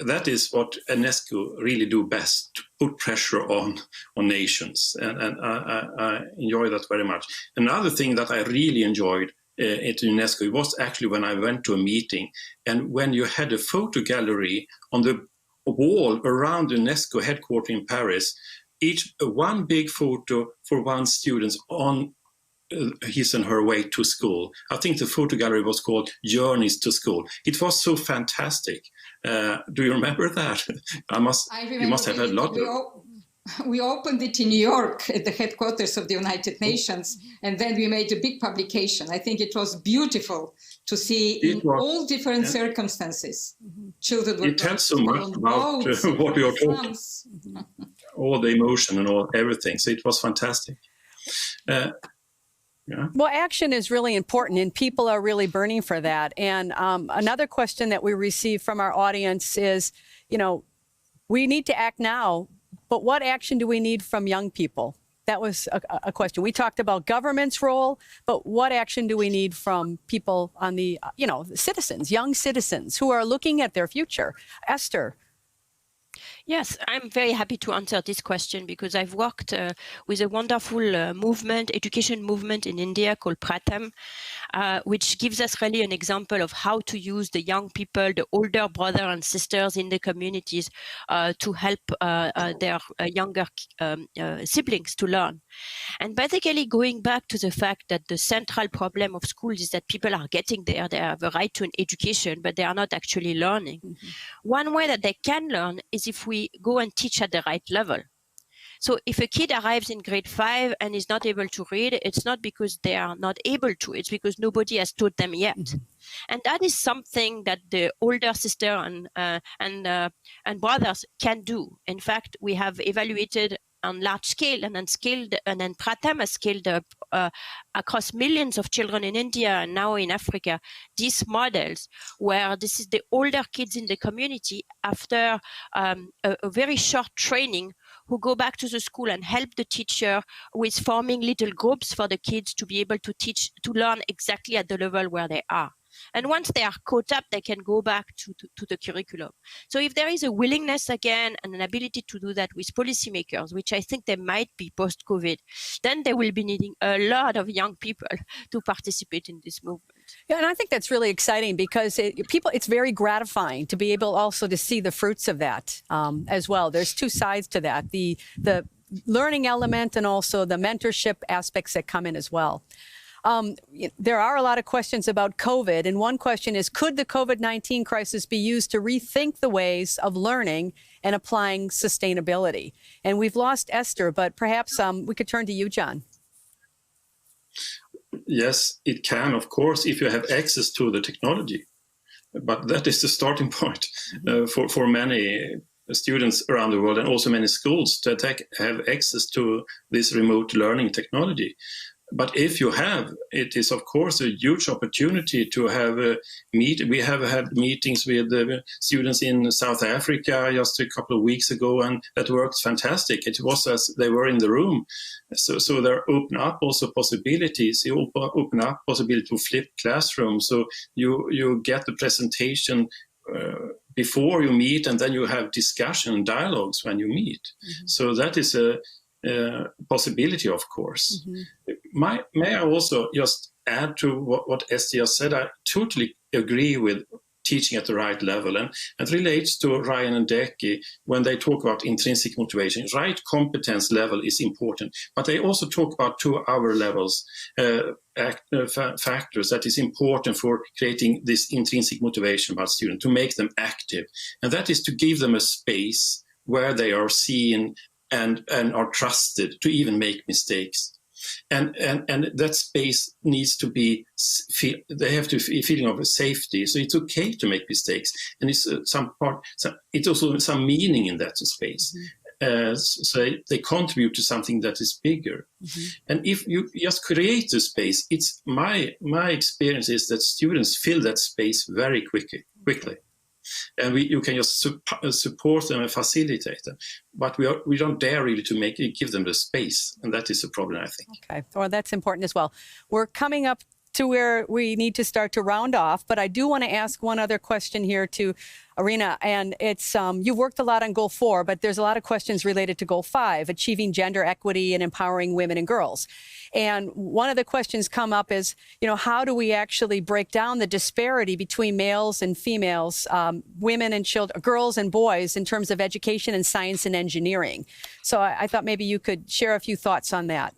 that is what UNESCO really do best, to put pressure on nations, and I enjoy that very much. Another thing that I really enjoyed at UNESCO was actually when I went to a meeting, and when you had a photo gallery on the wall around the UNESCO headquarters in Paris, one big photo for one student on his and her way to school. I think the photo gallery was called Journeys to School. It was so fantastic. Do you remember that? You must have had a lot of... We opened it in New York at the headquarters of the United Nations, and then we made a big publication. I think it was beautiful to see all different circumstances. Children were... It tells so much about what we are talking, all the emotion and everything. So it was fantastic. Yeah. Well, action is really important, and people are really burning for that. And another question that we receive from our audience is, we need to act now, but what action do we need from young people? That was a question. We talked about government's role, but what action do we need from people on the, citizens, young citizens who are looking at their future? Esther. Yes, I'm very happy to answer this question because I've worked with a wonderful education movement in India called Pratham, which gives us really an example of how to use the young people, the older brothers and sisters in the communities to help their younger siblings to learn. And basically going back to the fact that the central problem of schools is that people are getting there, they have a right to an education, but they are not actually learning. Mm-hmm. One way that they can learn is if we go and teach at the right level. So if a kid arrives in grade 5 and is not able to read, it's not because they are not able to, it's because nobody has taught them yet. Mm-hmm. And that is something that the older sister and brothers can do. In fact, we have evaluated on large scale and unskilled, and then Pratham has scaled up across millions of children in India and now in Africa, these models where this is the older kids in the community after a very short training who go back to the school and help the teacher with forming little groups for the kids to be able to learn exactly at the level where they are. And once they are caught up, they can go back to the curriculum. So if there is a willingness again and an ability to do that with policymakers, which I think there might be post-COVID, then they will be needing a lot of young people to participate in this movement. Yeah, and I think that's really exciting because it's very gratifying to be able also to see the fruits of that as well. There's two sides to that, the learning element and also the mentorship aspects that come in as well. There are a lot of questions about COVID, and one question is, could the COVID-19 crisis be used to rethink the ways of learning and applying sustainability? And we've lost Esther, but perhaps we could turn to you, John. Yes, it can, of course, if you have access to the technology. But that is the starting point for many students around the world and also many schools to have access to this remote learning technology. But if you have, it is of course a huge opportunity to have we have had meetings with students in South Africa just a couple of weeks ago, and that worked fantastic. It was as they were in the room. So there open up also possibilities. You open up possibility to flip classrooms. So you get the presentation before you meet, and then you have discussion dialogues when you meet. Mm-hmm. So that is a possibility, of course. Mm-hmm. May I also just add to what Esther just said? I totally agree with teaching at the right level, and it relates to Ryan and Decky when they talk about intrinsic motivation. Right competence level is important, but they also talk about 2 other levels, factors that is important for creating this intrinsic motivation about students, to make them active, and that is to give them a space where they are seen and are trusted to even make mistakes. And that space needs to be, they have to be feeling of safety. So it's okay to make mistakes. And it's it's also some meaning in that space. Mm-hmm. So they contribute to something that is bigger. Mm-hmm. And if you just create a space, it's my experience is that students fill that space very quickly. And you can just support them and facilitate them, but we don't dare really to give them the space, and that is a problem, I think. Okay, well, that's important as well. We're coming up to where we need to start to round off, but I do want to ask one other question here to Irina, and it's you've worked a lot on Goal 4, but there's a lot of questions related to Goal 5, achieving gender equity and empowering women and girls. And one of the questions come up is, how do we actually break down the disparity between males and females, women and children, girls and boys in terms of education and science and engineering? So I thought maybe you could share a few thoughts on that.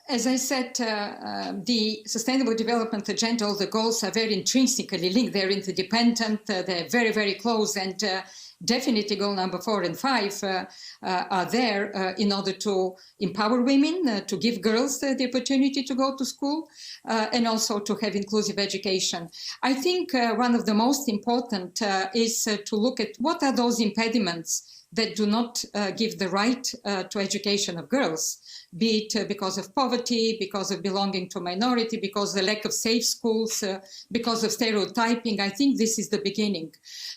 As I said, the Sustainable Development Agenda, all the goals are very intrinsically linked. They're interdependent, they're very, very close, and definitely goal number 4 and 5 are there in order to empower women, to give girls the opportunity to go to school, and also to have inclusive education. I think one of the most important is to look at what are those impediments that do not give the right to education of girls, be it because of poverty, because of belonging to minority, because of the lack of safe schools, because of stereotyping. I think this is the beginning.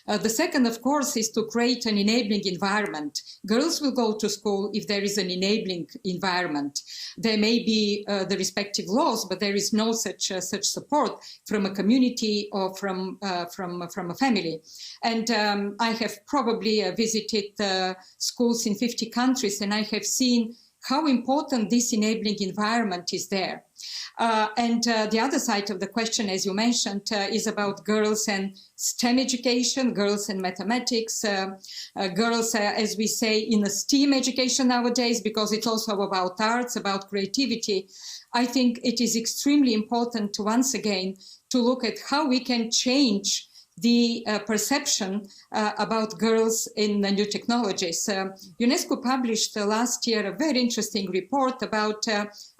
The second, of course, is to create an enabling environment. Girls will go to school if there is an enabling environment. There may be the respective laws, but there is no such support from a community or from a family. And I have probably visited schools in 50 countries, and I have seen how important this enabling environment is there. And the other side of the question, as you mentioned, is about girls and STEM education, girls and mathematics, girls, as we say, in a STEAM education nowadays, because it's also about arts, about creativity. I think it is extremely important to, once again, to look at how we can change the perception about girls in the new technologies. UNESCO published last year a very interesting report about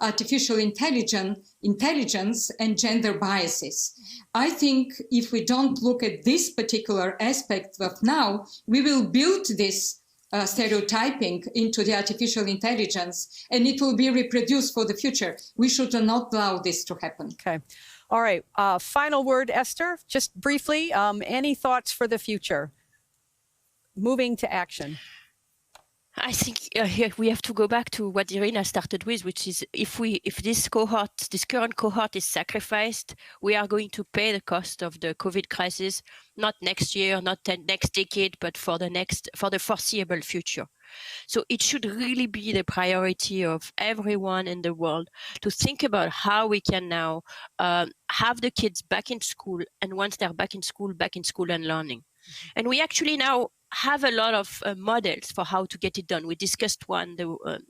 artificial intelligence and gender biases. I think if we don't look at this particular aspect of now, we will build this stereotyping into the artificial intelligence, and it will be reproduced for the future. We should not allow this to happen. Okay. All right. Final word, Esther, just briefly, any thoughts for the future? Moving to action. I think here we have to go back to what Irina started with, which is if this current cohort is sacrificed, we are going to pay the cost of the COVID crisis, not next year, not the next decade, but for the foreseeable future. So it should really be the priority of everyone in the world to think about how we can now have the kids back in school, and once they're back in school and learning. And we actually now have a lot of models for how to get it done. We discussed one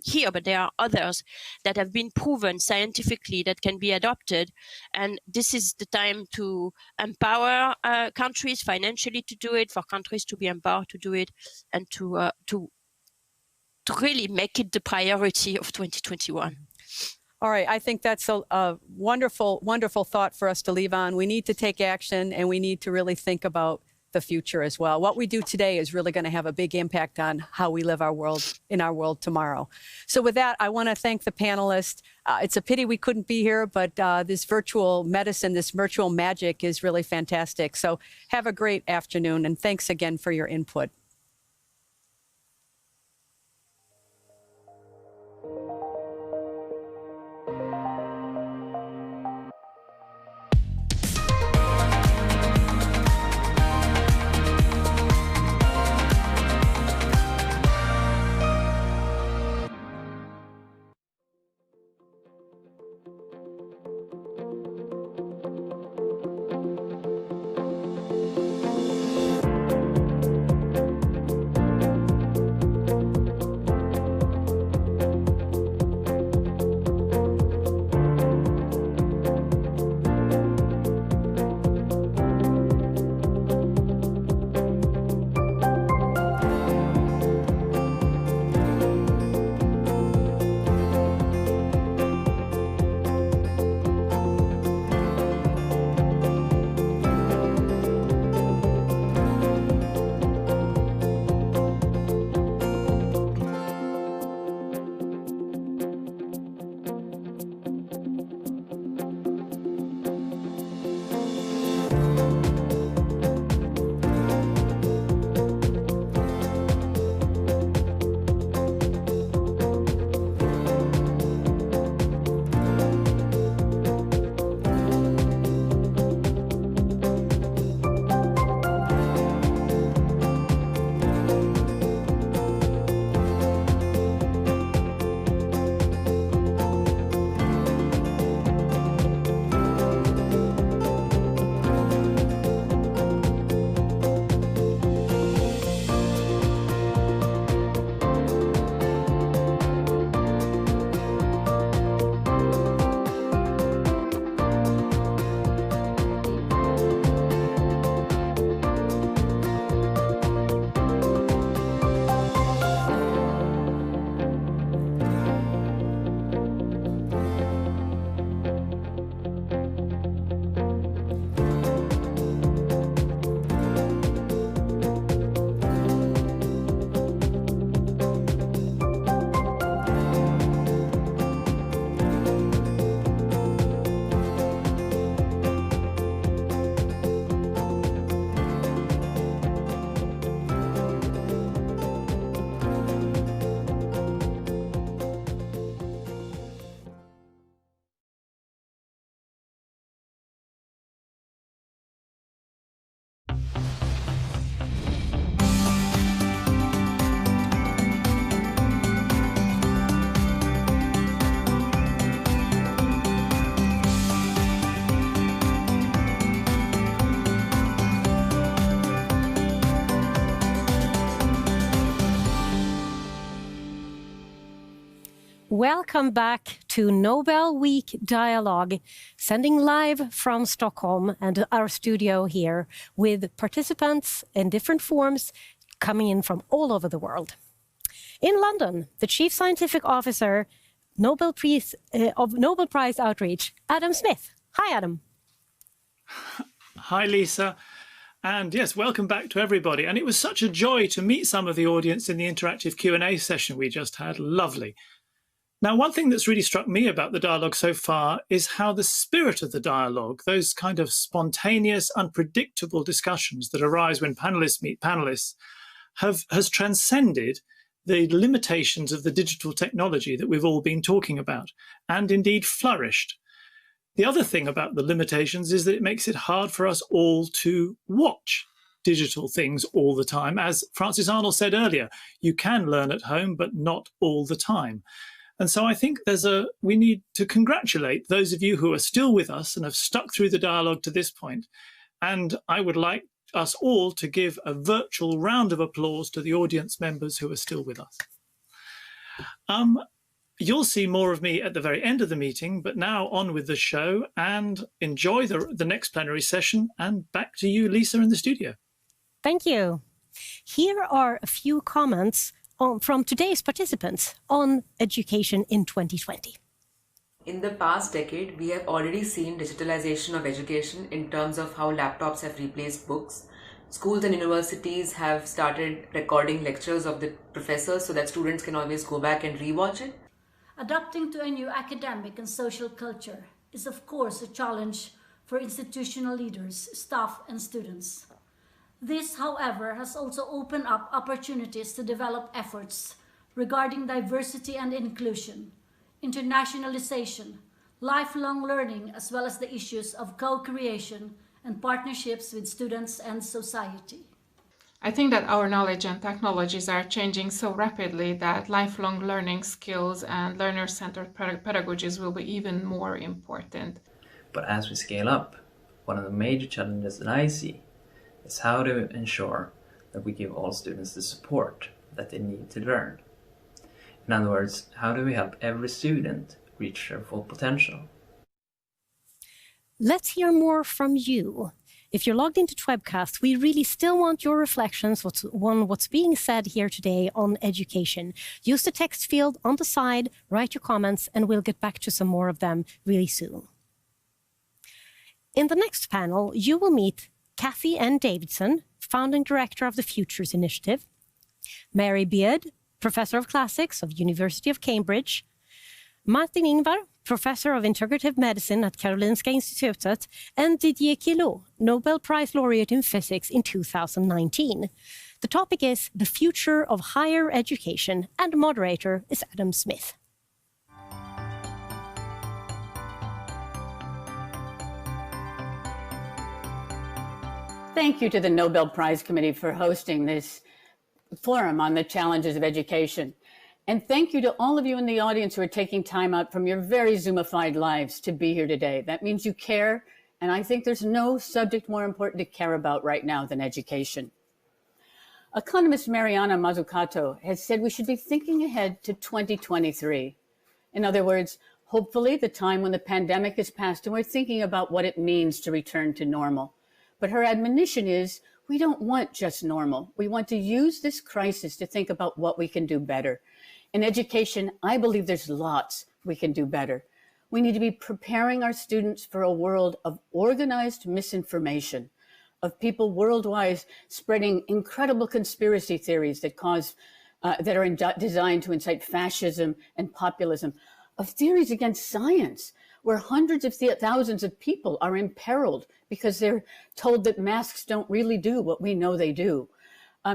here, but there are others that have been proven scientifically that can be adopted. And this is the time to empower countries financially to do it, for countries to be empowered to do it, and to really make it the priority of 2021. All right. I think that's a wonderful, wonderful thought for us to leave on. We need to take action, and we need to really think about the future as well. What we do today is really going to have a big impact on how we live our world tomorrow. So with that, I want to thank the panelists. It's a pity we couldn't be here, but this virtual medicine, this virtual magic is really fantastic. So have a great afternoon, and thanks again for your input. Welcome back to Nobel Week Dialogue, sending live from Stockholm and our studio here with participants in different forms coming in from all over the world. In London, the Chief Scientific Officer Nobel Prize, of Nobel Prize Outreach, Adam Smith. Hi, Adam. Hi, Lisa. And yes, welcome back to everybody. And it was such a joy to meet some of the audience in the interactive Q&A session we just had. Lovely. Now, one thing that's really struck me about the dialogue so far is how the spirit of the dialogue, those kind of spontaneous, unpredictable discussions that arise when panelists meet panelists, has transcended the limitations of the digital technology that we've all been talking about, and indeed flourished. The other thing about the limitations is that it makes it hard for us all to watch digital things all the time. As Francis Arnold said earlier, you can learn at home, but not all the time. And so I think we need to congratulate those of you who are still with us and have stuck through the dialogue to this point. And I would like us all to give a virtual round of applause to the audience members who are still with us. You'll see more of me at the very end of the meeting, but now on with the show and enjoy the next plenary session. And back to you, Lisa, in the studio. Thank you. Here are a few comments from today's participants on education in 2020. In the past decade, we have already seen digitalization of education in terms of how laptops have replaced books, Schools and universities have started recording lectures of the professors so that students can always go back and rewatch it. Adapting to a new academic and social culture is of course a challenge for institutional leaders, staff and students. This, however, has also opened up opportunities to develop efforts regarding diversity and inclusion, internationalization, lifelong learning, as well as the issues of co-creation and partnerships with students and society. I think that our knowledge and technologies are changing so rapidly that lifelong learning skills and learner-centered pedagogies will be even more important. But as we scale up, one of the major challenges that I see is how to ensure that we give all students the support that they need to learn. In other words, how do we help every student reach their full potential? Let's hear more from you. If you're logged into Twebcast, we really still want your reflections on what's being said here today on education. Use the text field on the side, write your comments, and we'll get back to some more of them really soon. In the next panel, you will meet Kathy N. Davidson, founding director of the Futures Initiative, Mary Beard, professor of classics of University of Cambridge, Martin Ingvar, professor of integrative medicine at Karolinska Institutet, and Didier Queloz, Nobel Prize laureate in physics in 2019. The topic is the future of higher education, and moderator is Adam Smith. Thank you to the Nobel Prize Committee for hosting this forum on the challenges of education. And thank you to all of you in the audience who are taking time out from your very Zoomified lives to be here today. That means you care, and I think there's no subject more important to care about right now than education. Economist Mariana Mazzucato has said we should be thinking ahead to 2023. In other words, hopefully the time when the pandemic has passed and we're thinking about what it means to return to normal. But her admonition is, we don't want just normal. We want to use this crisis to think about what we can do better. In education, I believe there's lots we can do better. We need to be preparing our students for a world of organized misinformation, of people worldwide spreading incredible conspiracy theories that are designed to incite fascism and populism, of theories against science, where hundreds of thousands of people are imperiled because they're told that masks don't really do what we know they do.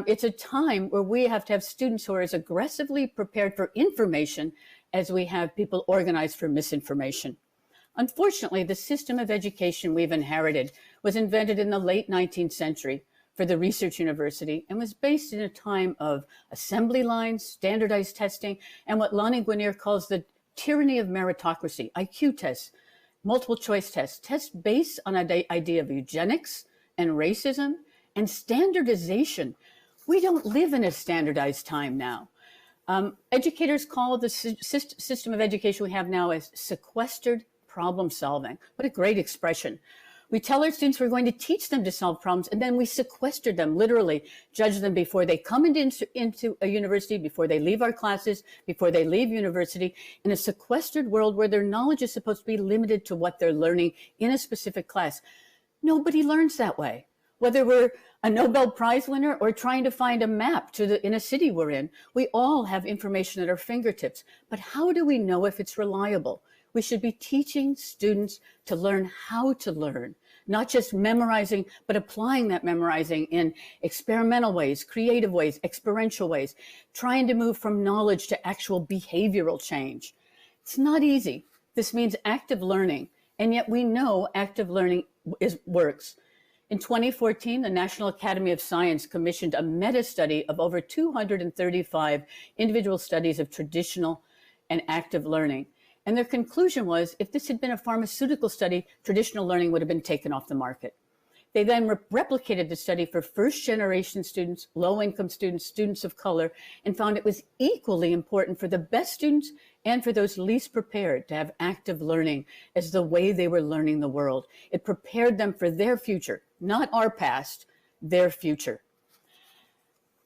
It's a time where we have to have students who are as aggressively prepared for information as we have people organized for misinformation. Unfortunately, the system of education we've inherited was invented in the late 19th century for the research university and was based in a time of assembly lines, standardized testing, and what Lonnie Guinier calls the tyranny of meritocracy, IQ tests, multiple choice tests, tests based on an idea of eugenics and racism and standardization. We don't live in a standardized time now. Educators call the system of education we have now as sequestered problem solving. What a great expression. We tell our students we're going to teach them to solve problems, and then we sequester them, literally judge them before they come into a university, before they leave our classes, before they leave university, in a sequestered world where their knowledge is supposed to be limited to what they're learning in a specific class. Nobody learns that way. Whether we're a Nobel Prize winner or trying to find a map in a city we're in, we all have information at our fingertips. But how do we know if it's reliable? We should be teaching students to learn how to learn, not just memorizing, but applying that memorizing in experimental ways, creative ways, experiential ways, trying to move from knowledge to actual behavioral change. It's not easy. This means active learning, and yet we know active learning works. In 2014, the National Academy of Science commissioned a meta-study of over 235 individual studies of traditional and active learning. And their conclusion was, if this had been a pharmaceutical study, traditional learning would have been taken off the market. They then replicated the study for first-generation students, low-income students, students of color, and found it was equally important for the best students and for those least prepared to have active learning as the way they were learning the world. It prepared them for their future, not our past, their future.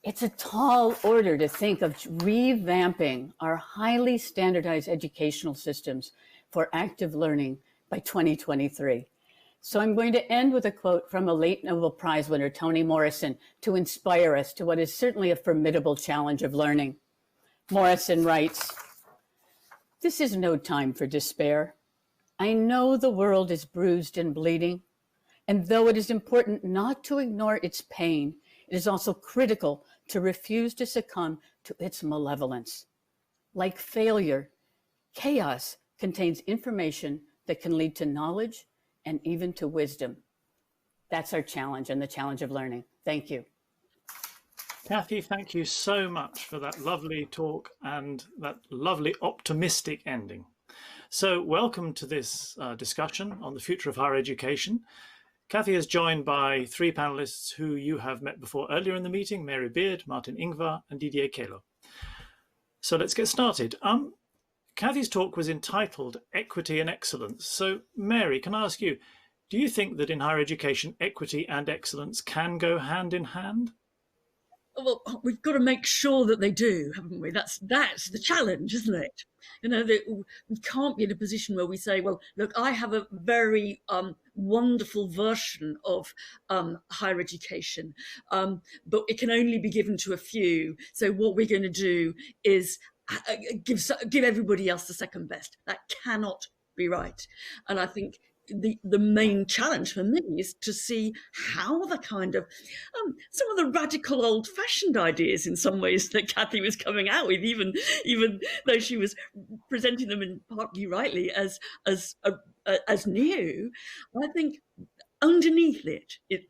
It's a tall order to think of revamping our highly standardized educational systems for active learning by 2023. So I'm going to end with a quote from a late Nobel Prize winner, Toni Morrison, to inspire us to what is certainly a formidable challenge of learning. Morrison writes, "This is no time for despair. I know the world is bruised and bleeding, and though it is important not to ignore its pain, it is also critical to refuse to succumb to its malevolence. Like failure, chaos contains information that can lead to knowledge and even to wisdom." That's our challenge and the challenge of learning. Thank you. Kathy, thank you so much for that lovely talk and that lovely optimistic ending. So welcome to this discussion on the future of higher education. Kathy is joined by three panelists who you have met before earlier in the meeting: Mary Beard, Martin Ingvar, and Didier Queloz. So let's get started. Kathy's talk was entitled Equity and Excellence. So Mary, can I ask you, do you think that in higher education, equity and excellence can go hand in hand? Well, we've got to make sure that they do, haven't we? That's the challenge, isn't it? You know, that we can't be in a position where we say, well, look, I have a very wonderful version of higher education, but it can only be given to a few. So what we're going to do is give everybody else the second best. That cannot be right. And I think the main challenge for me is to see how the kind of some of the radical old-fashioned ideas in some ways that Kathy was coming out with, even though she was presenting them in partly rightly as new, I think underneath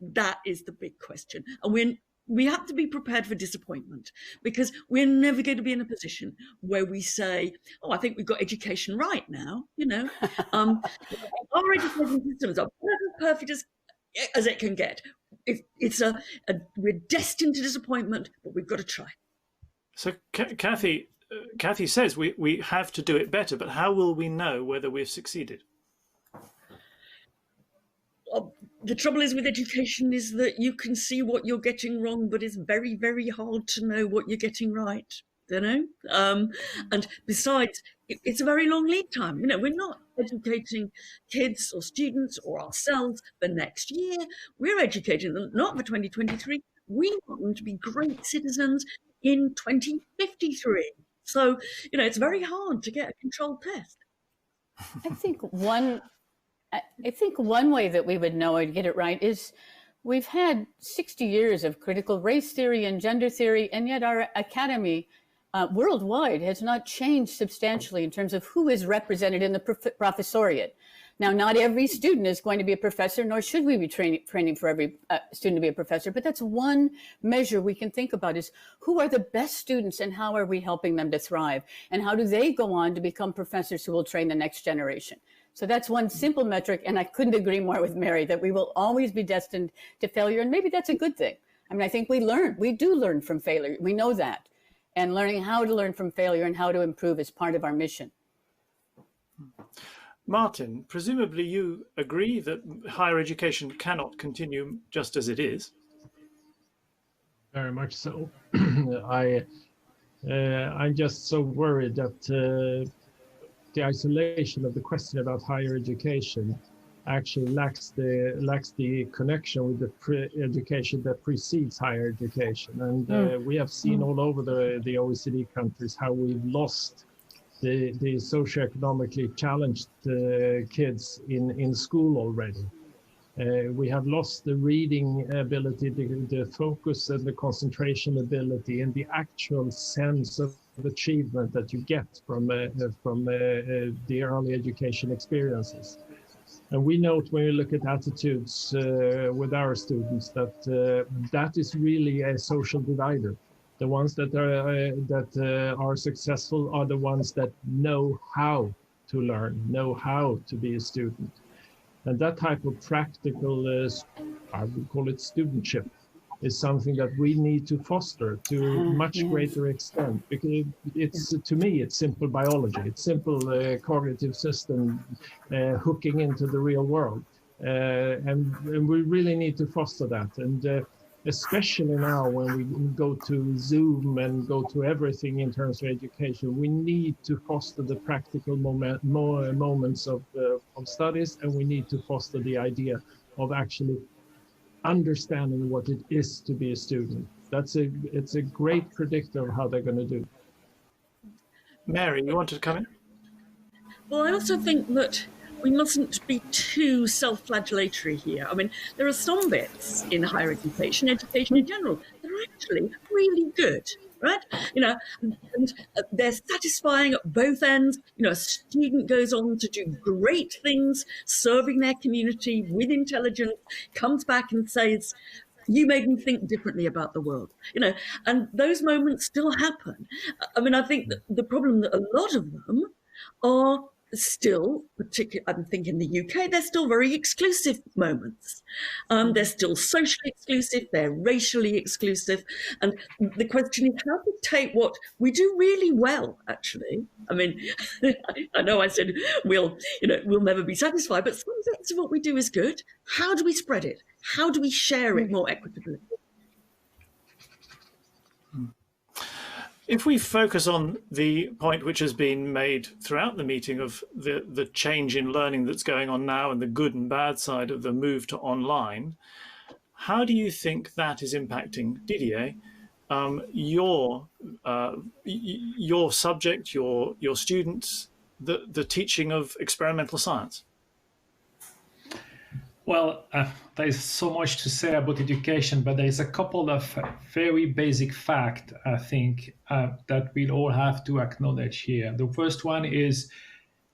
that is the big question. And we have to be prepared for disappointment, because we're never going to be in a position where we say, oh, I think we've got education right now, you know. Our education systems are perfect as it can get. We're destined to disappointment, but we've got to try. So Kathy says we have to do it better, but how will we know whether we've succeeded? The trouble is with education is that you can see what you're getting wrong, but it's very, very hard to know what you're getting right, you know? And besides, it's a very long lead time. You know, we're not educating kids or students or ourselves for next year. We're educating them not for 2023. We want them to be great citizens in 2053. So, you know, it's very hard to get a controlled test. I think one way that we would know and get it right is we've had 60 years of critical race theory and gender theory, and yet our academy worldwide has not changed substantially in terms of who is represented in the professoriate. Now, not every student is going to be a professor, nor should we be training for every student to be a professor, but that's one measure we can think about, is who are the best students and how are we helping them to thrive? And how do they go on to become professors who will train the next generation? So that's one simple metric, and I couldn't agree more with Mary that we will always be destined to failure, and maybe that's a good thing. I mean, I think we do learn from failure. We know that. And learning how to learn from failure and how to improve is part of our mission. Martin, presumably you agree that higher education cannot continue just as it is? Very much so. I'm just so worried that the isolation of the question about higher education actually lacks the connection with the education that precedes higher education. And we have seen all over the OECD countries how we've lost the socioeconomically challenged kids in school already. We have lost the reading ability, the focus and the concentration ability, and the actual sense of achievement that you get from the early education experiences. And we note when we look at attitudes with our students that that is really a social divider. The ones that are successful are the ones that know how to learn, know how to be a student. And that type of practical, I would call it studentship, is something that we need to foster to a much greater extent, because to me it's simple biology, it's simple cognitive system hooking into the real world, and we really need to foster that. And especially now when we go to Zoom and go to everything in terms of education, we need to foster the practical moments of studies, and we need to foster the idea of actually understanding what it is to be a student. It's a great predictor of how they're going to do. Mary, you wanted to come in? Well, I also think that we mustn't be too self-flagellatory here. I mean, there are some bits in higher education in general, that are actually really good, right? You know, and they're satisfying at both ends. You know, a student goes on to do great things, serving their community with intelligence, comes back and says, you made me think differently about the world, you know, and those moments still happen. I mean, I think that the problem that a lot of them are still, particularly, I think in the UK, they're still very exclusive moments. They're still socially exclusive, they're racially exclusive. And the question is how to take what we do really well, actually. I mean, I know I said we'll never be satisfied, but some bits of what we do is good. How do we spread it? How do we share it more equitably? If we focus on the point which has been made throughout the meeting of the change in learning that's going on now and the good and bad side of the move to online, how do you think that is impacting, Didier, your subject, your students, the teaching of experimental science? Well, there's so much to say about education, but there's a couple of very basic facts, I think, that we'll all have to acknowledge here. The first one is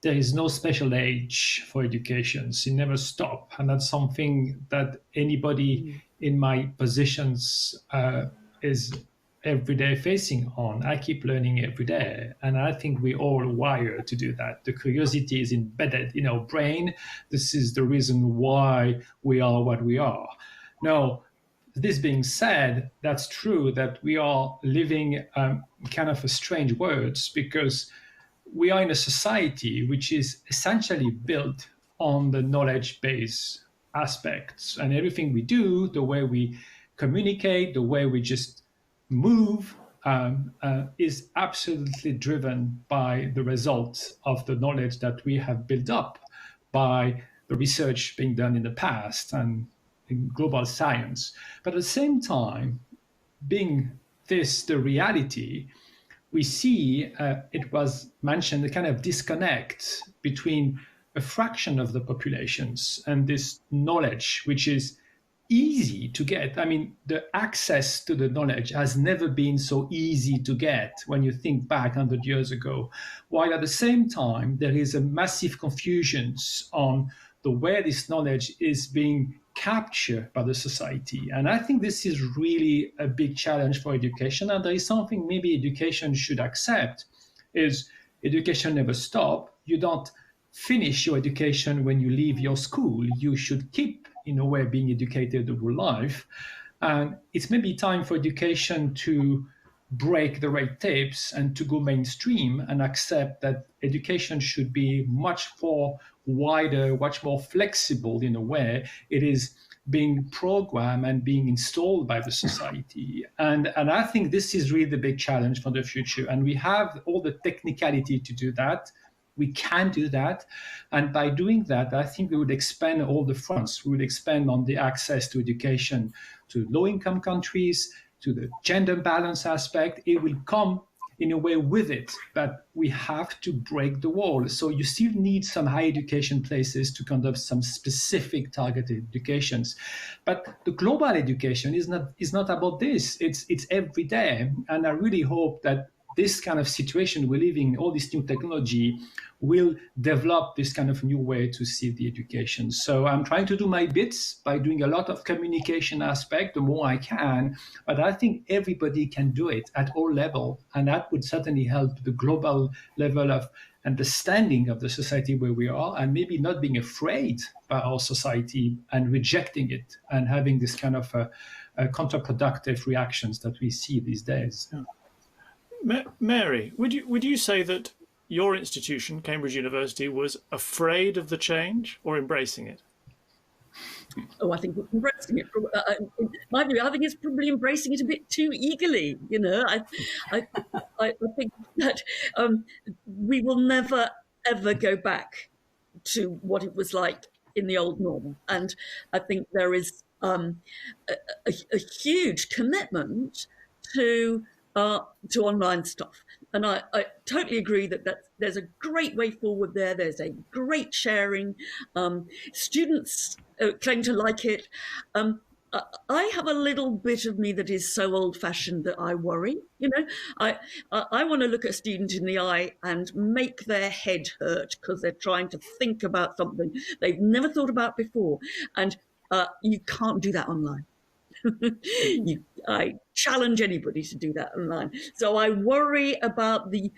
there is no special age for education. It never stops. And that's something that anybody in my positions is every day facing on. I keep learning every day, and I think we're all wired to do that. The curiosity is embedded in our brain. This is the reason why we are what we are. Now, this being said, that's true that we are living kind of a strange worlds, because we are in a society which is essentially built on the knowledge-based aspects, and everything we do, the way we communicate, the way we just move is absolutely driven by the results of the knowledge that we have built up by the research being done in the past and in global science. But at the same time, being this the reality, we see, it was mentioned, the kind of disconnect between a fraction of the populations and this knowledge, which is easy to get. I mean, the access to the knowledge has never been so easy to get when you think back 100 years ago, while at the same time, there is a massive confusion on the way this knowledge is being captured by the society. And I think this is really a big challenge for education. And there is something maybe education should accept, is education never stops. You don't finish your education when you leave your school. You should keep, in a way, being educated the whole life. And it's maybe time for education to break the red tapes and to go mainstream and accept that education should be much more wider, much more flexible in a way. It is being programmed and being installed by the society. And I think this is really the big challenge for the future. And we have all the technicality to do that. We can do that. And by doing that, I think we would expand all the fronts. We would expand on the access to education to low-income countries, to the gender balance aspect. It will come in a way with it, but we have to break the wall. So you still need some higher education places to conduct some specific targeted educations. But the global education is not about this. It's every day. And I really hope that this kind of situation we're living, all this new technology, will develop this kind of new way to see the education. So I'm trying to do my bits by doing a lot of communication aspect, the more I can, but I think everybody can do it at all levels, and that would certainly help the global level of understanding of the society where we are, and maybe not being afraid by our society and rejecting it and having this kind of counterproductive reactions that we see these days. Yeah. Mary, would you say that your institution, Cambridge University, was afraid of the change or embracing it? Oh, I think it's embracing it. In my view, I think it's probably embracing it a bit too eagerly. You know, I think that we will never ever go back to what it was like in the old normal, and I think there is a huge commitment to online stuff. And I totally agree that there's a great way forward there. There's a great sharing. Students claim to like it. I have a little bit of me that is so old-fashioned that I worry. You know, I want to look at a student in the eye and make their head hurt because they're trying to think about something they've never thought about before, and you can't do that online. I challenge anybody to do that online. So I worry about the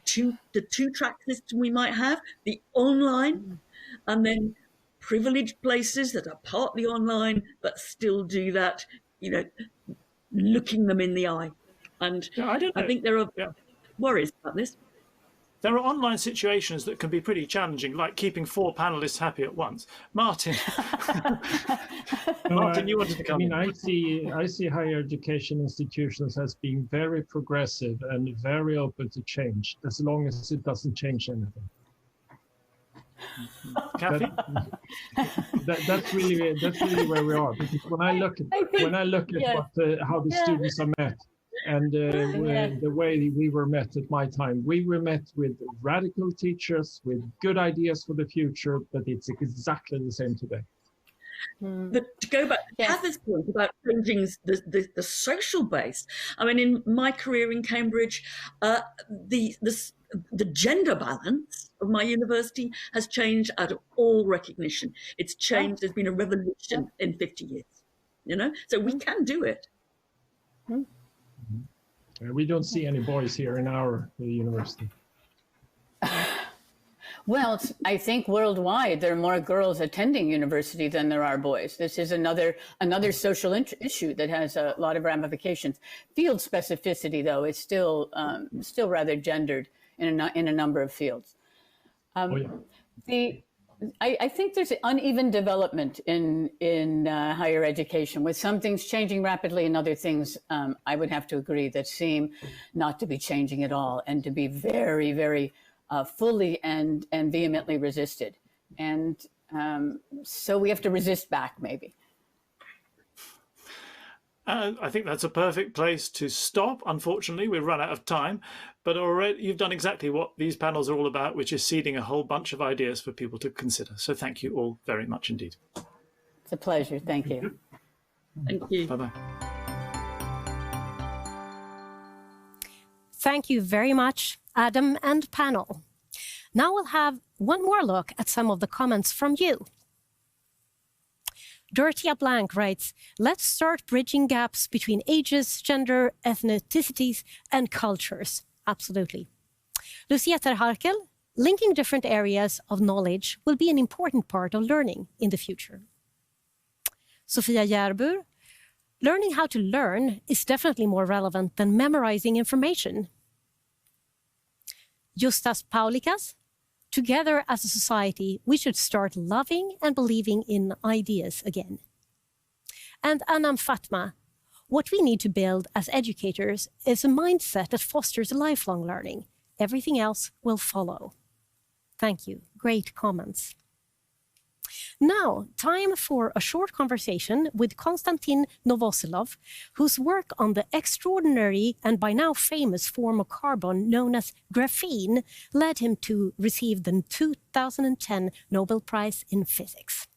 two-track system we might have, the online, and then privileged places that are partly online but still do that, you know, looking them in the eye. And I think there are worries about this. There are online situations that can be pretty challenging, like keeping 4 panelists happy at once. Martin, Martin, you wanted to come in. I see higher education institutions as being very progressive and very open to change, as long as it doesn't change anything. Kathy? That's really where we are. Because when I look at how the students are met, and the way we were met at my time, we were met with radical teachers with good ideas for the future, but it's exactly the same today. But to go back to Kathy's point about changing the social base, I mean, in my career in Cambridge, the gender balance of my university has changed out of all recognition. It's changed. There's been a revolution in 50 years, you know? So we can do it. We don't see any boys here in our university. Well, I think worldwide there are more girls attending university than there are boys. This is another social issue that has a lot of ramifications. Field specificity, though, is still rather gendered in a number of fields. I think there's uneven development in higher education, with some things changing rapidly and other things, I would have to agree, that seem not to be changing at all and to be very, very fully and vehemently resisted. And so we have to resist back, maybe. I think that's a perfect place to stop. Unfortunately, we've run out of time, but already you've done exactly what these panels are all about, which is seeding a whole bunch of ideas for people to consider. So thank you all very much indeed. It's a pleasure. Thank you. Thank you. Bye-bye. Thank you very much, Adam and panel. Now we'll have one more look at some of the comments from you. Dorothea Blank writes, let's start bridging gaps between ages, gender, ethnicities, and cultures. Absolutely. Lucia Terharkel, linking different areas of knowledge will be an important part of learning in the future. Sofia Järbur, learning how to learn is definitely more relevant than memorizing information. Justas Paulikas, together as a society, we should start loving and believing in ideas again. And Anam Fatma, what we need to build as educators is a mindset that fosters lifelong learning. Everything else will follow. Thank you. Great comments. Now, time for a short conversation with Konstantin Novoselov, whose work on the extraordinary and by now famous form of carbon known as graphene led him to receive the 2010 Nobel Prize in Physics.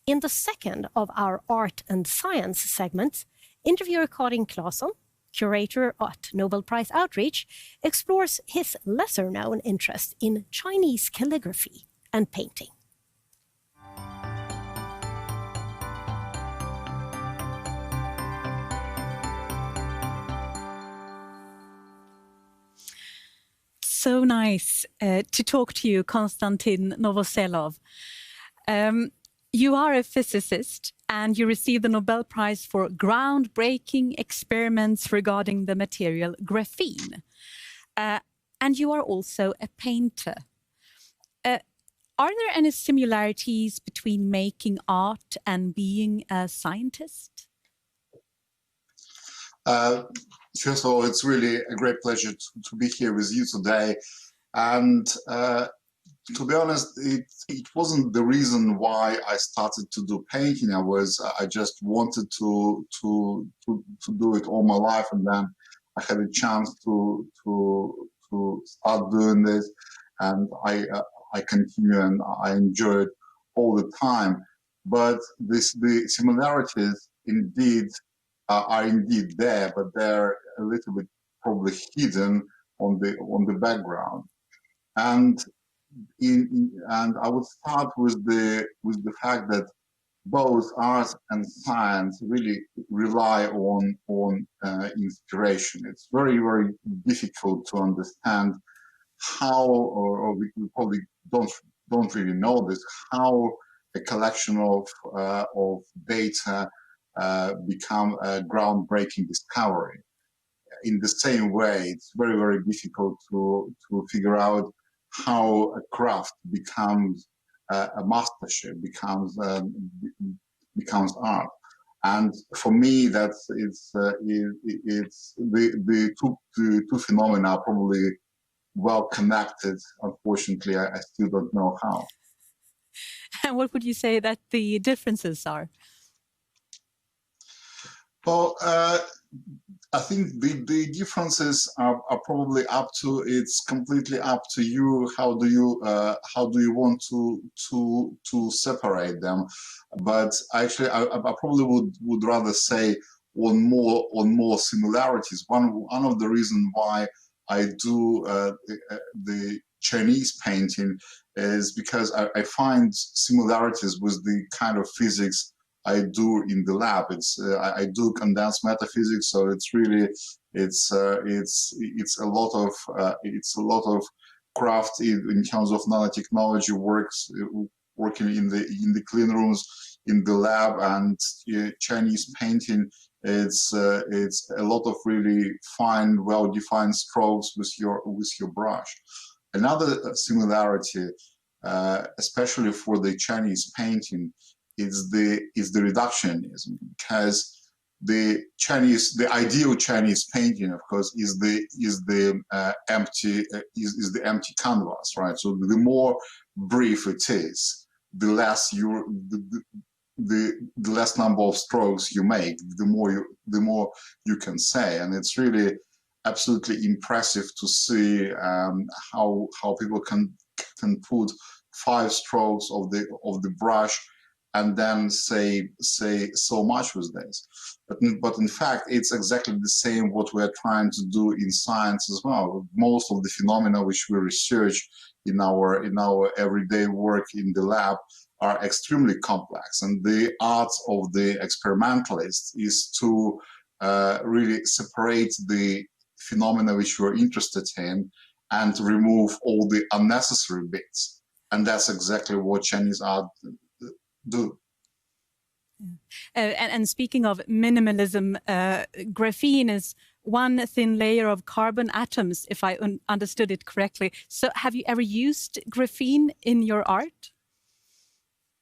In the second of our art and science segments, interviewer Karin Claesson, curator at Nobel Prize Outreach, explores his lesser-known interest in Chinese calligraphy and painting. So nice to talk to you, Konstantin Novoselov. You are a physicist and you received the Nobel Prize for groundbreaking experiments regarding the material graphene. And you are also a painter. Are there any similarities between making art and being a scientist? First of all, it's really a great pleasure to be here with you today. And to be honest, it wasn't the reason why I started to do painting. I just wanted to do it all my life, and then I had a chance to start doing this, and I continue and I enjoy it all the time. But the similarities indeed are indeed there, but they're a little bit probably hidden on the background. And I would start with the fact that both art and science really rely on inspiration. It's very, very difficult to understand how, or we probably don't really know this, how a collection of data become a groundbreaking discovery. In the same way, it's very, very difficult to figure out how a craft becomes a mastership, becomes art. And for me, it's the two phenomena are probably well connected. Unfortunately, I still don't know how. And what would you say that the differences are? Well, I think the differences are probably it's completely up to you. How do you want to separate them? But actually, I probably would rather say on more similarities. One of the reasons why I do the Chinese painting is because I find similarities with the kind of physics I do in the lab. I do condensed matter physics, so it's really it's a lot of craft in terms of nanotechnology working in the clean rooms in the lab, and Chinese painting. It's a lot of really fine, well-defined strokes with your brush. Another similarity, especially for the Chinese painting, is the reductionism, because the ideal Chinese painting, of course, is the empty canvas, right? So the more brief it is, the less the less number of strokes you make, the more you can say, and it's really absolutely impressive to see how people can put 5 strokes of the brush and then say so much with this. But in fact, it's exactly the same what we're trying to do in science as well. Most of the phenomena which we research in our everyday work in the lab are extremely complex, and the art of the experimentalist is to really separate the phenomena which we're interested in and remove all the unnecessary bits. And that's exactly what Chinese art do. And speaking of minimalism, graphene is one thin layer of carbon atoms, if I understood it correctly. So have you ever used graphene in your art?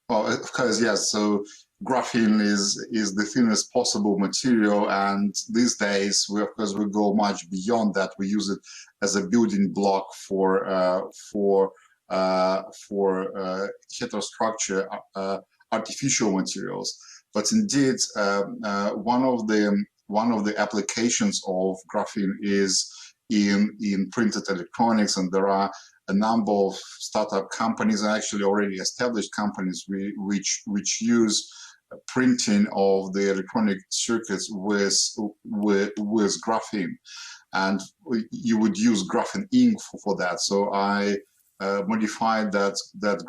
Well, of course, yes. So graphene is the thinnest possible material, and these days we go much beyond that. We use it as a building block for heterostructure artificial materials. But indeed, one of the applications of graphene is in printed electronics, and there are a number of startup companies and actually already established companies which use printing of the electronic circuits with graphene, and you would use graphene ink for that. So I modified that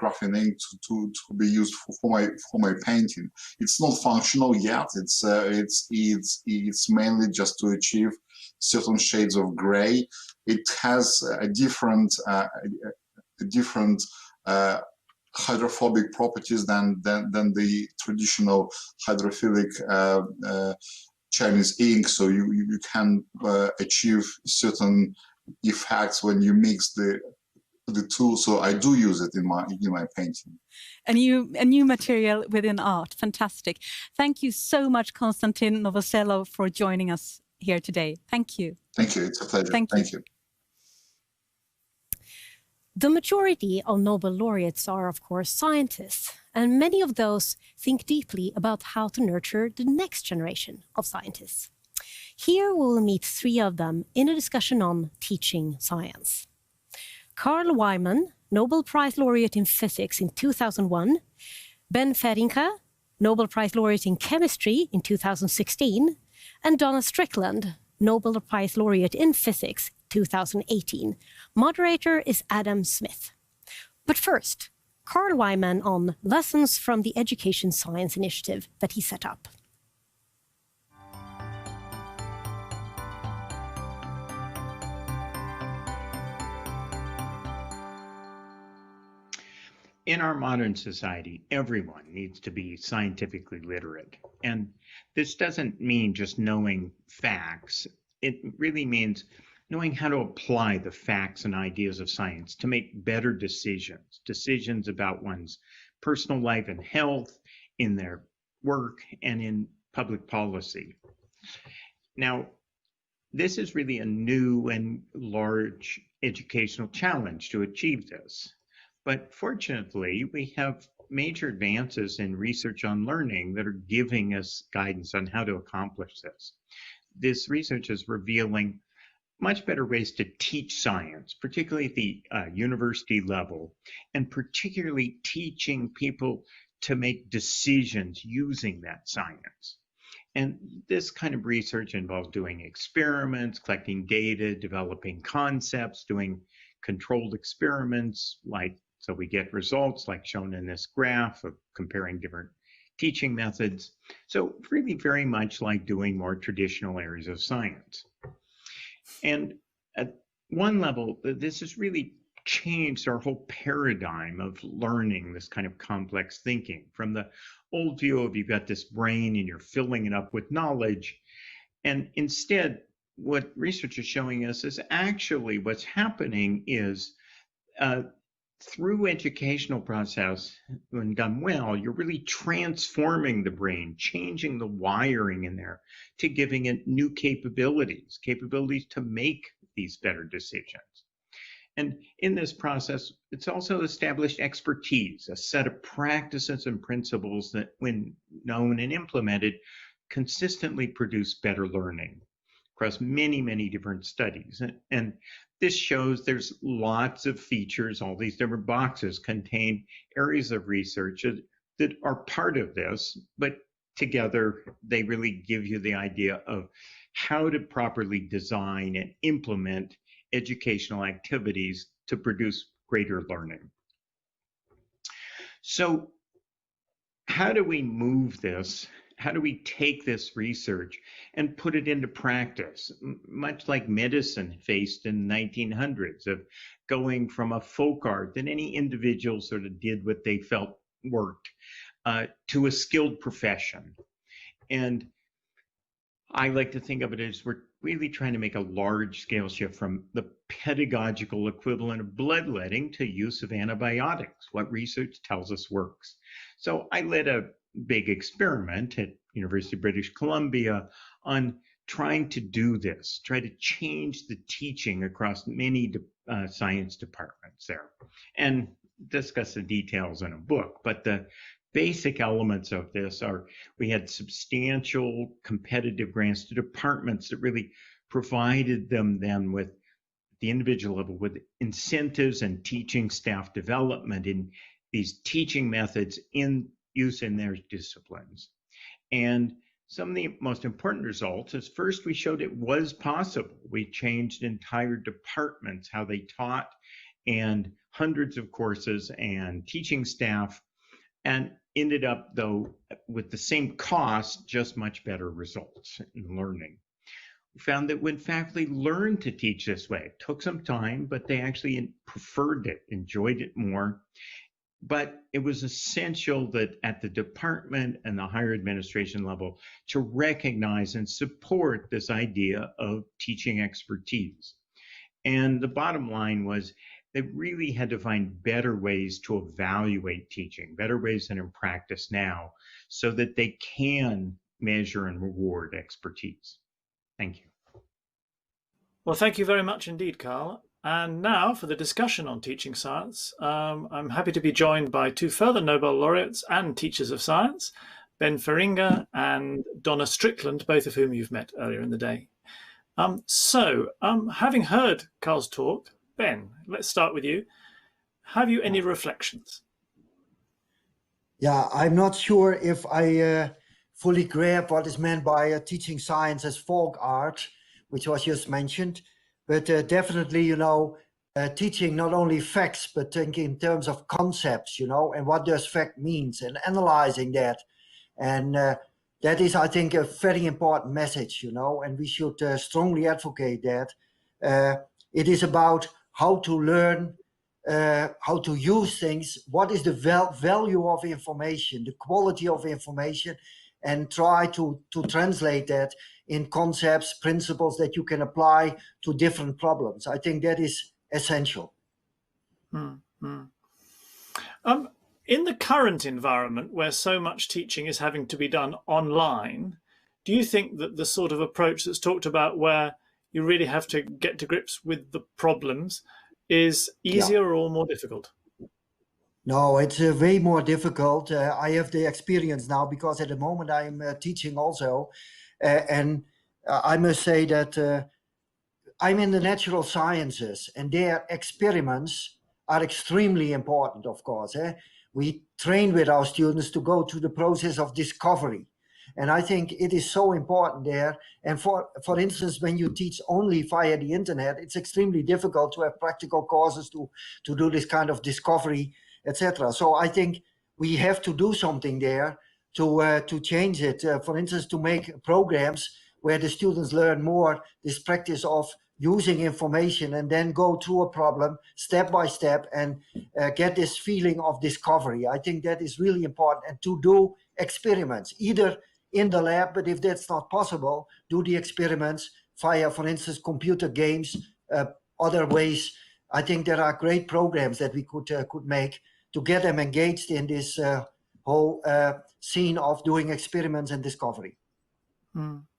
graphene ink to be used for my painting. It's not functional yet. It's mainly just to achieve certain shades of gray. It has a different hydrophobic properties than the traditional hydrophilic Chinese ink. So you can achieve certain effects when you mix the the tool, so I do use it in my painting. A new material within art. Fantastic. Thank you so much, Konstantin Novoselov, for joining us here today. Thank you. Thank you. It's a pleasure. Thank you. The majority of Nobel laureates are, of course, scientists, and many of those think deeply about how to nurture the next generation of scientists. Here we'll meet three of them in a discussion on teaching science. Carl Wieman, Nobel Prize laureate in physics in 2001, Ben Feringa, Nobel Prize laureate in chemistry in 2016, and Donna Strickland, Nobel Prize laureate in physics 2018. Moderator is Adam Smith. But first, Carl Wieman on lessons from the Education Science Initiative that he set up. In our modern society, everyone needs to be scientifically literate. And this doesn't mean just knowing facts. It really means knowing how to apply the facts and ideas of science to make better decisions about one's personal life and health, in their work, and in public policy. Now, this is really a new and large educational challenge to achieve this. But fortunately, we have major advances in research on learning that are giving us guidance on how to accomplish this. This research is revealing much better ways to teach science, particularly at the university level, and particularly teaching people to make decisions using that science. And this kind of research involves doing experiments, collecting data, developing concepts, doing controlled experiments, so we get results like shown in this graph of comparing different teaching methods. So really very much like doing more traditional areas of science. And at one level, this has really changed our whole paradigm of learning, this kind of complex thinking, from the old view of you've got this brain and you're filling it up with knowledge. And instead, what research is showing us is actually what's happening is through educational process, when done well, you're really transforming the brain, changing the wiring in there to giving it new capabilities to make these better decisions. And in this process, it's also established expertise, a set of practices and principles that, when known and implemented, consistently produce better learning across many, many different studies. And this shows there's lots of features, all these different boxes contain areas of research that are part of this, but together they really give you the idea of how to properly design and implement educational activities to produce greater learning. So how do we move this? How do we take this research and put it into practice? Much like medicine faced in the 1900s of going from a folk art that any individual sort of did what they felt worked to a skilled profession. And I like to think of it as we're really trying to make a large scale shift from the pedagogical equivalent of bloodletting to use of antibiotics, what research tells us works. So I led a big experiment at University of British Columbia on trying to do this, try to change the teaching across many science departments there, and discuss the details in a book. But the basic elements of this are, we had substantial competitive grants to departments that really provided them then with the individual level with incentives and teaching staff development in these teaching methods in use in their disciplines. And some of the most important results is, first, we showed it was possible. We changed entire departments, how they taught, and hundreds of courses and teaching staff, and ended up, though, with the same cost, just much better results in learning. We found that when faculty learned to teach this way, it took some time, but they actually preferred it, enjoyed it more. But it was essential that at the department and the higher administration level to recognize and support this idea of teaching expertise. And the bottom line was, They really had to find better ways to evaluate teaching, better ways than in practice now, so that they can measure and reward expertise. Thank you. Well, thank you very much indeed, Carl. And now for the discussion on teaching science, I'm happy to be joined by two further Nobel laureates and teachers of science, Ben Feringa and Donna Strickland, both of whom you've met earlier in the day. Having heard Carl's talk, Ben, let's start with you. Have you any reflections? Yeah, I'm not sure if I fully grasp what is meant by teaching science as folk art, which was just mentioned, but definitely, you know, teaching not only facts, but thinking in terms of concepts, you know, and what does fact means, and analyzing that. And that is, I think, a very important message, you know, and we should strongly advocate that. It is about how to learn, how to use things, what is the value of information, the quality of information, and try to translate that in concepts, principles that you can apply to different problems. I think that is essential. In the current environment where so much teaching is having to be done online, do you think that the sort of approach that's talked about where you really have to get to grips with the problems is easier or more difficult? No, it's way more difficult. I have the experience now because at the moment I'm teaching also. And I must say that I'm in the natural sciences and their experiments are extremely important, of course. We train with our students to go through the process of discovery. And I think it is so important there. And for instance, when you teach only via the internet, it's extremely difficult to have practical courses to do this kind of discovery, etc. So I think we have to do something there to change it. For instance, to make programs where the students learn more this practice of using information and then go through a problem step by step and get this feeling of discovery. I think that is really important. And to do experiments, either in the lab, but if that's not possible, do the experiments via, for instance, computer games, other ways. I think there are great programs that we could make to get them engaged in this whole scene of doing experiments and discovery.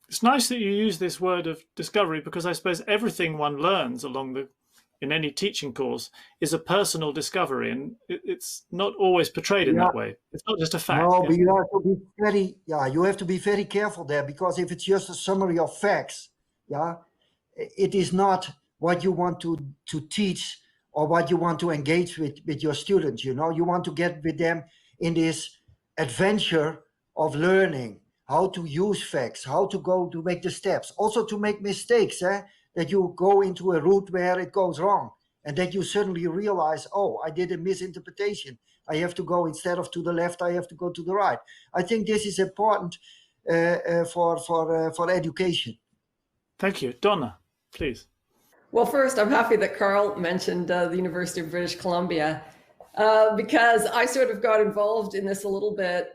It's nice that you use this word of discovery, because I suppose everything one learns in any teaching course is a personal discovery, and it's not always portrayed in that way. It's not just a fact. No, but you have to be you have to be very careful there, because if it's just a summary of facts, it is not what you want to teach or what you want to engage with your students. You know, you want to get with them in this adventure of learning, how to use facts, how to go to make the steps, also to make mistakes, that you go into a route where it goes wrong and that you suddenly realize, oh, I did a misinterpretation. I have to go, instead of to the left, I have to go to the right. I think this is important for education. Thank you. Donna, please. Well, first, I'm happy that Carl mentioned the University of British Columbia, because I sort of got involved in this a little bit,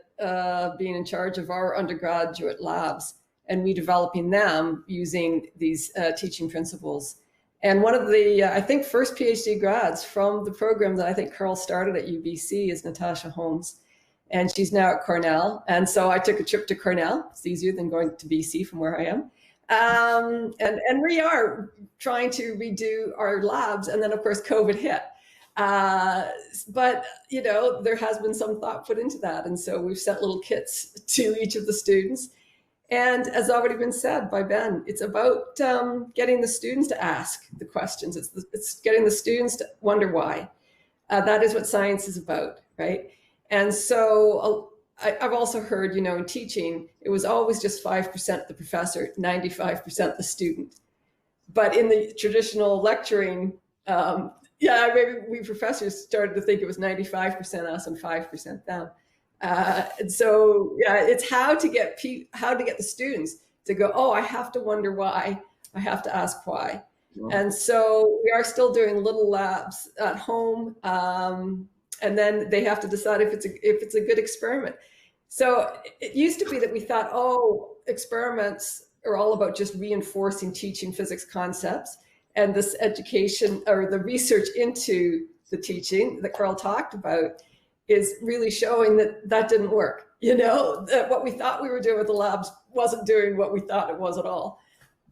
being in charge of our undergraduate labs and me developing them using these teaching principles. And one of the, I think, first PhD grads from the program that I think Carl started at UBC is Natasha Holmes, and she's now at Cornell. And so I took a trip to Cornell. It's easier than going to BC from where I am. And we are trying to redo our labs. And then, of course, COVID hit. But, you know, there has been some thought put into that. And so we've sent little kits to each of the students. And as already been said by Ben, it's about getting the students to ask the questions. It's getting the students to wonder why. That is what science is about, right? And so I've also heard, you know, in teaching, it was always just 5% the professor, 95% the student. But in the traditional lecturing, maybe we professors started to think it was 95% us and 5% them. And so, it's how to get the students to go, oh, I have to wonder why, I have to ask why. Yeah. And so we are still doing little labs at home, and then they have to decide if it's a good experiment. So it used to be that we thought, oh, experiments are all about just reinforcing teaching physics concepts. And this education or the research into the teaching that Carl talked about is really showing that that didn't work. You know, that what we thought we were doing with the labs wasn't doing what we thought it was at all.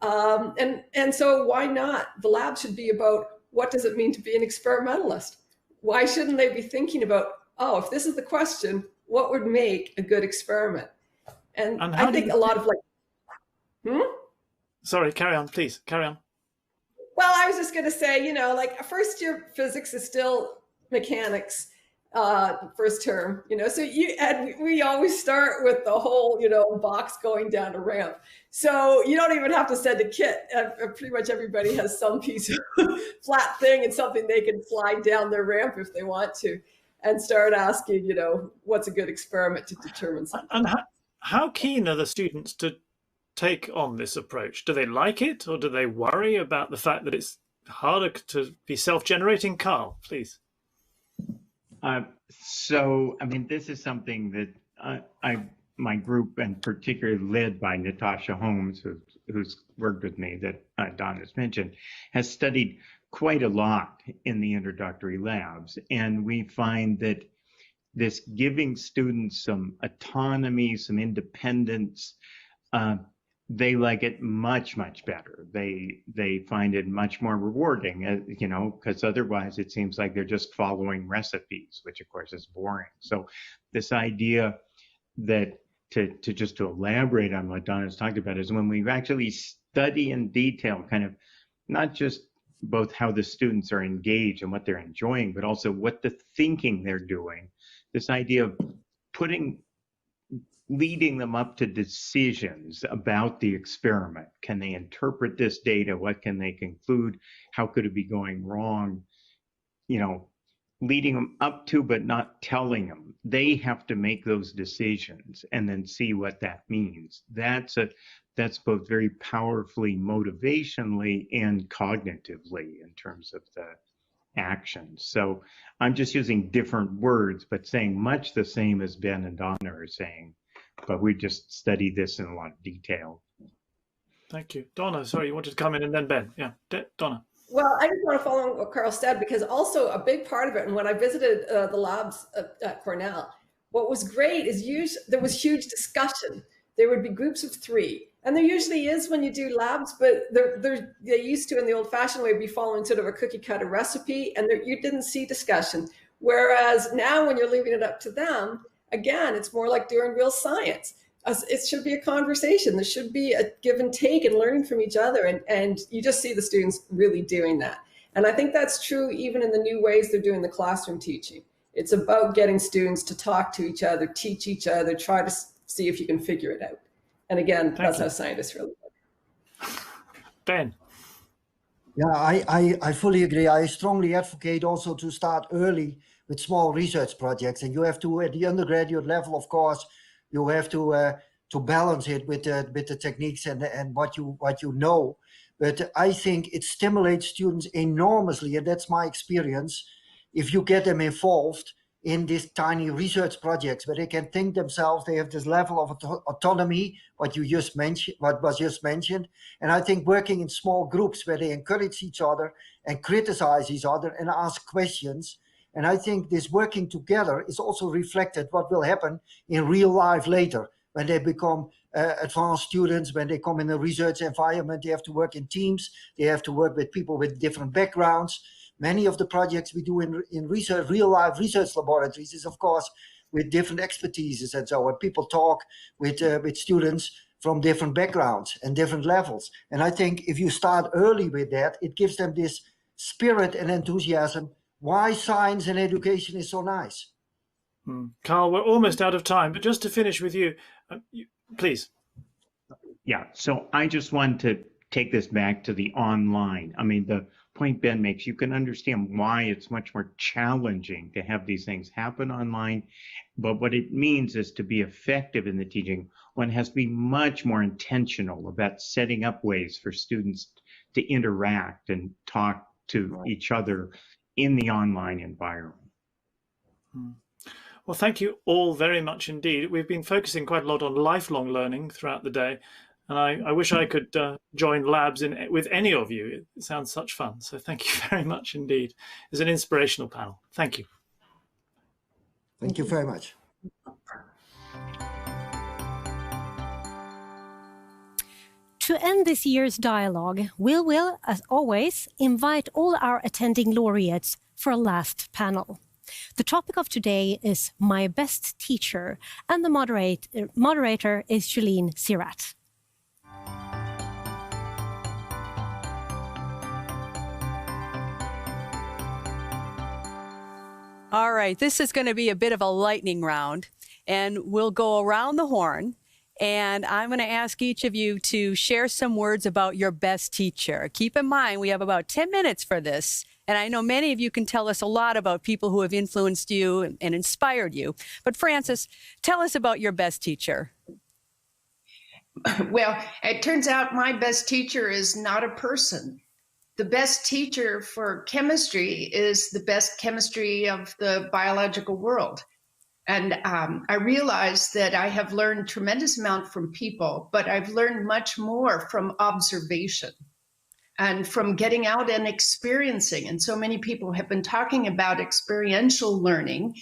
And so why not? The lab should be about what does it mean to be an experimentalist? Why shouldn't they be thinking about, oh, if this is the question, what would make a good experiment? And I think a lot of Sorry, carry on, please, carry on. Well, I was just going to say, you know, like first year physics is still mechanics, first term, you know, so we always start with the whole, you know, box going down a ramp. So you don't even have to send a kit. Pretty much everybody has some piece of flat thing and something they can slide down their ramp if they want to, and start asking, you know, what's a good experiment to determine something. And how keen are the students to take on this approach? Do they like it, or do they worry about the fact that it's harder to be self-generating? Carl, please. So, I mean, this is something that my group, and particularly led by Natasha Holmes, who's worked with me, that Don has mentioned, has studied quite a lot in the introductory labs. And we find that this giving students some autonomy, some independence, they like it much, much better. They find it much more rewarding, you know, because otherwise it seems like they're just following recipes, which of course is boring. So this idea that to elaborate on what Donna's talked about is when we actually study in detail, kind of not just both how the students are engaged and what they're enjoying, but also what the thinking they're doing. This idea of leading them up to decisions about the experiment. Can they interpret this data? What can they conclude? How could it be going wrong? You know, leading them up to, but not telling them. They have to make those decisions and then see what that means. That's both very powerfully motivationally and cognitively in terms of the actions. So I'm just using different words, but saying much the same as Ben and Donna are saying. But we just studied this in a lot of detail. Thank you. Donna, sorry, you wanted to come in and then Ben. Yeah, Donna. Well, I just want to follow on what Carl said, because also a big part of it, and when I visited the labs at Cornell, what was great is there was huge discussion. There would be groups of 3. And there usually is when you do labs, but they used to, in the old-fashioned way, be following sort of a cookie-cutter recipe, and you didn't see discussion. Whereas now when you're leaving it up to them, again, it's more like doing real science. It should be a conversation. There should be a give and take and learning from each other. And you just see the students really doing that. And I think that's true even in the new ways they're doing the classroom teaching. It's about getting students to talk to each other, teach each other, try to see if you can figure it out. And again, that's how scientists really work. Ben. Yeah, I fully agree. I strongly advocate also to start early with small research projects. And you have to, at the undergraduate level, of course, you have to balance it with the techniques and what you know. But I think it stimulates students enormously, and that's my experience, if you get them involved in these tiny research projects where they can think themselves, they have this level of autonomy, what was just mentioned. And I think working in small groups where they encourage each other and criticize each other and ask questions. And I think this working together is also reflected what will happen in real life later. When they become advanced students, when they come in a research environment, they have to work in teams, they have to work with people with different backgrounds. Many of the projects we do in research, real life research laboratories is of course with different expertises and so on. People talk with students from different backgrounds and different levels. And I think if you start early with that, it gives them this spirit and enthusiasm why science and education is so nice. Carl, we're almost out of time, but just to finish with you, please. Yeah, so I just want to take this back to the online. I mean, the point Ben makes, you can understand why it's much more challenging to have these things happen online. But what it means is to be effective in the teaching, one has to be much more intentional about setting up ways for students to interact and talk to each other in the online environment. Well, thank you all very much indeed. We've been focusing quite a lot on lifelong learning throughout the day. And I wish I could join labs with any of you. It sounds such fun. So thank you very much indeed. It's an inspirational panel. Thank you. Thank you very much. To end this year's dialogue, we will, as always, invite all our attending laureates for a last panel. The topic of today is My Best Teacher, and the moderator is Julene Sirat. All right, this is going to be a bit of a lightning round, and we'll go around the horn. And I'm going to ask each of you to share some words about your best teacher. Keep in mind, we have about 10 minutes for this. And I know many of you can tell us a lot about people who have influenced you and inspired you. But Frances, tell us about your best teacher. Well, it turns out my best teacher is not a person. The best teacher for chemistry is the best chemistry of the biological world. And I realized that I have learned tremendous amount from people, but I've learned much more from observation and from getting out and experiencing. And so many people have been talking about experiential learning.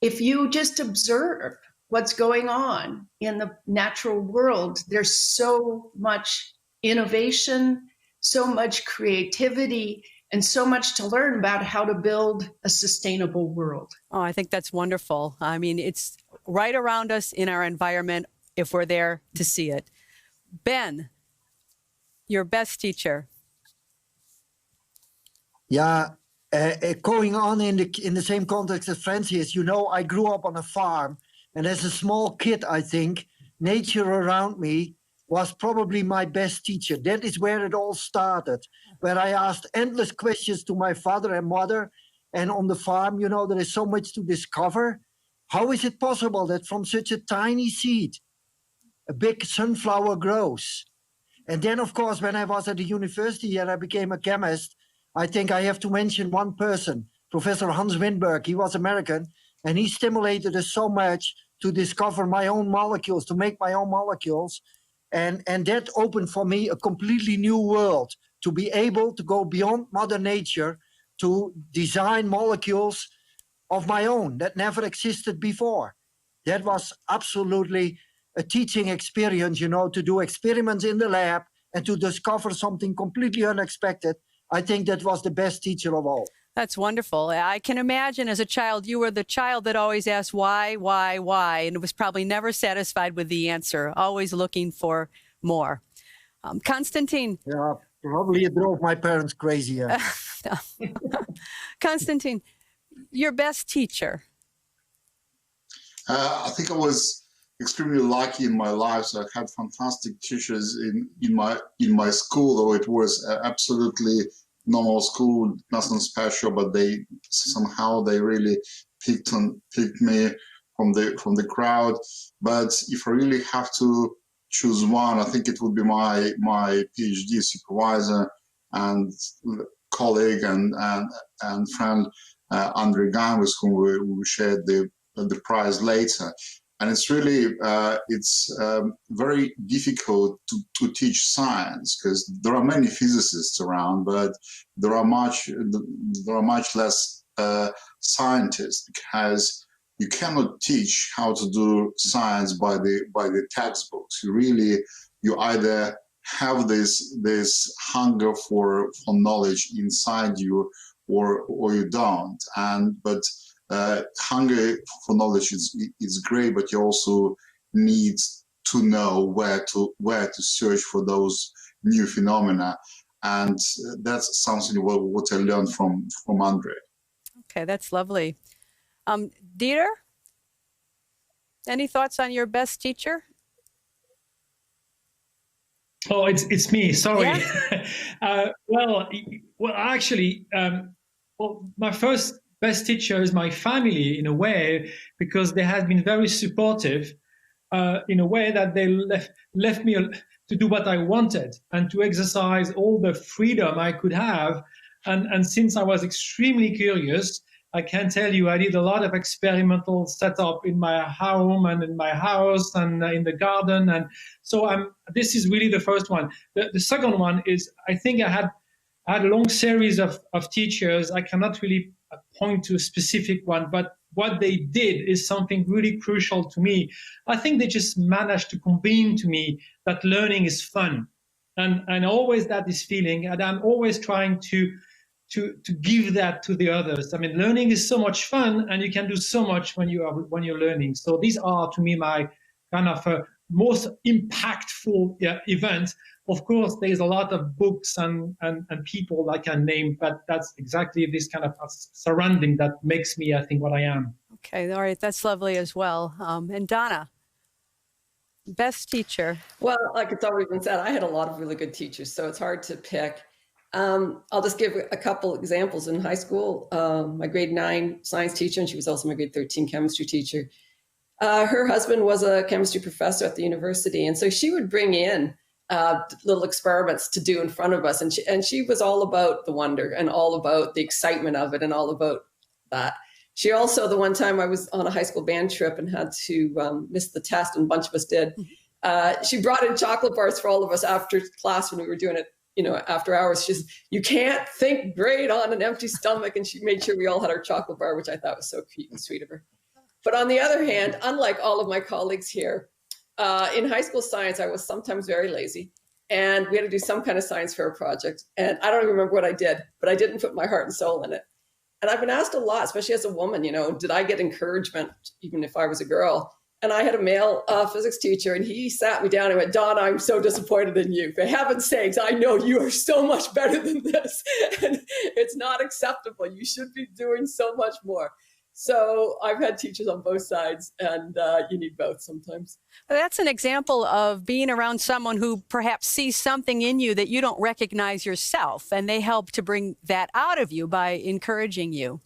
If you just observe what's going on in the natural world, there's so much innovation, so much creativity, and so much to learn about how to build a sustainable world. Oh, I think that's wonderful. I mean, it's right around us in our environment if we're there to see it. Ben, your best teacher. Yeah, going on in the same context as Francis, you know, I grew up on a farm, and as a small kid, I think, nature around me was probably my best teacher. That is where it all started, where I asked endless questions to my father and mother. And on the farm, you know, there is so much to discover. How is it possible that from such a tiny seed, a big sunflower grows? And then, of course, when I was at the university and I became a chemist, I think I have to mention one person, Professor Hans Winberg. He was American, and he stimulated us so much to discover my own molecules, to make my own molecules. And that opened for me a completely new world, to be able to go beyond Mother Nature, to design molecules of my own that never existed before. That was absolutely a teaching experience, you know, to do experiments in the lab and to discover something completely unexpected. I think that was the best teacher of all. That's wonderful. I can imagine as a child, you were the child that always asked why, and was probably never satisfied with the answer, always looking for more. Konstantin. Yeah, probably it drove my parents crazy. Yeah. Konstantin, your best teacher. I think I was extremely lucky in my life. So I had fantastic teachers in my school, though it was absolutely normal school, nothing special, but they really picked me from the crowd. But if I really have to choose one, I think it would be my PhD supervisor and colleague and friend Andre Gain, with whom we shared the prize later. And it's really very difficult to teach science, because there are many physicists around, but there are much less scientists, because you cannot teach how to do science by the textbooks. You either have this hunger for knowledge inside you, or you don't. But hunger for knowledge is great, but you also need to know where to search for those new phenomena, and that's something what I learned from Andre. Okay, that's lovely. Dieter, any thoughts on your best teacher? Oh, it's me. Sorry. Yeah? Well, actually, my first best teacher is my family, in a way, because they have been very supportive, in a way that they left me to do what I wanted and to exercise all the freedom I could have. And since I was extremely curious, I can tell you I did a lot of experimental setup in my home and in my house and in the garden. And so this is really the first one. The second one is, I think I had a long series of teachers. I cannot really point to a specific one, but what they did is something really crucial to me. I think they just managed to convey to me that learning is fun. And always that is feeling, and I'm always trying to give that to the others. I mean, learning is so much fun, and you can do so much when you're learning. So these are, to me, my kind of most impactful events. Of course, there's a lot of books and people I can name, but that's exactly this kind of surrounding that makes me, I think, what I am. Okay, all right, that's lovely as well. And Donna, best teacher. Well, like it's already been said, I had a lot of really good teachers, so it's hard to pick. I'll just give a couple examples. In high school, my grade 9 science teacher, and she was also my grade 13 chemistry teacher, her husband was a chemistry professor at the university, and so she would bring in little experiments to do in front of us, and she was all about the wonder and all about the excitement of it and all about that. She also, the one time I was on a high school band trip and had to miss the test, and a bunch of us did, she brought in chocolate bars for all of us after class when we were doing it, after hours. She says, "You can't think great on an empty stomach," and she made sure we all had our chocolate bar, which I thought was so cute and sweet of her. But on the other hand, unlike all of my colleagues here, in high school science, I was sometimes very lazy, and we had to do some kind of science fair project. And I don't even remember what I did, but I didn't put my heart and soul in it. And I've been asked a lot, especially as a woman, did I get encouragement even if I was a girl? And I had a male physics teacher, and he sat me down and went, "Donna, I'm so disappointed in you. For heaven's sakes, I know you are so much better than this. And it's not acceptable. You should be doing so much more." So I've had teachers on both sides, and you need both sometimes. Well, that's an example of being around someone who perhaps sees something in you that you don't recognize yourself, and they help to bring that out of you by encouraging you.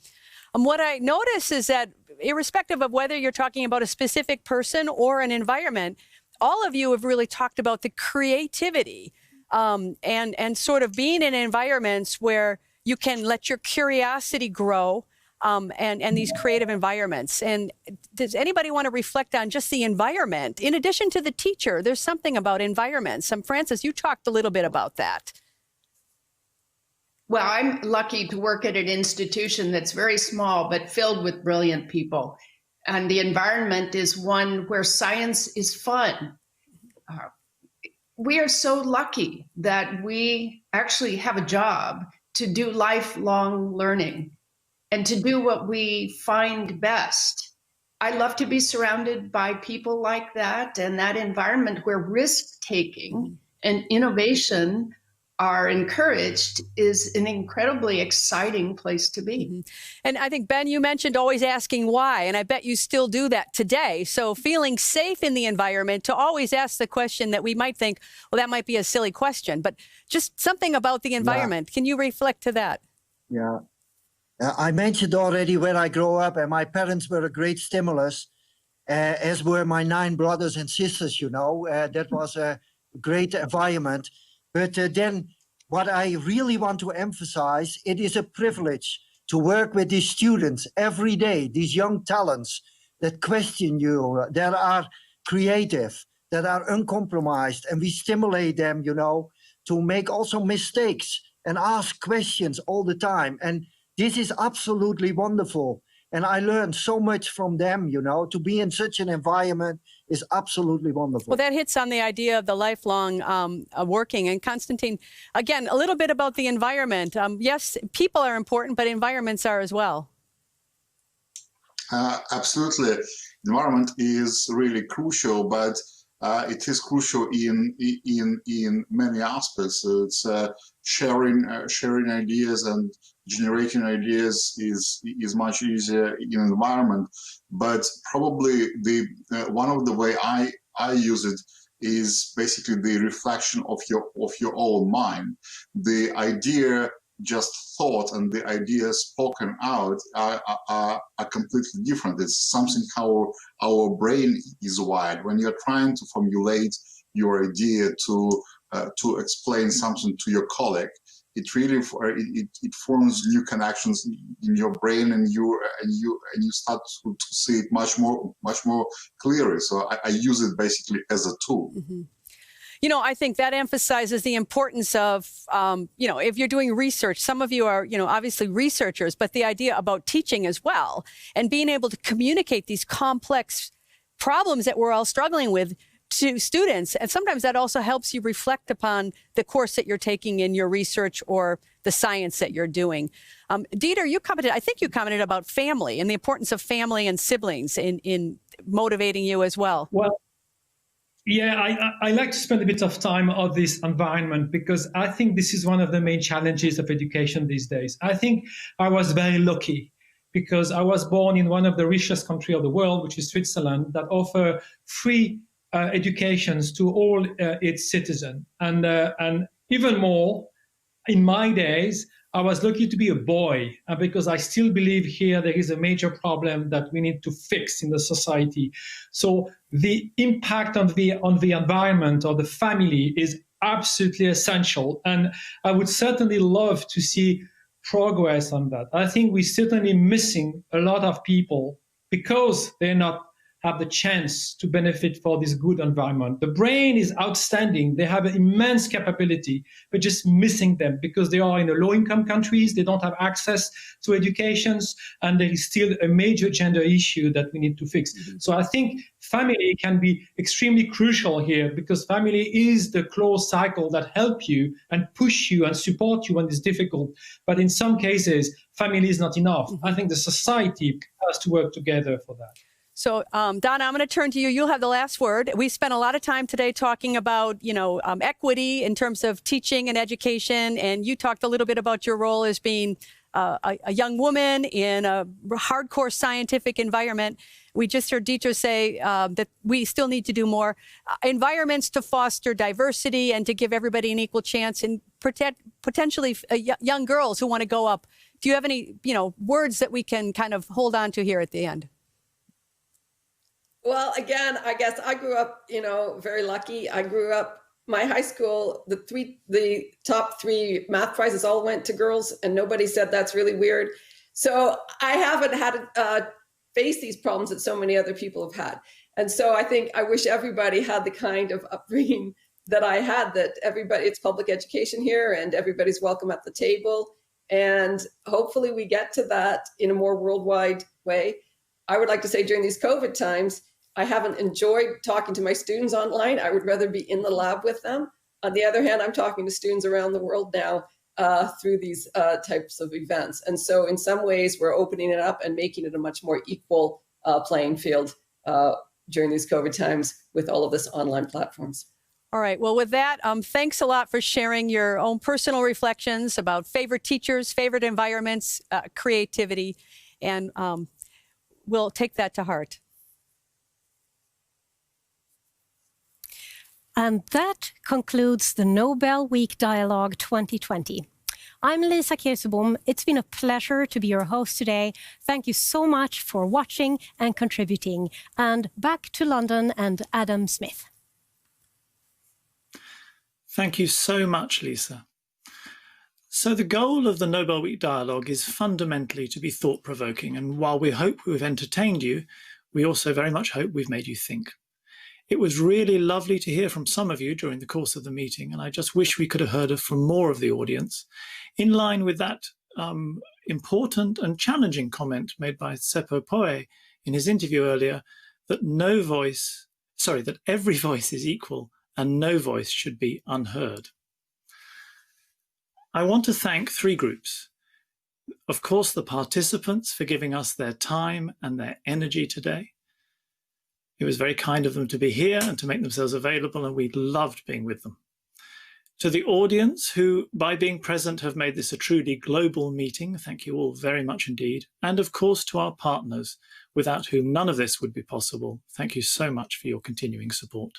What I notice is that irrespective of whether you're talking about a specific person or an environment, all of you have really talked about the creativity and sort of being in environments where you can let your curiosity grow. And these creative environments. And does anybody want to reflect on just the environment? In addition to the teacher, there's something about environments. Frances, you talked a little bit about that. Well, I'm lucky to work at an institution that's very small, but filled with brilliant people. And the environment is one where science is fun. We are so lucky that we actually have a job to do lifelong learning and to do what we find best. I love to be surrounded by people like that, and that environment where risk-taking and innovation are encouraged is an incredibly exciting place to be. And I think, Ben, you mentioned always asking why, and I bet you still do that today. So feeling safe in the environment to always ask the question that we might think, well, that might be a silly question, but just something about the environment. Yeah. Can you reflect to that? Yeah. I mentioned already where I grew up, and my parents were a great stimulus, as were my 9 brothers and sisters, that was a great environment. But then what I really want to emphasize, it is a privilege to work with these students every day, these young talents that question you, that are creative, that are uncompromised, and we stimulate them, to make also mistakes and ask questions all the time. And this is absolutely wonderful. And I learned so much from them, to be in such an environment is absolutely wonderful. Well, that hits on the idea of the lifelong working. And Konstantin, again, a little bit about the environment. Yes, people are important, but environments are as well. Absolutely. Environment is really crucial, but it is crucial in many aspects. It's sharing ideas and generating ideas is much easier in an environment. But probably one of the way I use it is basically the reflection of your own mind. The idea just thought and the ideas spoken out are completely different. It's something how our brain is wired. When you're trying to formulate your idea to explain something to your colleague, it really it forms new connections in your brain, and you start to see it much more clearly. So I use it basically as a tool. Mm-hmm. You know, I think that emphasizes the importance of, you know, if you're doing research, some of you are, you know, obviously researchers, but the idea about teaching as well, and being able to communicate these complex problems that we're all struggling with to students. And sometimes that also helps you reflect upon the course that you're taking in your research or the science that you're doing. Dieter, I think you commented about family and the importance of family and siblings in motivating you as well. Well, yeah, I like to spend a bit of time on this environment, because I think this is one of the main challenges of education these days. I think I was very lucky because I was born in one of the richest countries of the world, which is Switzerland, that offer free educations to all its citizens. And even more, in my days, I was lucky to be a boy, because I still believe here there is a major problem that we need to fix in the society. So the impact on the environment or the family is absolutely essential. And I would certainly love to see progress on that. I think we're certainly missing a lot of people because they're not have the chance to benefit for this good environment. The brain is outstanding. They have an immense capability, but just missing them because they are in low-income countries. They don't have access to educations, and there is still a major gender issue that we need to fix. Mm-hmm. So I think family can be extremely crucial here, because family is the close cycle that help you and push you and support you when it's difficult. But in some cases, family is not enough. Mm-hmm. I think the society has to work together for that. So, Donna, I'm going to turn to you. You'll have the last word. We spent a lot of time today talking about, equity in terms of teaching and education. And you talked a little bit about your role as being a young woman in a hardcore scientific environment. We just heard Dieter say that we still need to do more environments to foster diversity and to give everybody an equal chance, and potentially young girls who want to go up. Do you have any, words that we can kind of hold on to here at the end? Well, again, I guess I grew up, very lucky. I grew up, my high school, the top 3 math prizes all went to girls, and nobody said that's really weird. So I haven't had to face these problems that so many other people have had. And so I wish everybody had the kind of upbringing that I had, that it's public education here and everybody's welcome at the table. And hopefully we get to that in a more worldwide way. I would like to say during these COVID times, I haven't enjoyed talking to my students online. I would rather be in the lab with them. On the other hand, I'm talking to students around the world now through these types of events. And so in some ways, we're opening it up and making it a much more equal playing field during these COVID times with all of this online platforms. All right. Well, with that, thanks a lot for sharing your own personal reflections about favorite teachers, favorite environments, creativity, and we'll take that to heart. And that concludes the Nobel Week Dialogue 2020. I'm Lisa Kirsebom. It's been a pleasure to be your host today. Thank you so much for watching and contributing. And back to London and Adam Smith. Thank you so much, Lisa. So the goal of the Nobel Week Dialogue is fundamentally to be thought-provoking. And while we hope we've entertained you, we also very much hope we've made you think. It was really lovely to hear from some of you during the course of the meeting, and I just wish we could have heard from more of the audience, in line with that important and challenging comment made by Seppo Poe in his interview earlier, that every voice is equal and no voice should be unheard. I want to thank 3 groups. Of course, the participants for giving us their time and their energy today. It was very kind of them to be here and to make themselves available, and we loved being with them. To the audience who, by being present, have made this a truly global meeting, thank you all very much indeed. And of course, to our partners, without whom none of this would be possible, thank you so much for your continuing support.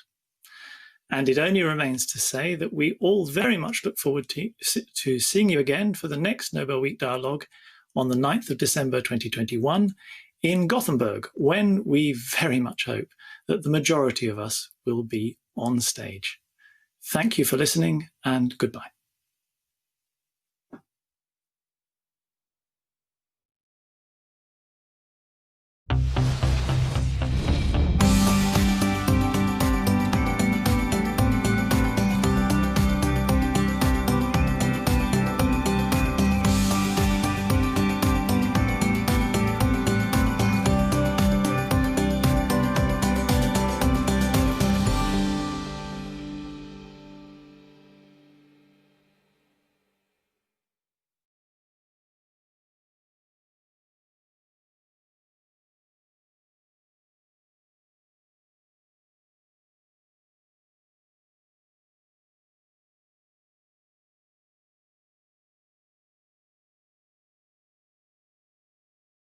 And it only remains to say that we all very much look forward to seeing you again for the next Nobel Week Dialogue on the 9th of December 2021 in Gothenburg, when we very much hope that the majority of us will be on stage. Thank you for listening, and goodbye.